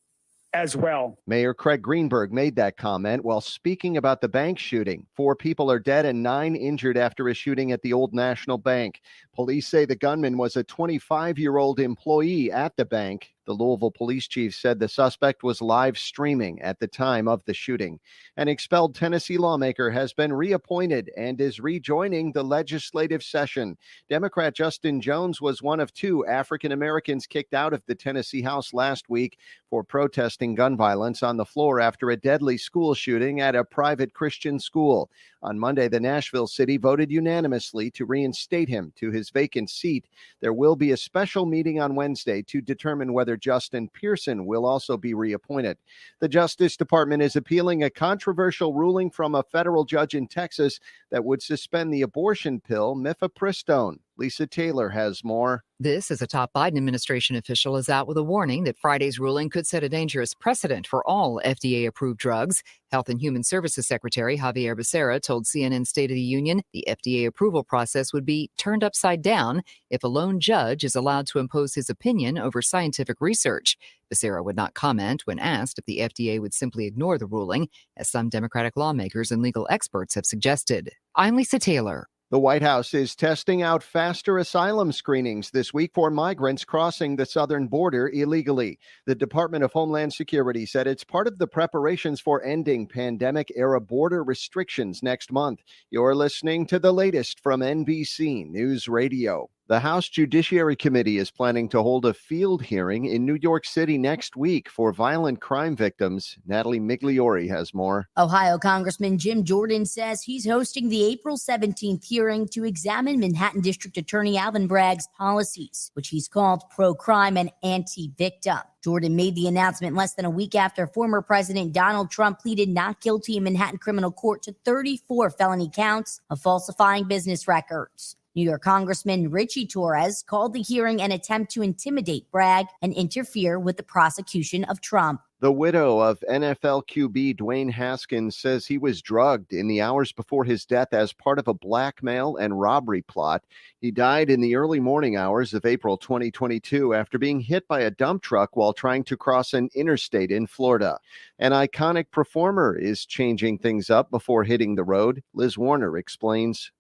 as well. Mayor Craig Greenberg made that comment while speaking about the bank shooting. 4 people are dead and 9 injured after a shooting at the Old National Bank. Police say the gunman was a 25-year-old employee at the bank. The Louisville police chief said the suspect was live streaming at the time of the shooting. An expelled Tennessee lawmaker has been reappointed and is rejoining the legislative session. Democrat Justin Jones was one of 2 African Americans kicked out of the Tennessee House last week for protesting gun violence on the floor after a deadly school shooting at a private Christian school. On Monday, the Nashville city voted unanimously to reinstate him to his vacant seat. There will be a special meeting on Wednesday to determine whether Justin Pearson will also be reappointed. The Justice Department is appealing a controversial ruling from a federal judge in Texas that would suspend the abortion pill mifepristone. Lisa Taylor has more. This, as a top Biden administration official, is out with a warning that Friday's ruling could set a dangerous precedent for all FDA-approved drugs. Health and Human Services Secretary Javier Becerra told CNN State of the Union the FDA approval process would be turned upside down if a lone judge is allowed to impose his opinion over scientific research. Becerra would not comment when asked if the FDA would simply ignore the ruling, as some Democratic lawmakers and legal experts have suggested. I'm Lisa Taylor. The White House is testing out faster asylum screenings this week for migrants crossing the southern border illegally. The Department of Homeland Security said it's part of the preparations for ending pandemic-era border restrictions next month. You're listening to the latest from NBC News Radio. The House Judiciary Committee is planning to hold a field hearing in New York City next week for violent crime victims. Natalie Migliori has more. Ohio Congressman Jim Jordan says he's hosting the April 17th hearing to examine Manhattan District Attorney Alvin Bragg's policies, which he's called pro-crime and anti-victim. Jordan made the announcement less than a week after former President Donald Trump pleaded not guilty in Manhattan criminal court to 34 felony counts of falsifying business records. New York Congressman Richie Torres called the hearing an attempt to intimidate Bragg and interfere with the prosecution of Trump. The widow of NFL QB Dwayne Haskins says he was drugged in the hours before his death as part of a blackmail and robbery plot. He died in the early morning hours of April 2022 after being hit by a dump truck while trying to cross an interstate in Florida. An iconic performer is changing things up before hitting the road. Liz Warner explains.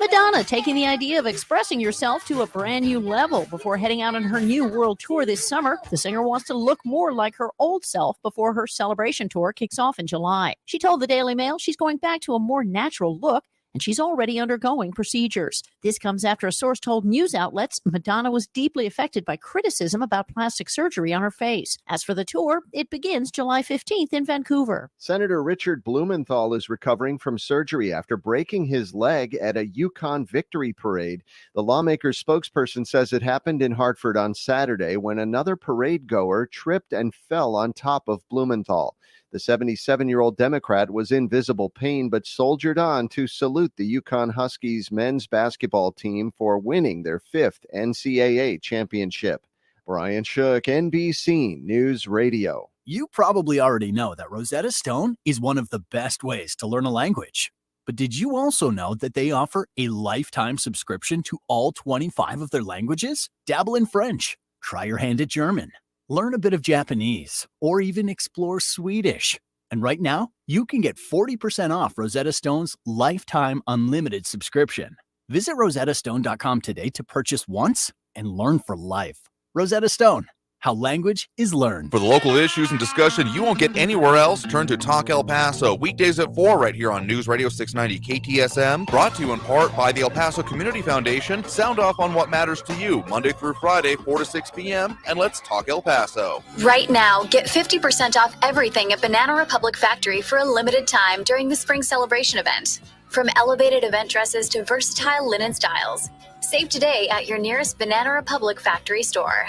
Madonna Madonna taking the idea of expressing yourself to a brand new level before heading out on her new world tour this summer. The singer wants to look more like her old self before her celebration tour kicks off in July. She told the Daily Mail she's going back to a more natural look, and she's already undergoing procedures. This comes after a source told news outlets Madonna was deeply affected by criticism about plastic surgery on her face. As for the tour, it begins July 15th in Vancouver. Senator Richard Blumenthal is recovering from surgery after breaking his leg at a Yukon victory parade. The lawmaker's spokesperson says it happened in Hartford on Saturday when another parade goer tripped and fell on top of Blumenthal. The 77-year-old Democrat was in visible pain but soldiered on to salute the Yukon Huskies men's basketball team for winning their 5th NCAA championship. Brian Shook, NBC News Radio. You probably already know that Rosetta Stone is one of the best ways to learn a language. But did you also know that they offer a lifetime subscription to all 25 of their languages? Dabble in French, try your hand at German, learn a bit of Japanese, or even explore Swedish. And right now, you can get 40% off Rosetta Stone's lifetime unlimited subscription. Visit rosettastone.com today to purchase once and learn for life. Rosetta Stone, how language is learned. For the local issues and discussion you won't get anywhere else, turn to Talk El Paso, weekdays at 4 right here on News Radio 690 KTSM, brought to you in part by the El Paso Community Foundation. Sound off on what matters to you, Monday through Friday, 4 to 6 p.m., and let's talk El Paso. Right now, get 50% off everything at Banana Republic Factory for a limited time during the spring celebration event. From elevated event dresses to versatile linen styles. Save today at your nearest Banana Republic Factory store.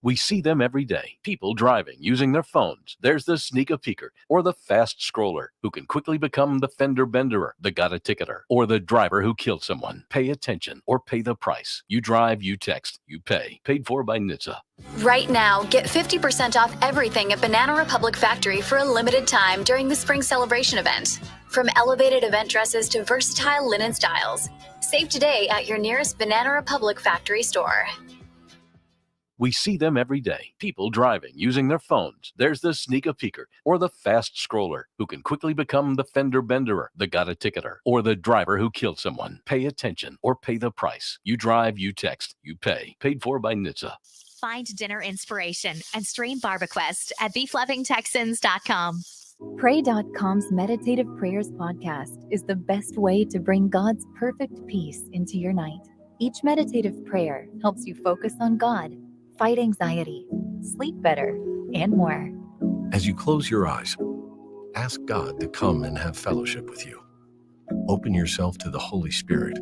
We see them every day. People driving, using their phones. There's the sneak-a-peeker or the fast scroller who can quickly become the fender benderer, the got-a-ticketer, or the driver who killed someone. Pay attention or pay the price. You drive, you text, you pay. Paid for by NHTSA. Right now, get 50% off everything at Banana Republic Factory for a limited time during the spring celebration event. From elevated event dresses to versatile linen styles. Save today at your nearest Banana Republic Factory store. We see them every day. People driving, using their phones. There's the sneak-a-peeker or the fast scroller who can quickly become the fender benderer, the got-a-ticketer, or the driver who killed someone. Pay attention or pay the price. You drive, you text, you pay. Paid for by NHTSA. Find dinner inspiration and stream BarbaQuest at beeflovingtexans.com. Pray.com's Meditative Prayers podcast is the best way to bring God's perfect peace into your night. Each meditative prayer helps you focus on God, fight anxiety, sleep better, and more. As you close your eyes, ask God to come and have fellowship with you. Open yourself to the Holy Spirit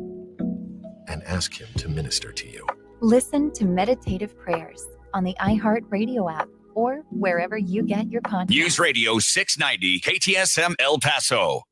and ask Him to minister to you. Listen to Meditative Prayers on the iHeartRadio app or wherever you get your podcasts. News Radio 690 KTSM El Paso.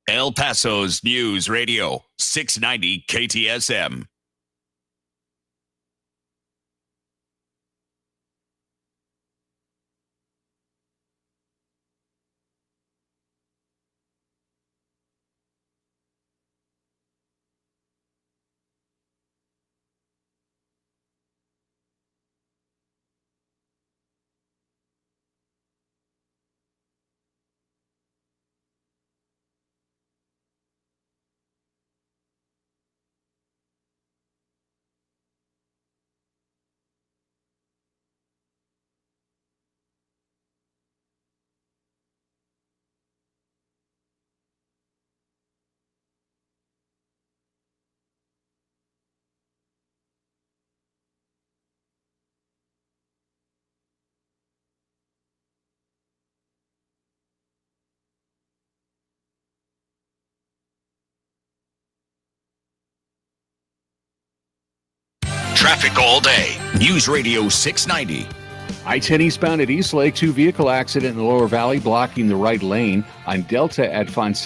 El Paso's News Radio 690 KTSM. Traffic all day. News Radio 690. I-10 eastbound at East Lake, 2 vehicle accident in the lower valley blocking the right lane. On Delta at Fonseca.